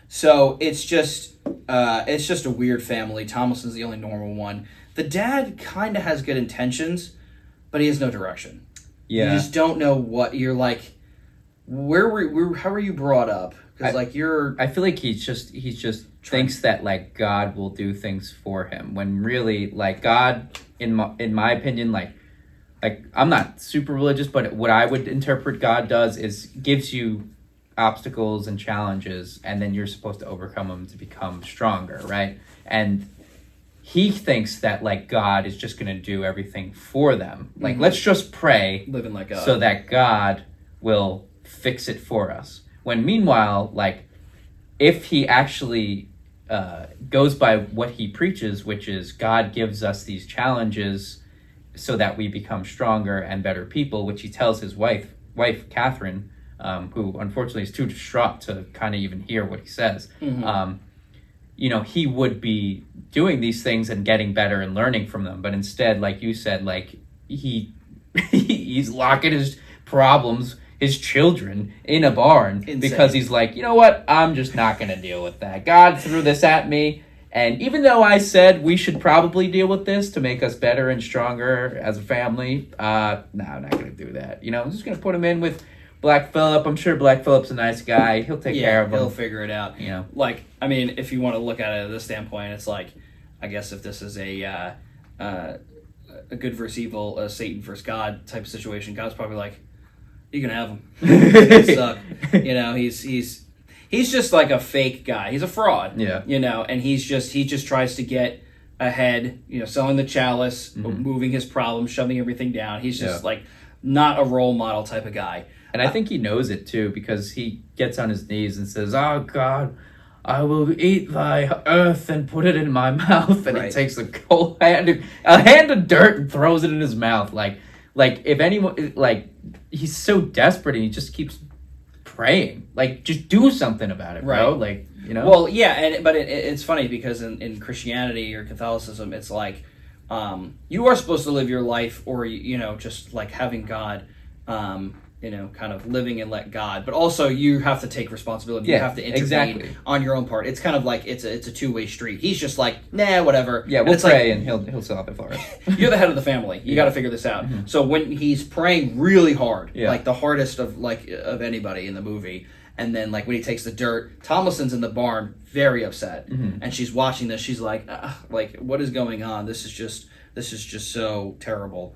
Speaker 1: So it's just a weird family. Tomlinson's the only normal one. The dad kind of has good intentions, but he has no direction.
Speaker 2: Yeah.
Speaker 1: You just don't know what you're like. How were you brought up? Because
Speaker 2: I feel like he's just thinks that like God will do things for him when really like God, in my opinion, like I'm not super religious, but what I would interpret God does is gives you obstacles and challenges, and then you're supposed to overcome them to become stronger, right? And he thinks that like God is just going to do everything for them. Like, let's just pray
Speaker 1: living like God.
Speaker 2: so that God will fix it for us. When meanwhile, like, if he actually goes by what he preaches, which is God gives us these challenges so that we become stronger and better people, which he tells his wife Catherine, who unfortunately is too distraught to kind of even hear what he says. He would be doing these things and getting better and learning from them. But instead, like you said, like he's locking his problems, his children, in a barn.
Speaker 1: Insane.
Speaker 2: Because he's like, you know what? I'm just not going to deal with that. God threw this at me. And even though I said we should probably deal with this to make us better and stronger as a family, no, I'm not going to do that. I'm just going to put him in with Black Phillip. I'm sure Black Phillip's a nice guy. He'll take care of him.
Speaker 1: He'll figure it out. Like, I mean, if you want to look at it at this standpoint, it's like, I guess if this is a good versus evil, a Satan versus God type of situation, God's probably like, you can have him. They suck. He's just like a fake guy. He's a fraud.
Speaker 2: Yeah.
Speaker 1: And he just tries to get ahead. Selling the chalice, moving his problems, shoving everything down. He's just like not a role model type of guy.
Speaker 2: And I think he knows it too, because he gets on his knees and says, "Oh God, I will eat thy earth and put it in my mouth." And he takes a whole hand of dirt and throws it in his mouth. Like if anyone, like, he's so desperate and he just keeps praying. Like, just do something about it, bro.
Speaker 1: Right.
Speaker 2: Like,
Speaker 1: Well, yeah, but it's funny because in Christianity or Catholicism, it's like you are supposed to live your life, or just like having God. Kind of living and let God, but also you have to take responsibility. You have to intervene on your own part. It's kind of like it's a two-way street. He's just like, nah, whatever.
Speaker 2: Yeah, we'll pray and he'll sell it for us.
Speaker 1: You're the head of the family. You got to figure this out. So when he's praying really hard, like the hardest of anybody in the movie, and then like when he takes the dirt, Tomlinson's in the barn, very upset, and she's watching this. She's like, what is going on? This is just so terrible.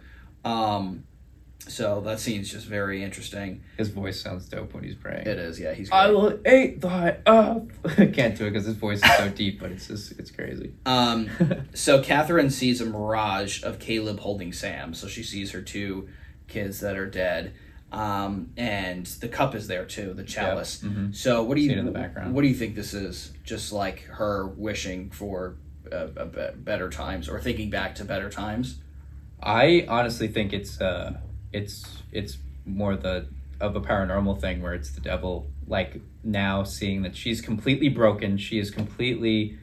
Speaker 1: So that scene's just very interesting.
Speaker 2: His voice sounds dope when he's praying.
Speaker 1: It is, yeah. He's great.
Speaker 2: I will eat thy earth. I can't do it because his voice is so deep, but it's crazy.
Speaker 1: So Catherine sees a mirage of Caleb holding Sam. So she sees her two kids that are dead, and the cup is there too, the chalice.
Speaker 2: Yep. Mm-hmm.
Speaker 1: So what do you
Speaker 2: in the background?
Speaker 1: What do you think this is? Just like her wishing for better times, or thinking back to better times?
Speaker 2: I honestly think it's more of a paranormal thing, where it's the devil, like, now seeing that she's completely broken. She is completely,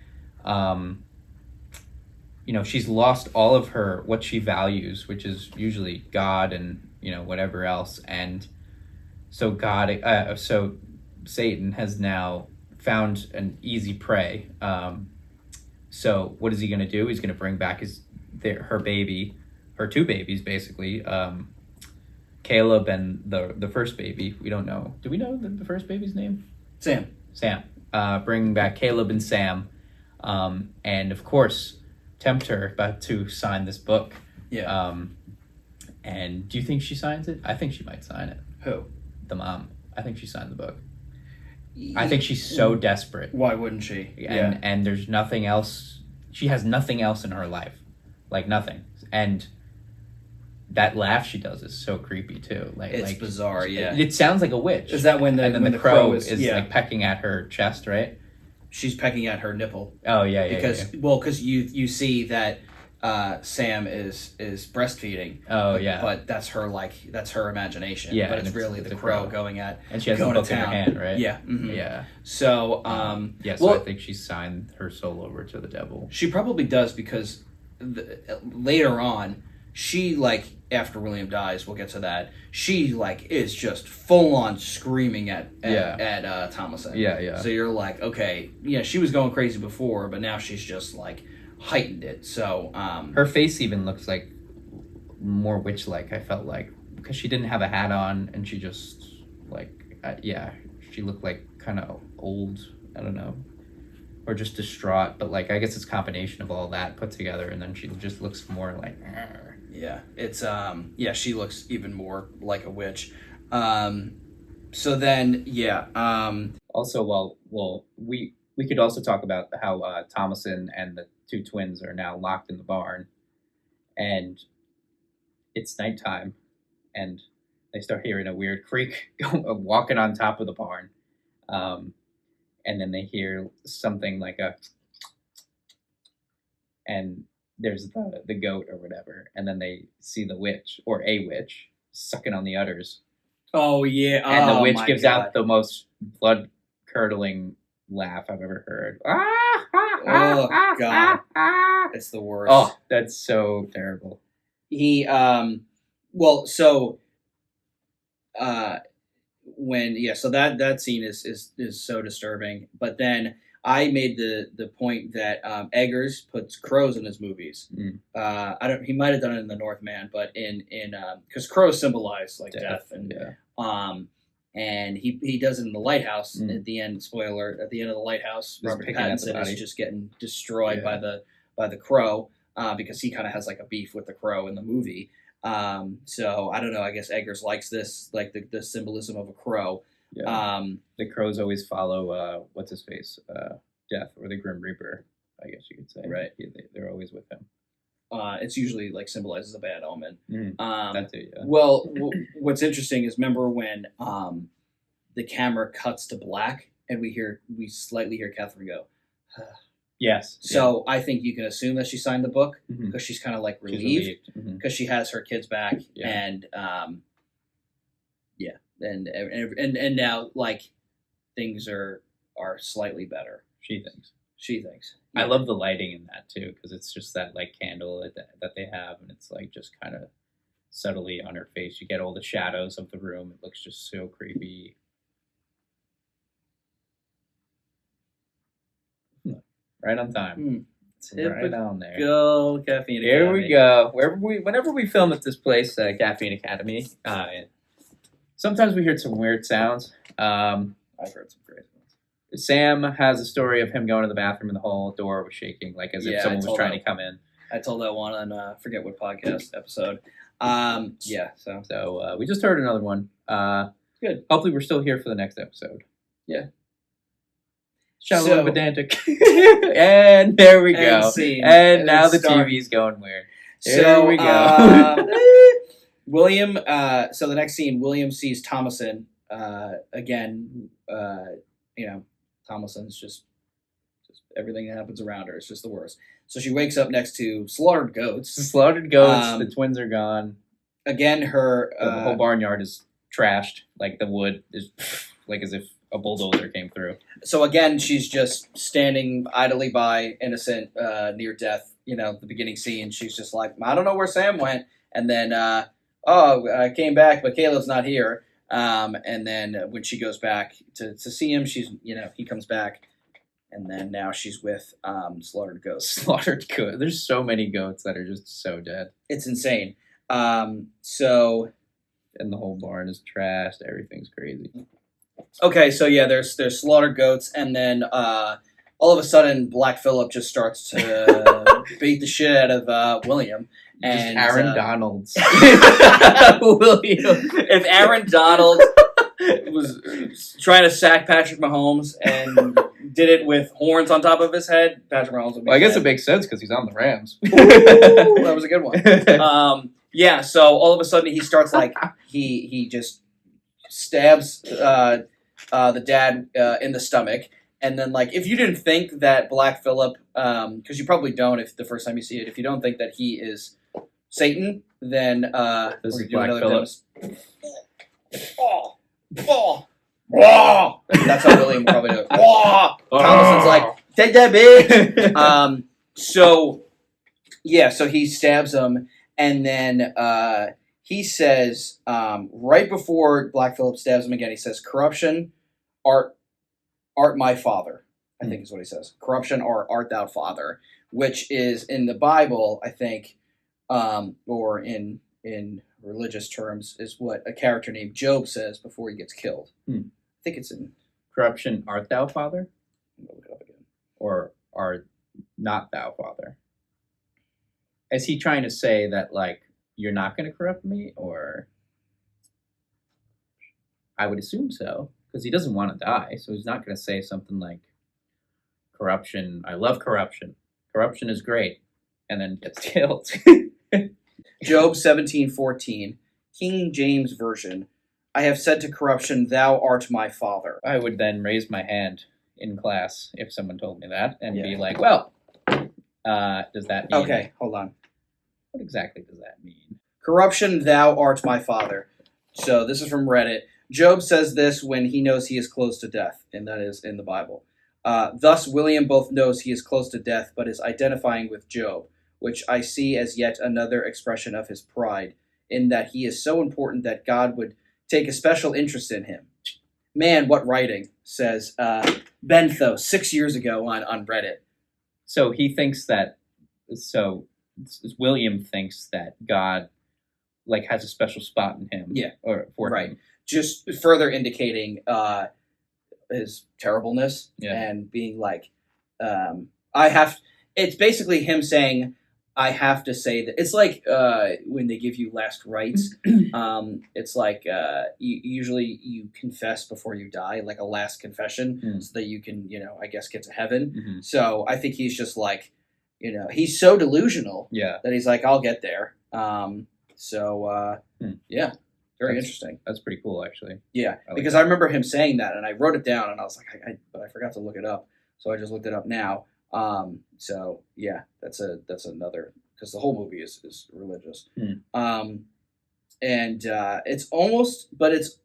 Speaker 2: she's lost all of what she values, which is usually God and, whatever else. And so so Satan has now found an easy prey. So what is he going to do? He's going to bring back her two babies, basically, Caleb and the first baby. We don't know. Do we know the first baby's name?
Speaker 1: Sam.
Speaker 2: Bring back Caleb and Sam. And of course, tempt her about to sign this book.
Speaker 1: Yeah.
Speaker 2: And do you think she signs it? I think she might sign it.
Speaker 1: Who?
Speaker 2: The mom. I think she signed the book. I think she's so desperate.
Speaker 1: Why wouldn't she?
Speaker 2: And there's nothing else. She has nothing else in her life. Like, nothing. And that laugh she does is so creepy too.
Speaker 1: It's bizarre. Yeah,
Speaker 2: it sounds like a witch.
Speaker 1: Is that when
Speaker 2: the crow is like pecking at her chest, right?
Speaker 1: She's pecking at her nipple.
Speaker 2: Oh yeah,
Speaker 1: because you see that Sam is breastfeeding.
Speaker 2: Oh yeah.
Speaker 1: But that's her imagination.
Speaker 2: Yeah,
Speaker 1: But
Speaker 2: and
Speaker 1: it's really
Speaker 2: it's
Speaker 1: the
Speaker 2: a
Speaker 1: crow
Speaker 2: crow.
Speaker 1: going
Speaker 2: And she has the
Speaker 1: going to
Speaker 2: book in her
Speaker 1: town.
Speaker 2: hand, right?
Speaker 1: Yeah. Mhm.
Speaker 2: Yeah.
Speaker 1: So
Speaker 2: Yeah, so
Speaker 1: well,
Speaker 2: I think she signed her soul over to the devil.
Speaker 1: she probably does because later on, she after William dies, we'll get to that. She is just full on screaming at Thomason.
Speaker 2: Yeah.
Speaker 1: So you're like, okay, yeah, she was going crazy before, but now she's just heightened it. So
Speaker 2: Her face even looks like more witch-like, I felt like, because she didn't have a hat on, and she just she looked like kind of old. I don't know, or just distraught. But I guess it's a combination of all that put together, and then she just looks more like.
Speaker 1: yeah, it's she looks even more like a witch. So then
Speaker 2: Also, we could also talk about how Thomason and the two twins are now locked in the barn, and it's nighttime, and they start hearing a weird creak walking on top of the barn, and then they hear something like and there's the goat or whatever, and then they see the witch or a witch sucking on the udders,
Speaker 1: oh yeah,
Speaker 2: and the witch
Speaker 1: my
Speaker 2: gives
Speaker 1: God.
Speaker 2: out the most blood curdling laugh I've ever heard.
Speaker 1: Oh, God. It's the worst.
Speaker 2: Oh, that's so terrible.
Speaker 1: He so that scene is so disturbing. But then I made the point that Eggers puts crows in his movies. He might have done it in The Northman, but in because crows symbolize death and and he does it in The Lighthouse at the end. Spoiler: at the end of The Lighthouse, Robert
Speaker 2: picking at the
Speaker 1: Pattinson
Speaker 2: body.
Speaker 1: is just getting destroyed by the crow because he kind of has a beef with the crow in the movie. So I don't know. I guess Eggers likes this, the symbolism of a crow.
Speaker 2: Yeah. The crows always follow what's his face, Death or the Grim Reaper, I guess you could say.
Speaker 1: Right.
Speaker 2: They're always with him.
Speaker 1: It's usually symbolizes a bad omen.
Speaker 2: That too. Yeah.
Speaker 1: Well, what's interesting is remember when the camera cuts to black and we slightly hear Catherine go.
Speaker 2: Yes.
Speaker 1: So I think you can assume that she signed the book
Speaker 2: Mhm.
Speaker 1: because she's kind of
Speaker 2: She's
Speaker 1: relieved
Speaker 2: Mhm.
Speaker 1: because she has her kids back
Speaker 2: Yeah.
Speaker 1: and and now things are slightly better.
Speaker 2: She thinks.
Speaker 1: She thinks.
Speaker 2: I love the lighting in that too, because it's just that candle that they have, and it's just kind of subtly on her face. You get all the shadows of the room. It looks just so creepy. Right on time. It's right on there.
Speaker 1: Go Caffeine
Speaker 2: Here
Speaker 1: Academy.
Speaker 2: we go. Whenever we film at this place, Caffeine Academy, sometimes we hear some weird sounds.
Speaker 1: I've heard some great ones.
Speaker 2: Sam has a story of him going to the bathroom and the whole door was shaking, as if
Speaker 1: Yeah,
Speaker 2: someone
Speaker 1: I
Speaker 2: was
Speaker 1: told
Speaker 2: trying
Speaker 1: that.
Speaker 2: to come in.
Speaker 1: I told that one on forget what podcast episode. So
Speaker 2: So we just heard another one.
Speaker 1: Good.
Speaker 2: Hopefully we're still here for the next episode.
Speaker 1: Yeah.
Speaker 2: Shallow
Speaker 1: So-
Speaker 2: pedantic. And there we
Speaker 1: and
Speaker 2: go.
Speaker 1: scene.
Speaker 2: And now
Speaker 1: it's
Speaker 2: the
Speaker 1: start.
Speaker 2: TV's going weird.
Speaker 1: So
Speaker 2: There we go.
Speaker 1: William. So the next scene, William sees Thomason again. Thomason's just everything that happens around her. It's just the worst. So she wakes up next to slaughtered goats.
Speaker 2: Slaughtered goats.
Speaker 1: Um,
Speaker 2: The twins are gone.
Speaker 1: Again, her
Speaker 2: The whole barnyard is trashed. The wood is as if a bulldozer came through.
Speaker 1: So again, she's just standing idly by, innocent, near death. The beginning scene, she's just like, I don't know where Sam went. And then, I came back, but Caleb's not here. And then when she goes back to see him, she's, he comes back. And then now she's with slaughtered goats.
Speaker 2: Slaughtered goats. There's so many goats that are just so dead.
Speaker 1: It's insane.
Speaker 2: And the whole barn is trashed. Everything's crazy.
Speaker 1: Okay, so yeah, there's slaughtered goats, and then all of a sudden, Black Phillip just starts to beat the shit out of William. And
Speaker 2: Just Aaron
Speaker 1: uh,
Speaker 2: Donald's. William.
Speaker 1: If Aaron Donald was trying to sack Patrick Mahomes and did it with horns on top of his head, Patrick Mahomes would be
Speaker 2: Well, I guess
Speaker 1: dead.
Speaker 2: it makes sense because he's on the Rams.
Speaker 1: Ooh, that was a good one. Yeah, so all of a sudden he starts he just stabs the dad in the stomach, And then, like, if you didn't think that Black Phillip, because you probably don't if the first time you see it, if you don't think that he is Satan, then
Speaker 2: This
Speaker 1: we're
Speaker 2: is
Speaker 1: gonna do
Speaker 2: Black
Speaker 1: another
Speaker 2: Phillip.
Speaker 1: Oh, oh, oh. That's how William probably does. Oh. Thomason's like, take that, bitch. So yeah, so he stabs him, and then he says, right before Black Phillip stabs him again, he says, "Corruption, art my father." I think is what he says. "Corruption, art thou father," which is in the Bible, I think, or in religious terms, is what a character named Job says before he gets killed. I think it's in.
Speaker 2: Corruption, art thou father,
Speaker 1: I'm gonna look it up again.
Speaker 2: or art not thou father? Is he trying to say that like you're not going to corrupt me, or? I would assume so, because he doesn't want to die, so he's not going to say something like, "Corruption, I love corruption. Corruption is great," and then gets killed.
Speaker 1: Job 17:14, King James Version. "I have said to corruption, thou art my father."
Speaker 2: I would then raise my hand in class if someone told me that, and be
Speaker 1: Yeah.
Speaker 2: like, "Well, does that mean?"
Speaker 1: Okay, hold on.
Speaker 2: What exactly does that mean?
Speaker 1: "Corruption, thou art my father." So this is from Reddit. Job says this when he knows he is close to death, and that is in the Bible. Thus, William both knows he is close to death, but is identifying with Job, which I see as yet another expression of his pride, in that he is so important that God would take a special interest in him. Man, what writing, says Bentho 6 years ago on Reddit.
Speaker 2: So he thinks that. So William thinks that God, like, has a special spot in him.
Speaker 1: Yeah.
Speaker 2: Or for
Speaker 1: Right.
Speaker 2: him.
Speaker 1: Just further indicating his terribleness
Speaker 2: Yeah.
Speaker 1: and being like, it's basically him saying, I have to say that. It's like when they give you last rites. It's like usually you confess before you die, like a last confession, so that you can, I guess, get to heaven.
Speaker 2: Mhm.
Speaker 1: So I think he's just like, he's so delusional
Speaker 2: Yeah.
Speaker 1: that he's like, I'll get there. Yeah, very
Speaker 2: That's-
Speaker 1: interesting.
Speaker 2: That's pretty cool, actually.
Speaker 1: Yeah,
Speaker 2: I like
Speaker 1: because
Speaker 2: that.
Speaker 1: I remember him saying that, and I wrote it down, and I was like, but I forgot to look it up, so I just looked it up now. So yeah, that's another, because the whole movie is religious. And it's almost, but it's,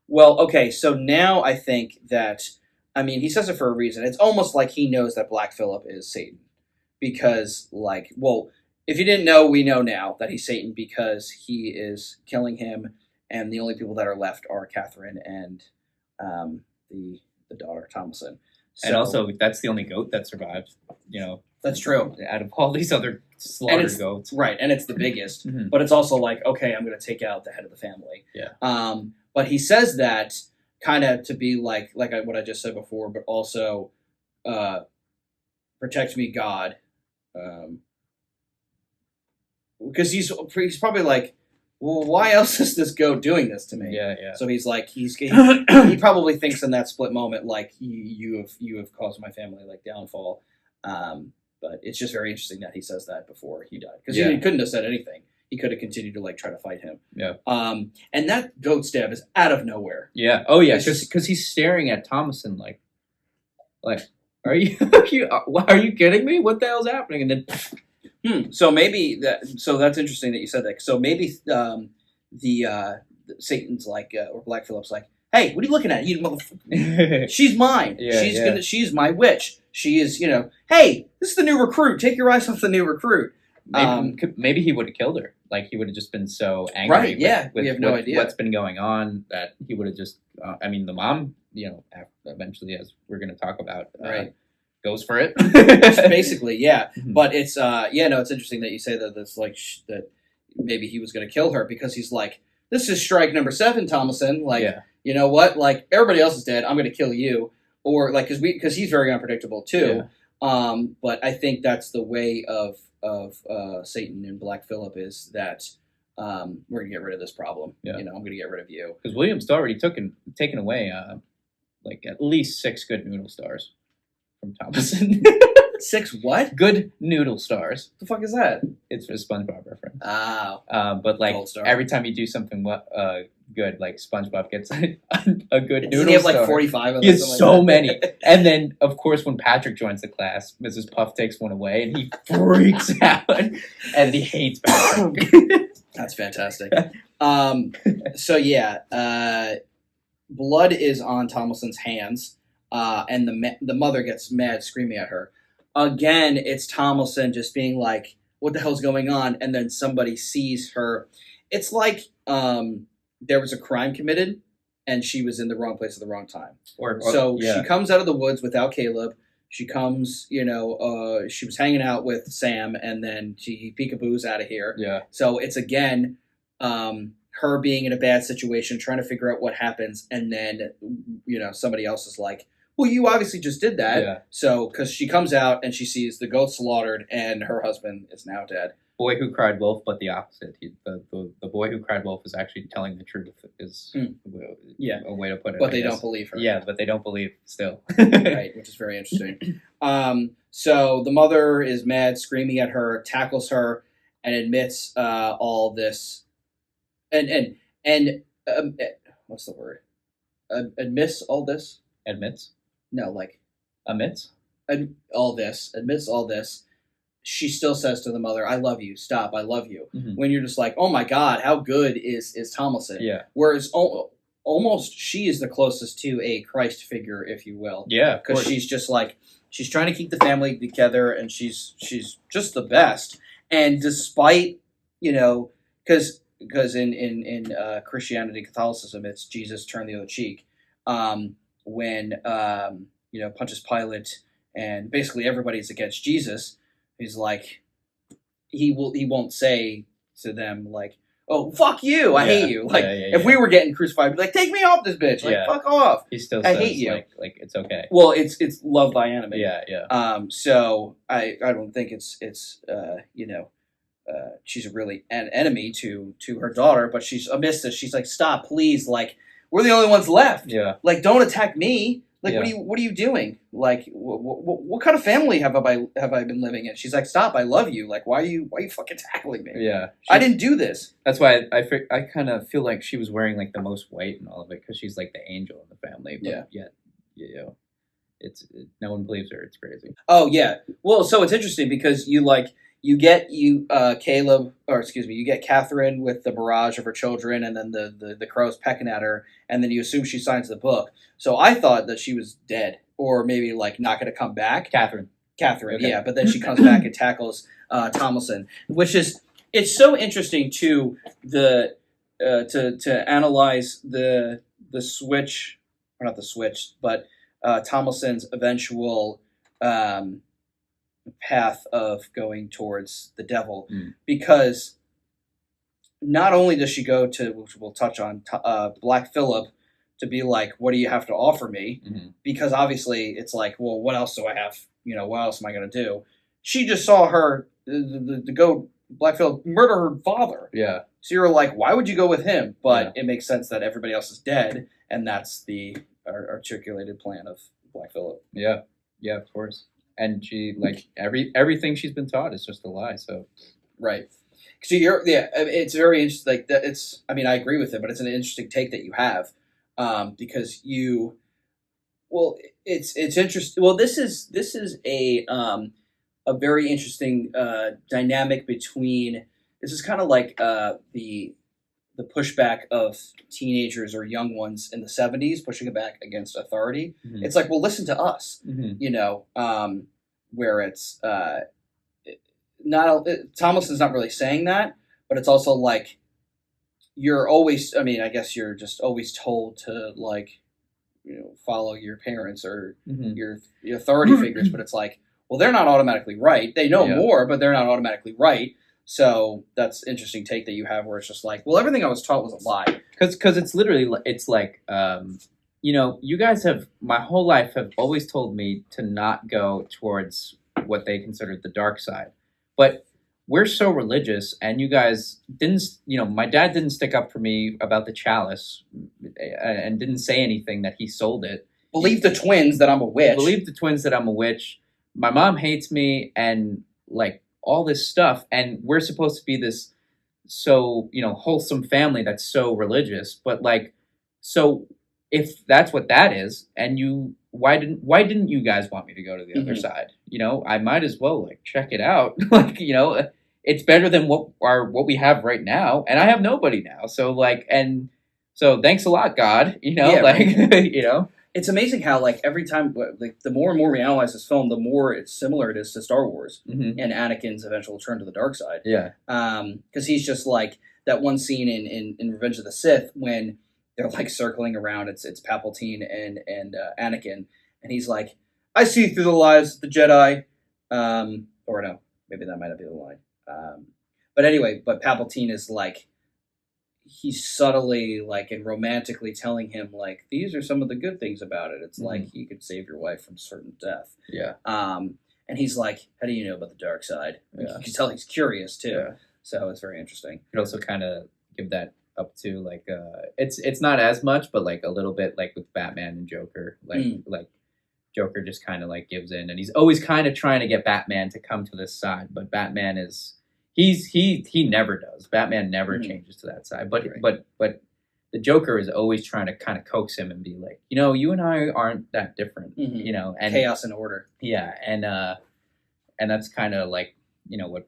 Speaker 1: well, okay. So now I think that, he says it for a reason. It's almost like he knows that Black Phillip is Satan, because if you didn't know, we know now that he's Satan because he is killing him, and the only people that are left are Catherine and the daughter Thomason.
Speaker 2: And also, that's the only goat that survived.
Speaker 1: That's true.
Speaker 2: Out of all these other slaughtered goats.
Speaker 1: Right, and it's the biggest.
Speaker 2: Mhm.
Speaker 1: But it's also like, okay, I'm going to take out the head of the family.
Speaker 2: Yeah.
Speaker 1: But he says that kind of to be like what I just said before, but also protect me, God. Because he's probably like, well, why else is this goat doing this to me?
Speaker 2: Yeah.
Speaker 1: So he's like, he probably thinks in that split moment, like, you have caused my family like downfall. But it's just very interesting that he says that before he died, because he couldn't have said anything. He could have continued to like try to fight him.
Speaker 2: Yeah.
Speaker 1: And that goat stab is out of nowhere.
Speaker 2: Yeah. Oh, yeah.
Speaker 1: It's just-
Speaker 2: Because he's staring at Thomason like, are you are you kidding me? What the hell's happening? And then,
Speaker 1: So maybe so that's interesting that you said that. So maybe the Satan's like, or Black Phillip's like, hey, what are you looking at? You motherfucker. She's mine.
Speaker 2: Yeah,
Speaker 1: She's my witch. She is, hey, this is the new recruit. Take your eyes off the new recruit.
Speaker 2: maybe he would have killed her. Like, he would have just been so angry.
Speaker 1: Right, yeah, we have no idea.
Speaker 2: What's been going on, that he would have just. The mom, eventually, as we're going to talk about,
Speaker 1: Right.
Speaker 2: goes for it.
Speaker 1: Basically, yeah.
Speaker 2: Mhm.
Speaker 1: But it's it's interesting that you say that. That's like that maybe he was going to kill her, because he's like, this is strike number 7, Thomason. Like,
Speaker 2: Yeah.
Speaker 1: you know what? Like, everybody else is dead. I'm going to kill you. Or like, because he's very unpredictable too. But I think that's the way of Satan and Black Phillip, is that we're gonna get rid of this problem.
Speaker 2: Yeah.
Speaker 1: I'm gonna get rid of you.
Speaker 2: Because William's already taken away like at least 6 good noodle stars from Thomason.
Speaker 1: 6 what?
Speaker 2: Good noodle stars.
Speaker 1: The fuck is that?
Speaker 2: It's a SpongeBob reference.
Speaker 1: Oh.
Speaker 2: But like
Speaker 1: Gold star.
Speaker 2: every time you do something good. Like SpongeBob gets a good
Speaker 1: Doesn't
Speaker 2: noodle
Speaker 1: he have like
Speaker 2: stoner.
Speaker 1: 45 of
Speaker 2: He
Speaker 1: them?
Speaker 2: has so many. And then, of course, when Patrick joins the class, Mrs. Puff takes one away and he freaks out. And he hates Patrick.
Speaker 1: That's fantastic. So yeah, blood is on Tomlinson's hands, and the mother gets mad, screaming at her. Again, it's Tomlinson just being like, "What the hell's going on?" And then somebody sees her. It's like there was a crime committed, and she was in the wrong place at the wrong time. So
Speaker 2: yeah.
Speaker 1: she comes out of the woods without Caleb. She comes, she was hanging out with Sam, and then she peekaboos out of here.
Speaker 2: Yeah.
Speaker 1: So it's again her being in a bad situation, trying to figure out what happens, and then somebody else is like, "Well, you obviously just did that."
Speaker 2: Yeah.
Speaker 1: So because she comes out and she sees the goat slaughtered, and her husband is now dead.
Speaker 2: Boy who cried wolf, but the opposite. The boy who cried wolf is actually telling the truth. Is
Speaker 1: Yeah.
Speaker 2: a way to put it.
Speaker 1: But
Speaker 2: I
Speaker 1: they
Speaker 2: guess.
Speaker 1: don't believe her.
Speaker 2: Yeah, but they don't believe still.
Speaker 1: Right, which is very interesting. So the mother is mad, screaming at her, tackles her, and admits all this. And what's the word? Admits all this?
Speaker 2: Admits.
Speaker 1: No, like
Speaker 2: Admits.
Speaker 1: all this. Admits all this. She still says to the mother, "I love you. Stop. I love you."
Speaker 2: Mhm.
Speaker 1: When you're just like, "Oh my God, how good is Tomlinson?"
Speaker 2: Yeah.
Speaker 1: Whereas almost she is the closest to a Christ figure, if you will.
Speaker 2: Yeah. of
Speaker 1: Because
Speaker 2: course.
Speaker 1: she's just like, she's trying to keep the family together, and she's just the best. And despite because in Christianity, Catholicism, it's Jesus turn the other cheek. When Pontius Pilate and basically everybody's against Jesus, he's like, he won't say to them like, "Oh, fuck you, I hate you." Like, if we were getting crucified, I'd be like, "Take me off this bitch, like, fuck off."
Speaker 2: He still
Speaker 1: I
Speaker 2: says,
Speaker 1: hate you.
Speaker 2: like it's okay.
Speaker 1: Well, it's love thy enemy.
Speaker 2: Yeah.
Speaker 1: So I don't think it's she's really an enemy to her daughter, but she's amidst this. She's like, "Stop, please! Like, we're the only ones left.
Speaker 2: Yeah.
Speaker 1: Like, don't attack me. Like,
Speaker 2: Yeah.
Speaker 1: what are you doing? Like, what kind of family have I been living in?" She's like, "Stop! I love you. Like, why are you fucking tackling me?
Speaker 2: Yeah.
Speaker 1: I didn't do this."
Speaker 2: That's why I kind of feel like she was wearing like the most white in all of it because she's like the angel in the family. But yet, no one believes her. It's crazy.
Speaker 1: Oh yeah. Well, so it's interesting because you get Caleb, or excuse me, you get Catherine with the barrage of her children, and then the crows pecking at her, and then you assume she signs the book. So I thought that she was dead, or maybe like not going to come back. Catherine,
Speaker 2: Okay.
Speaker 1: yeah, but then she comes back and tackles Tomlinson, which is, it's so interesting to to analyze the switch, or not the switch, but Tomlinson's eventual path of going towards the devil, because not only does she go to, which we'll touch on, Black Phillip, to be like, "What do you have to offer me?"
Speaker 2: Mm-hmm.
Speaker 1: Because obviously it's like, well, what else do I have? What else am I going to do? She just saw her, the goat, Black Phillip, murder her father.
Speaker 2: Yeah.
Speaker 1: So you're like, why would you go with him? But it makes sense that everybody else is dead, and that's the articulated plan of Black Phillip.
Speaker 2: Yeah. Yeah. Of course. And she like everything she's been taught is just a lie. So.
Speaker 1: Right. So it's very interesting. Like that, it's. I mean, I agree with it, but it's an interesting take that you have, because it's interesting. Well, this is a very interesting dynamic between. This is kind of like the pushback of teenagers or young ones in the 70s pushing back against authority.
Speaker 2: Mm-hmm.
Speaker 1: It's like, well, listen to us.
Speaker 2: Mm-hmm.
Speaker 1: Where it's Tomlinson's not really saying that, but it's also like you're always. I mean, I guess you're just always told to follow your parents or your authority figures, but it's like, well, they're not automatically right. They know more, but they're not automatically right. So that's an interesting take that you have, where it's just like, well, everything I was taught was a lie.
Speaker 2: Because it's literally, it's like, you guys have, my whole life have always told me to not go towards what they considered the dark side. But we're so religious, and you guys didn't, my dad didn't stick up for me about the chalice and didn't say anything that he sold it.
Speaker 1: Believe the twins that I'm a witch.
Speaker 2: Believe the twins that I'm a witch. My mom hates me, and like all this stuff. And we're supposed to be this so wholesome family that's so religious, but like, so if that's what that is, and why didn't you guys want me to go to the other
Speaker 1: Mhm.
Speaker 2: side? I might as well like check it out. Like, it's better than what we have right now, and I have nobody now. So like, and so thanks a lot, God.
Speaker 1: Yeah,
Speaker 2: like
Speaker 1: right. It's amazing how like every time, like the more and more we analyze this film, the more it's similar it is to Star Wars
Speaker 2: Mhm.
Speaker 1: and Anakin's eventual turn to the dark side.
Speaker 2: Yeah.
Speaker 1: Because he's just like that one scene in Revenge of the Sith when they're like circling around. It's Palpatine and Anakin, and he's like, "I see through the lies of the Jedi," or no, maybe that might not be the line. But anyway, but Palpatine is like he's subtly like and romantically telling him like these are some of the good things about it. It's like you could save your wife from certain death.
Speaker 2: Yeah.
Speaker 1: And he's like, "How do you know about the dark side?" Like,
Speaker 2: Yeah.
Speaker 1: you can tell he's curious too.
Speaker 2: Yeah.
Speaker 1: So it's very interesting.
Speaker 2: Could also kind of give that up to like it's not as much, but like a little bit like with Batman and Joker, like Joker just kind of like gives in, and he's always kind of trying to get Batman to come to this side, but Batman is he never does. Batman never changes to that side, but
Speaker 1: Right.
Speaker 2: but the Joker is always trying to kind of coax him and be like, you and I aren't that different,
Speaker 1: Mhm.
Speaker 2: and
Speaker 1: Chaos and order.
Speaker 2: yeah, and that's kind of like what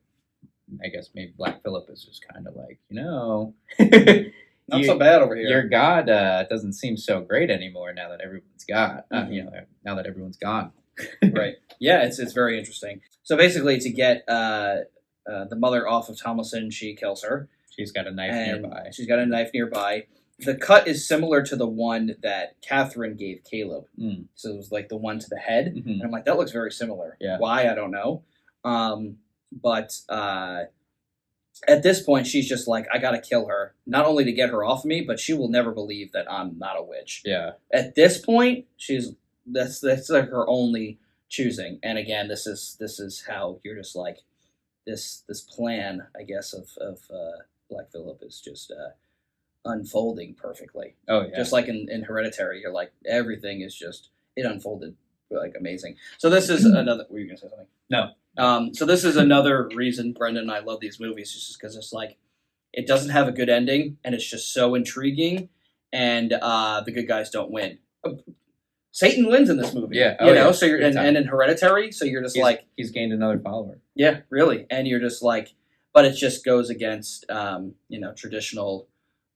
Speaker 2: I guess maybe Black Phillip is just kind of like
Speaker 1: Not so bad over here.
Speaker 2: your God doesn't seem so great anymore now that everyone's now that everyone's gone.
Speaker 1: Right. Yeah, it's very interesting. So basically, to get the mother off of Thomason, she kills her.
Speaker 2: She's got a knife
Speaker 1: And
Speaker 2: nearby.
Speaker 1: she's got a knife nearby. The cut is similar to the one that Catherine gave Caleb.
Speaker 2: Mm.
Speaker 1: So it was like the one to the head.
Speaker 2: Mhm.
Speaker 1: And I'm like, that looks very similar.
Speaker 2: Yeah.
Speaker 1: Why? I don't know. But at this point, she's just like, I got to kill her. Not only to get her off me, but she will never believe that I'm not a witch.
Speaker 2: Yeah.
Speaker 1: At this point, that's like her only choosing. And again, this is how you're just like this plan, I guess, of Black Phillip is just unfolding perfectly.
Speaker 2: Oh yeah.
Speaker 1: Just like in Hereditary, you're like everything is just it unfolded like amazing. So this is another. Were you gonna say something?
Speaker 2: No.
Speaker 1: So this is another reason Brendan and I love these movies, just because it's like it doesn't have a good ending, and it's just so intriguing, and the good guys don't win. Satan wins in this movie.
Speaker 2: Yeah.
Speaker 1: you know.
Speaker 2: Yeah.
Speaker 1: So you're
Speaker 2: Big time.
Speaker 1: and in Hereditary, so you're just like
Speaker 2: he's gained another follower.
Speaker 1: yeah, really, and you're just like, but it just goes against traditional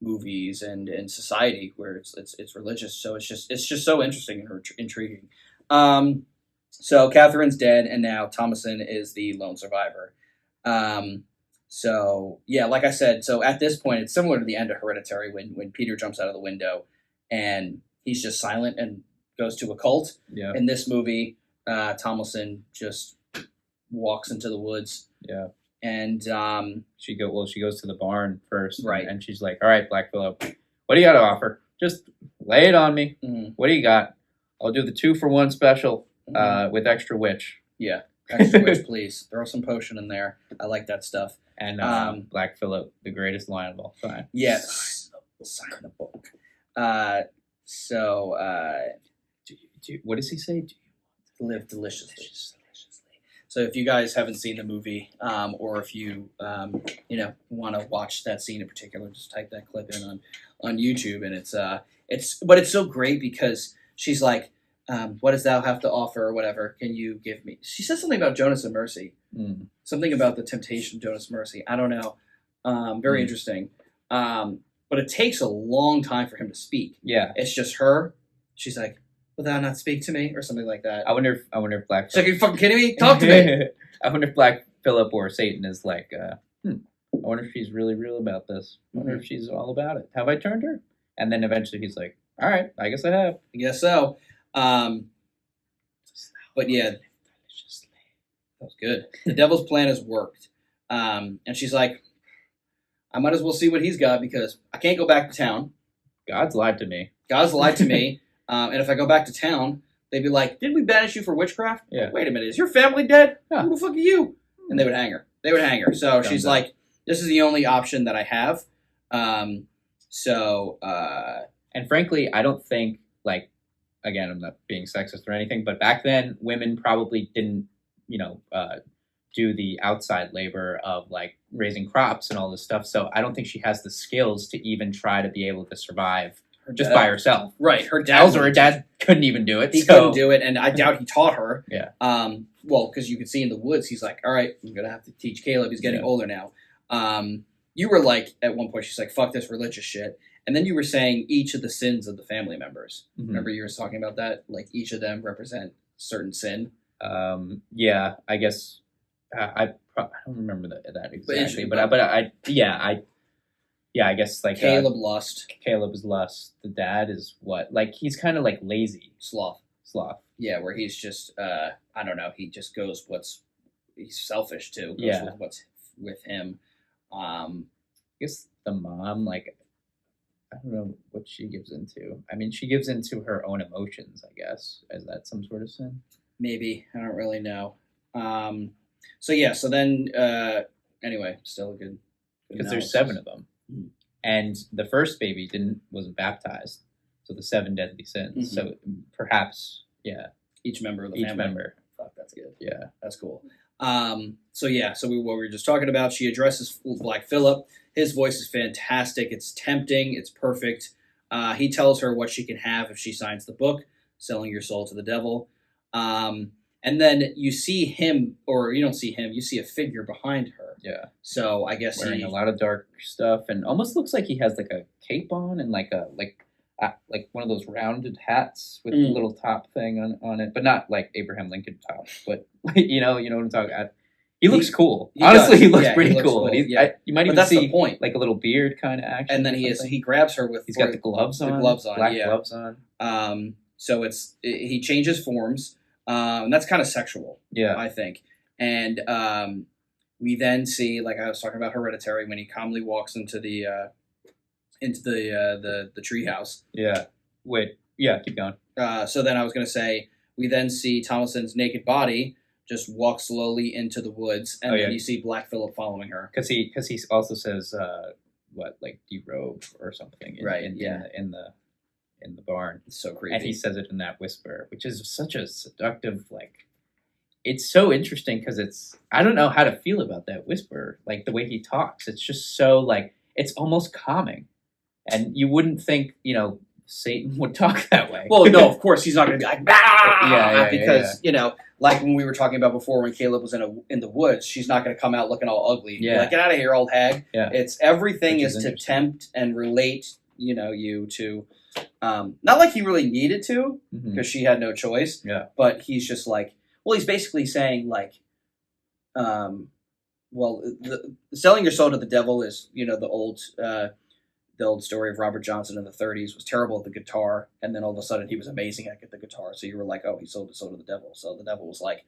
Speaker 1: movies and society where it's religious. So it's just so interesting and intriguing. So Catherine's dead, and now Thomason is the lone survivor. So yeah, like I said, so at this point, it's similar to the end of Hereditary when Peter jumps out of the window and he's just silent and goes to a cult.
Speaker 2: Yeah.
Speaker 1: In this movie, Thomason just walks into the woods.
Speaker 2: Yeah.
Speaker 1: And
Speaker 2: She goes to the barn first,
Speaker 1: Right.
Speaker 2: And she's like, "All right, Black Phillip, what do you got to offer? Just lay it on me.
Speaker 1: mhm,
Speaker 2: What do you got? I'll do the 2-for-1 special
Speaker 1: mhm.
Speaker 2: with extra witch."
Speaker 1: Yeah, extra witch, please. Throw some potion in there. I like that stuff.
Speaker 2: And Black Phillip, the greatest line of all time.
Speaker 1: Yes, sign the book.
Speaker 2: What does he say? Do you
Speaker 1: Live deliciously. So if you guys haven't seen the movie, or if you want to watch that scene in particular, just type that clip in on YouTube, and it's so great because she's like, "What does thou have to offer, or whatever? Can you give me?" She says something about Jonas and Mercy, something about the temptation of Jonas and Mercy. I don't know. Very interesting. But it takes a long time for him to speak.
Speaker 2: Yeah.
Speaker 1: It's just her. She's like, "Will thou not speak to me?" or something like that.
Speaker 2: I wonder if Black
Speaker 1: She's like, "Are you fucking kidding me? Talk to me."
Speaker 2: I wonder if Black Phillip or Satan is like, I wonder if she's really real about this. I wonder if she's all about it. Have I turned her? And then eventually he's like, all right, I guess I have.
Speaker 1: I guess so. But yeah, that was good. The devil's plan has worked. And she's like, I might as well see what he's got because I can't go back to town.
Speaker 2: God's lied to me.
Speaker 1: God's lied to me. And if I go back to town, they'd be like, didn't we banish you for witchcraft?
Speaker 2: Yeah.
Speaker 1: Like, wait a minute, is your family dead?
Speaker 2: Huh.
Speaker 1: Who the fuck are you? And they would hang her. So she's like, this is the only option that I have.
Speaker 2: And frankly, I don't think, like, again, I'm not being sexist or anything, but back then, women probably didn't, do the outside labor of like raising crops and all this stuff. So I don't think she has the skills to even try to be able to survive just by herself.
Speaker 1: Right. Her dad.
Speaker 2: Her dad couldn't even do it.
Speaker 1: He
Speaker 2: so.
Speaker 1: couldn't do it, and I doubt he taught her.
Speaker 2: Yeah.
Speaker 1: Well, because you could see in the woods, he's like, all right, I'm going to have to teach Caleb. He's getting older now. You were like, at one point, she's like, fuck this religious shit. And then you were saying each of the sins of the family members.
Speaker 2: Mhm.
Speaker 1: Remember you were talking about that? Like each of them represent certain sin.
Speaker 2: Yeah, I guess I don't remember that exactly,
Speaker 1: But
Speaker 2: I guess like
Speaker 1: Caleb lust,
Speaker 2: Caleb is lust. The dad is what? Like he's kind of like lazy
Speaker 1: sloth.
Speaker 2: Yeah,
Speaker 1: where he's just I don't know. He just goes he's selfish too. Goes
Speaker 2: Yeah.
Speaker 1: with what's with him.
Speaker 2: I guess the mom, like, I don't know what she gives into. I mean, she gives into her own emotions, I guess. Is that some sort of sin?
Speaker 1: Maybe, I don't really know. So then anyway, still a good
Speaker 2: Because there's
Speaker 1: analysis.
Speaker 2: 7 of them,
Speaker 1: Mhm.
Speaker 2: and the first baby wasn't baptized, so the 7 deadly sins.
Speaker 1: Mhm.
Speaker 2: So perhaps, yeah,
Speaker 1: Each member of the
Speaker 2: each
Speaker 1: family.
Speaker 2: member,
Speaker 1: Fuck, that's good.
Speaker 2: yeah,
Speaker 1: That's cool. What we were just talking about, she addresses Black Phillip. His voice is fantastic. It's tempting. It's perfect. He tells her what she can have if she signs the book, Selling Your Soul to the Devil. And then you see him, or you don't see him, you see a figure behind her.
Speaker 2: yeah,
Speaker 1: So I guess
Speaker 2: wearing a lot of dark stuff, and almost looks like he has like a cape on and like one of those rounded hats with the little top thing on it, but not like Abraham Lincoln top, but you know what I'm talking about. He looks cool.
Speaker 1: he
Speaker 2: Honestly,
Speaker 1: does.
Speaker 2: he looks
Speaker 1: Yeah,
Speaker 2: pretty
Speaker 1: he looks
Speaker 2: cool.
Speaker 1: cool,
Speaker 2: And
Speaker 1: yeah.
Speaker 2: you might
Speaker 1: But
Speaker 2: even
Speaker 1: that's
Speaker 2: see
Speaker 1: the point.
Speaker 2: like a little beard kind of action.
Speaker 1: And then
Speaker 2: or something.
Speaker 1: he grabs her with
Speaker 2: He's got the gloves on. Black
Speaker 1: yeah.
Speaker 2: gloves on.
Speaker 1: So he changes forms, and that's kind of sexual.
Speaker 2: Yeah.
Speaker 1: I think. And we then see, like I was talking about Hereditary, when he calmly walks into the treehouse.
Speaker 2: Yeah. Wait. Yeah. Keep going.
Speaker 1: So then I was going to say, we then see Thomason's naked body just walk slowly into the woods, and then you see Black Phillip following her.
Speaker 2: Because he also says like derobe or something. In the barn.
Speaker 1: It's so creepy.
Speaker 2: And he says it in that whisper, which is such a seductive, like, it's so interesting because I don't know how to feel about that whisper, like the way he talks. It's just so, like, it's almost calming. And you wouldn't think, Satan would talk that way.
Speaker 1: Well, no, of course he's not going to be like, because
Speaker 2: yeah.
Speaker 1: like when we were talking about before, when Caleb was in the woods, she's not going to come out looking all ugly.
Speaker 2: Yeah.
Speaker 1: Like, get out of here, old hag.
Speaker 2: Yeah.
Speaker 1: It's everything
Speaker 2: Which
Speaker 1: is
Speaker 2: is
Speaker 1: to
Speaker 2: interesting.
Speaker 1: tempt and relate, you to, not like he really needed to,
Speaker 2: Mhm.
Speaker 1: because she had no choice.
Speaker 2: Yeah.
Speaker 1: But he's just like, well, he's basically saying like, selling your soul to the devil is, the old story of Robert Johnson in the 30s was terrible at the guitar, and then all of a sudden he was amazing at the guitar. So you were like, oh, he sold his soul to the devil. So the devil was like,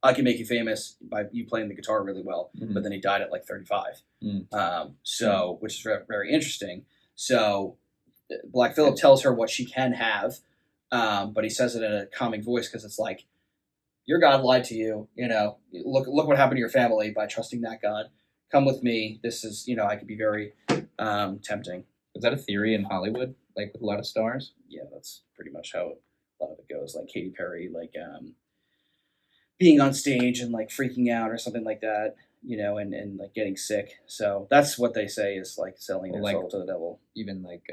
Speaker 1: I can make you famous by you playing the guitar really well.
Speaker 2: Mhm.
Speaker 1: But then he died at like 35.
Speaker 2: Mm.
Speaker 1: Which is very, very interesting. So Black Phillip tells her what she can have, but he says it in a calming voice because it's like, your God lied to you. Look what happened to your family by trusting that God. Come with me. This is, I could be very tempting.
Speaker 2: Is that a theory in Hollywood, like with a lot of stars?
Speaker 1: Yeah, that's pretty much how a lot of it goes. Like Katy Perry, like being on stage and like freaking out or something like that, and like getting sick. So that's what they say is like selling your soul to the devil.
Speaker 2: Even like,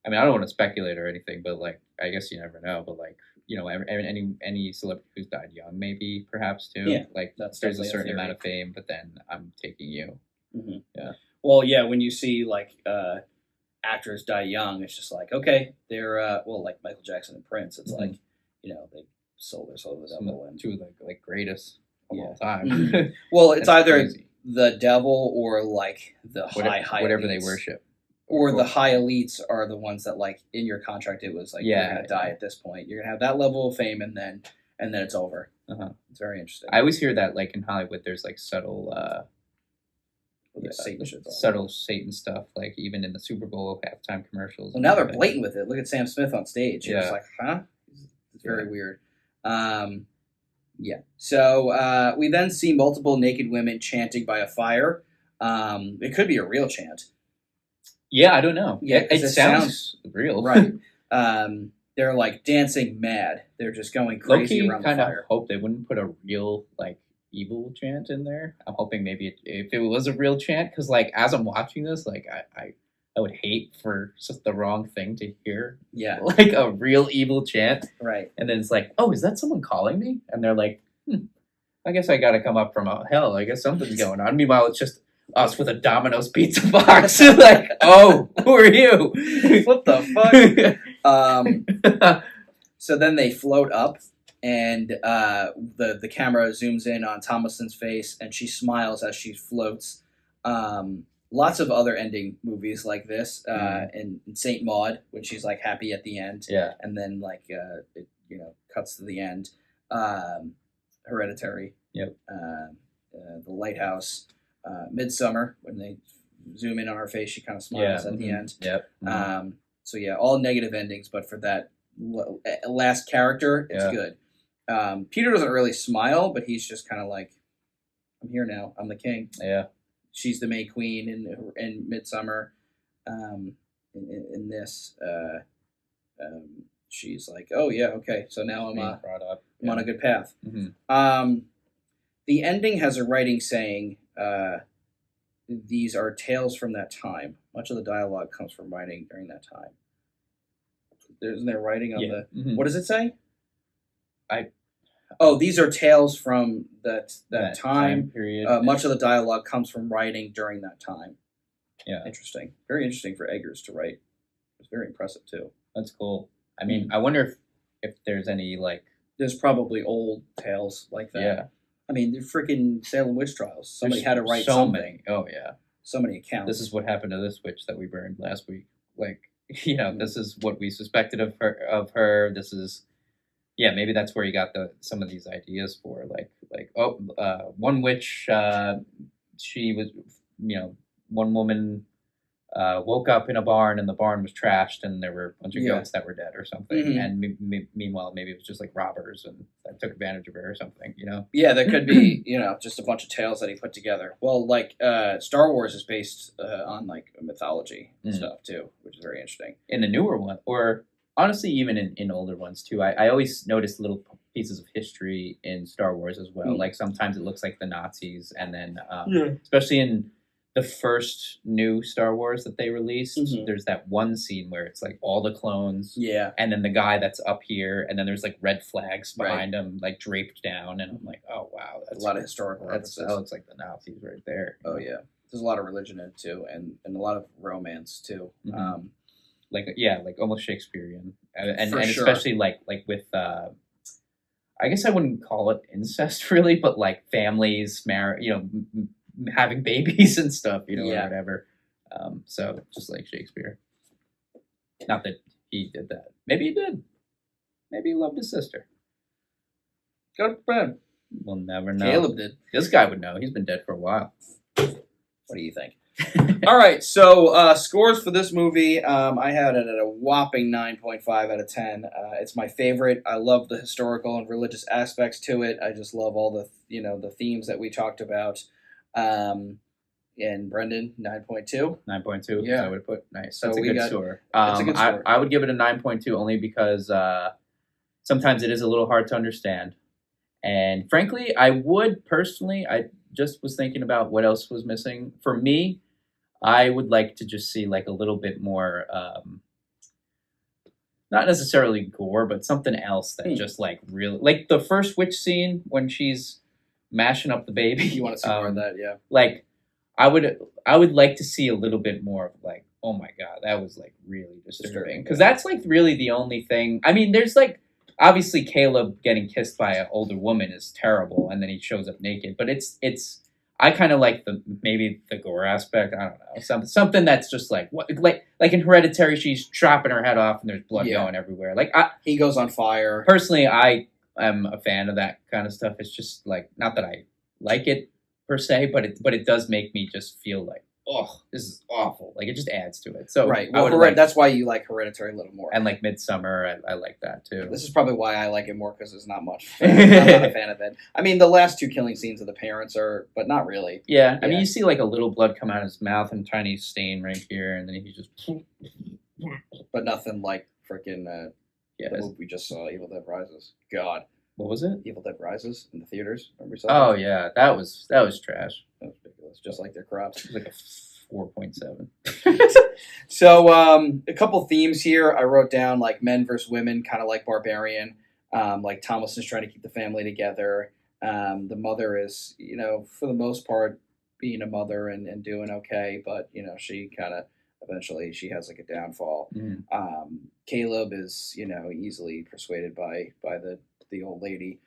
Speaker 2: I mean, I don't want to speculate or anything, but like, I guess you never know. But like, any celebrity who's died young, maybe perhaps too.
Speaker 1: Yeah,
Speaker 2: like
Speaker 1: that's
Speaker 2: there's a
Speaker 1: definitely a
Speaker 2: certain
Speaker 1: theory.
Speaker 2: amount of fame, but then I'm taking you.
Speaker 1: Mm-hmm.
Speaker 2: Yeah.
Speaker 1: Well, yeah, when you see like actors die young, it's just like, okay, they're like Michael Jackson and Prince. It's
Speaker 2: Mhm.
Speaker 1: like, they sold their soul to the devil. And
Speaker 2: Two of the greatest of all
Speaker 1: Yeah.
Speaker 2: time.
Speaker 1: well, it's
Speaker 2: That's
Speaker 1: either
Speaker 2: crazy.
Speaker 1: the devil or like the high
Speaker 2: whatever
Speaker 1: elites.
Speaker 2: they worship.
Speaker 1: Or the high elites are the ones that like in your contract it was like you're
Speaker 2: Yeah,
Speaker 1: gonna die at this point. You're gonna have that level of fame and then it's over.
Speaker 2: Uh-huh.
Speaker 1: It's very interesting.
Speaker 2: I always hear that like in Hollywood, there's like subtle
Speaker 1: Satan shit's all
Speaker 2: subtle
Speaker 1: over.
Speaker 2: Satan stuff, like even in the Super Bowl halftime commercials.
Speaker 1: Well, now they're blatant with it. Look at Sam Smith on stage. You're
Speaker 2: Yeah.
Speaker 1: just like, huh? It's very weird. Yeah. So we then see multiple naked women chanting by a fire. It could be a real chant.
Speaker 2: Yeah, I don't know.
Speaker 1: Yeah, 'cause
Speaker 2: it
Speaker 1: it
Speaker 2: sounds real,
Speaker 1: Right. They're like dancing mad. They're just going crazy
Speaker 2: Low-key,
Speaker 1: around the
Speaker 2: kind of
Speaker 1: fire.
Speaker 2: hope they wouldn't put a real like evil chant in there. I'm hoping maybe if it was a real chant, because like as I'm watching this, like I would hate for just the wrong thing to hear,
Speaker 1: Yeah.
Speaker 2: like a real evil chant,
Speaker 1: Right.
Speaker 2: and then it's like, oh, is that someone calling me? And they're like, I guess I got to come up from hell. I guess something's going on. Meanwhile, it's just us with a Domino's pizza box. Like, oh, who are you?
Speaker 1: What the fuck? So then they float up, and the camera zooms in on Thomason's face, and she smiles as she floats. Lots of other ending movies like this, in Saint Maud, when she's like happy at the end,
Speaker 2: Yeah.
Speaker 1: and then like it cuts to the end. Hereditary.
Speaker 2: Yep.
Speaker 1: The Lighthouse. Midsummer, when they zoom in on her face, she kind of smiles at the end.
Speaker 2: Yep.
Speaker 1: So yeah, all negative endings, but for that last character, it's good. Peter doesn't really smile, but he's just kind of like, I'm here now. I'm the king.
Speaker 2: Yeah.
Speaker 1: She's the May Queen in Midsummer. In this, she's like, oh yeah, okay. So now I'm
Speaker 2: brought up.
Speaker 1: I'm on a good path.
Speaker 2: Mm-hmm.
Speaker 1: The ending has a writing saying, these are tales from that time. Much of the dialogue comes from writing during that time. Isn't there writing on the...
Speaker 2: Mm-hmm.
Speaker 1: What does it say? These are tales from that time
Speaker 2: period.
Speaker 1: Much of the dialogue comes from writing during that time.
Speaker 2: Yeah.
Speaker 1: Interesting. Very interesting for Eggers to write. It's very impressive, too.
Speaker 2: That's cool. I mean, I wonder if there's any, like...
Speaker 1: There's probably old tales like that.
Speaker 2: Yeah.
Speaker 1: I mean, the freaking Salem witch trials. Somebody had to write
Speaker 2: so
Speaker 1: something.
Speaker 2: many. Oh, yeah.
Speaker 1: So many accounts.
Speaker 2: This is what happened to this witch that we burned last week. Like, this is what we suspected of her. This is... Yeah, maybe that's where you got some of these ideas for. One witch, she was, one woman woke up in a barn and the barn was trashed and there were a bunch of goats that were dead or something.
Speaker 1: Mm-hmm.
Speaker 2: And meanwhile, maybe it was just like robbers and that took advantage of her or something,
Speaker 1: Yeah, there could be, just a bunch of tales that he put together. Well, like, Star Wars is based on, like, mythology and stuff, too, which is very interesting.
Speaker 2: In the newer one, or... Honestly, even in older ones too, I always notice little pieces of history in Star Wars as well. Like sometimes it looks like the Nazis, and then especially in the first new Star Wars that they released, there's that one scene where it's like all the clones, and then the guy that's up here, and then there's like red flags behind him, like draped down, and I'm like, oh wow, that's
Speaker 1: a lot of historical references.
Speaker 2: That looks like the Nazis right there.
Speaker 1: Oh yeah, there's a lot of religion in it too, and a lot of romance too.
Speaker 2: Like almost Shakespearean, and
Speaker 1: sure.
Speaker 2: Especially like with I guess I wouldn't call it incest really, but like families having babies and stuff, or whatever. So just like Shakespeare. Not that he did that. Maybe he did. Maybe he loved his sister.
Speaker 1: Good friend.
Speaker 2: We'll never know.
Speaker 1: Caleb did.
Speaker 2: This guy would know. He's been dead for a while.
Speaker 1: What do you think? All right, so scores for this movie, I had it at a whopping 9.5 out of 10. It's my favorite. I love the historical and religious aspects to it. I just love all the the themes that we talked about. And Brendan, 9.2.
Speaker 2: 9.2.
Speaker 1: Yeah,
Speaker 2: I would put nice.
Speaker 1: So
Speaker 2: That's a good score.
Speaker 1: That's a good score.
Speaker 2: I would give it a 9.2 only because sometimes it is a little hard to understand, and frankly, I just was thinking about what else was missing. For me, I would like to just see like a little bit more, not necessarily gore, but something else that just like really, like the first witch scene when she's mashing up the baby.
Speaker 1: You want to see more of that, yeah.
Speaker 2: Like, I would like to see a little bit more of like, oh my God, that was like really disturbing. Because that's like really the only thing. I mean, there's like, obviously, Caleb getting kissed by an older woman is terrible, and then he shows up naked. But it's. I kind of like maybe the gore aspect. I don't know, something that's just like what, like in Hereditary, she's chopping her head off and there's blood going everywhere. Like
Speaker 1: he goes on fire.
Speaker 2: Personally, I am a fan of that kind of stuff. It's just like not that I like it per se, but it does make me just feel like, oh, this is awful. Like it just adds to it. So
Speaker 1: right. Well, that's why you like Hereditary a little more.
Speaker 2: And like Midsummer, I like that too.
Speaker 1: This is probably why I like it more because there's not much. I'm not a fan of it. I mean, the last two killing scenes of the parents are, but not really.
Speaker 2: Yeah. I mean, you see like a little blood come out of his mouth and a tiny stain right here, and then he just.
Speaker 1: But nothing like freaking the movie we just saw, Evil Dead Rises. God.
Speaker 2: What was it?
Speaker 1: Evil Dead Rises in the theaters. Remember you saw
Speaker 2: Oh
Speaker 1: that?
Speaker 2: yeah, that was trash.
Speaker 1: That was ridiculous. Just like their crops.
Speaker 2: It was like a 4.7.
Speaker 1: So a couple themes here. I wrote down like men versus women, kind of like Barbarian. Like Thomasin's trying to keep the family together. The mother is, for the most part, being a mother and doing okay, but she kind of eventually she has like a downfall. Caleb is easily persuaded by the old lady.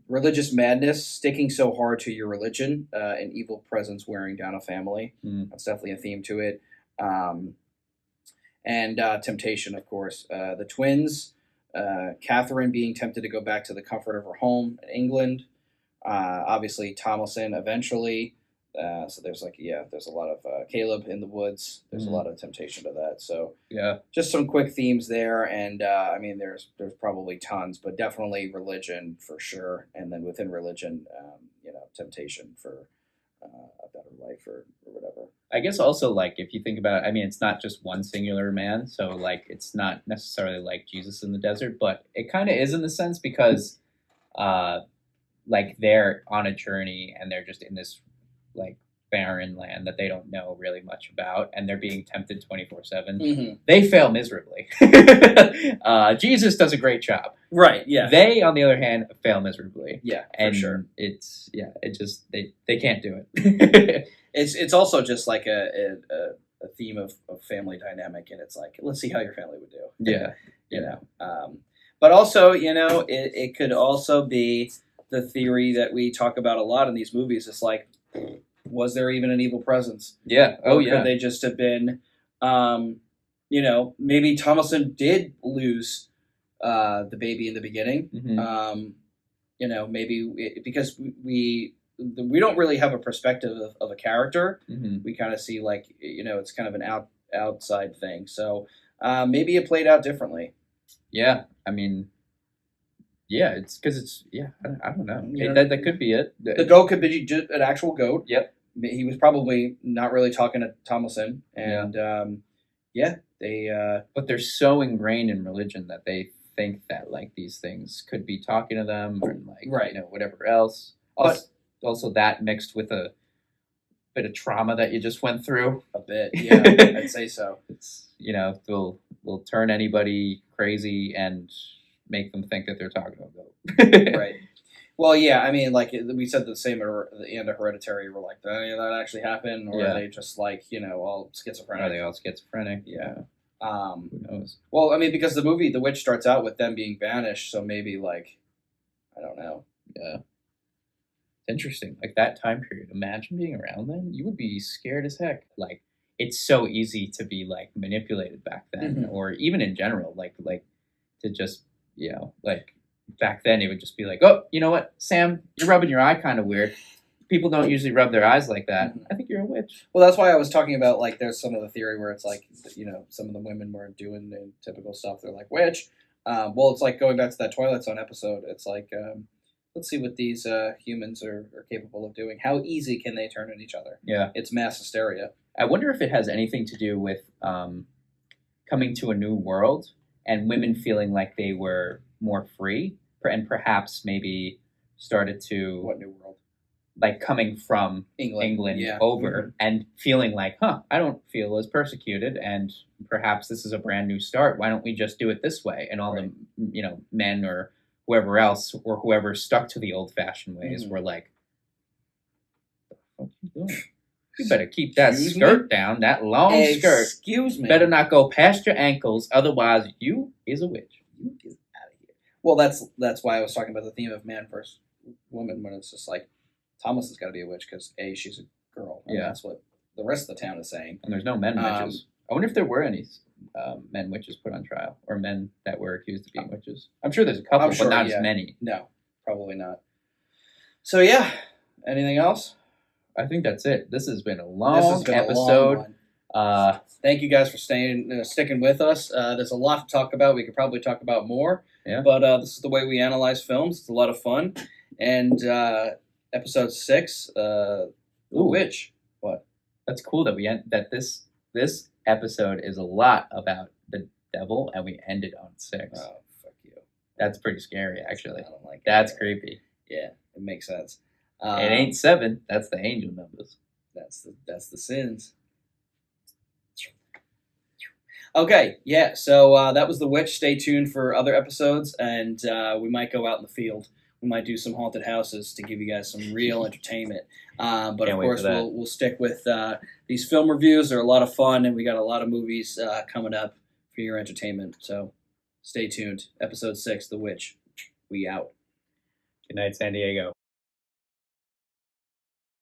Speaker 1: Religious madness, sticking so hard to your religion, an evil presence wearing down a family. That's definitely a theme to it. And temptation, of course. The twins, Catherine being tempted to go back to the comfort of her home in England. Obviously, Thomasin eventually. So there's there's a lot of Caleb in the woods. There's a lot of temptation to that. So
Speaker 2: Yeah.
Speaker 1: just some quick themes there, and I mean there's probably tons, but definitely religion for sure, and then within religion, temptation for a better life or whatever.
Speaker 2: I guess also like if you think about it, I mean it's not just one singular man, so like it's not necessarily like Jesus in the desert, but it kind of is in the sense because like they're on a journey and they're just in this like barren land that they don't know really much about, and they're being tempted 24/7. They fail miserably. Jesus does a great job.
Speaker 1: Right. Yeah.
Speaker 2: They, on the other hand, fail miserably.
Speaker 1: Yeah.
Speaker 2: And
Speaker 1: for sure.
Speaker 2: It just they can't do it.
Speaker 1: It's also just like a theme of family dynamic, and it's like let's see how your family would do.
Speaker 2: Yeah.
Speaker 1: But also it could also be the theory that we talk about a lot in these movies. It's like, was there even an evil presence?
Speaker 2: Yeah. Oh
Speaker 1: Or
Speaker 2: yeah.
Speaker 1: could they just have been, maybe Thomasin did lose the baby in the beginning.
Speaker 2: Mhm.
Speaker 1: Because we don't really have a perspective of a character.
Speaker 2: Mhm.
Speaker 1: We kind of see like it's kind of an outside thing. So maybe it played out differently.
Speaker 2: Yeah. I mean, yeah. It's because it's I don't know.
Speaker 1: You know,
Speaker 2: That could be it.
Speaker 1: The goat could be just an actual goat.
Speaker 2: Yep.
Speaker 1: He was probably not really talking to Thomasin, and they.
Speaker 2: But they're so ingrained in religion that they think that like these things could be talking to them or like
Speaker 1: Right.
Speaker 2: whatever else. Also that mixed with a bit of trauma that you just went through.
Speaker 1: A bit, yeah, I'd say so.
Speaker 2: It's will turn anybody crazy and make them think that they're talking about.
Speaker 1: Right. Well, yeah, I mean, like we said the same at the end of Hereditary. We're like, did any of that actually happen, or
Speaker 2: Yeah.
Speaker 1: are they just like all schizophrenic?
Speaker 2: Are they all schizophrenic?
Speaker 1: Yeah.
Speaker 2: Who knows?
Speaker 1: Well, I mean, because the movie The Witch starts out with them being banished, so maybe like, I don't know.
Speaker 2: Yeah. Interesting. Like that time period. Imagine being around then. You would be scared as heck. Like it's so easy to be like manipulated back then,
Speaker 1: Mhm.
Speaker 2: or even in general, like to just like back then it would just be like, oh, you know what, Sam, you're rubbing your eye kind of weird. People don't usually rub their eyes like that.
Speaker 1: Mhm.
Speaker 2: I think you're a witch.
Speaker 1: Well, that's why I was talking about like there's some of the theory where it's like some of the women weren't doing the typical stuff. They're like witch. Well, it's like going back to that Twilight Zone episode. It's like let's see what these humans are capable of doing. How easy can they turn on each other?
Speaker 2: Yeah.
Speaker 1: It's mass hysteria.
Speaker 2: I wonder if it has anything to do with coming to a new world and women feeling like they were more free and perhaps maybe started to
Speaker 1: What new world?
Speaker 2: like coming from England
Speaker 1: yeah.
Speaker 2: over and feeling like, I don't feel as persecuted and perhaps this is a brand new start. Why don't we just do it this way? And all
Speaker 1: Right.
Speaker 2: the, men or whoever else or whoever stuck to the old fashioned ways
Speaker 1: Mhm.
Speaker 2: were like, what are you doing? You better keep that
Speaker 1: Excuse
Speaker 2: skirt down, that long skirt.
Speaker 1: Excuse me.
Speaker 2: Better not go past your ankles, otherwise you is a witch.
Speaker 1: You get out of here. Well, that's why I was talking about the theme of man versus woman when it's just like Thomas has got to be a witch because she's a girl. And
Speaker 2: Yeah.
Speaker 1: that's what the rest of the town is saying.
Speaker 2: And there's no men witches. I wonder if there were any men witches put on trial or men that were accused of being witches. I'm sure there's a couple,
Speaker 1: I'm sure,
Speaker 2: but not
Speaker 1: yeah.
Speaker 2: as many.
Speaker 1: No, probably not. So yeah, anything else?
Speaker 2: I think that's it. This has been a
Speaker 1: This
Speaker 2: long
Speaker 1: has been
Speaker 2: episode.
Speaker 1: a long one. Thank you guys for sticking with us. There's a lot to talk about. We could probably talk about more.
Speaker 2: Yeah.
Speaker 1: But this is the way we analyze films. It's a lot of fun. And episode 6, The Witch. What?
Speaker 2: That's cool that that this episode is a lot about the devil, and we ended on 6.
Speaker 1: Oh, fuck you.
Speaker 2: That's pretty scary, actually.
Speaker 1: I don't like it.
Speaker 2: That's creepy.
Speaker 1: Yeah, it makes sense.
Speaker 2: It ain't 7. That's the angel numbers.
Speaker 1: That's the sins. Okay, yeah. So that was The Witch. Stay tuned for other episodes, and we might go out in the field. We might do some haunted houses to give you guys some real entertainment. But
Speaker 2: Can't
Speaker 1: of
Speaker 2: wait
Speaker 1: course,
Speaker 2: for that.
Speaker 1: we'll stick with these film reviews. They're a lot of fun, and we got a lot of movies coming up for your entertainment. So stay tuned. Episode 6, The Witch. We out.
Speaker 2: Good night, San Diego.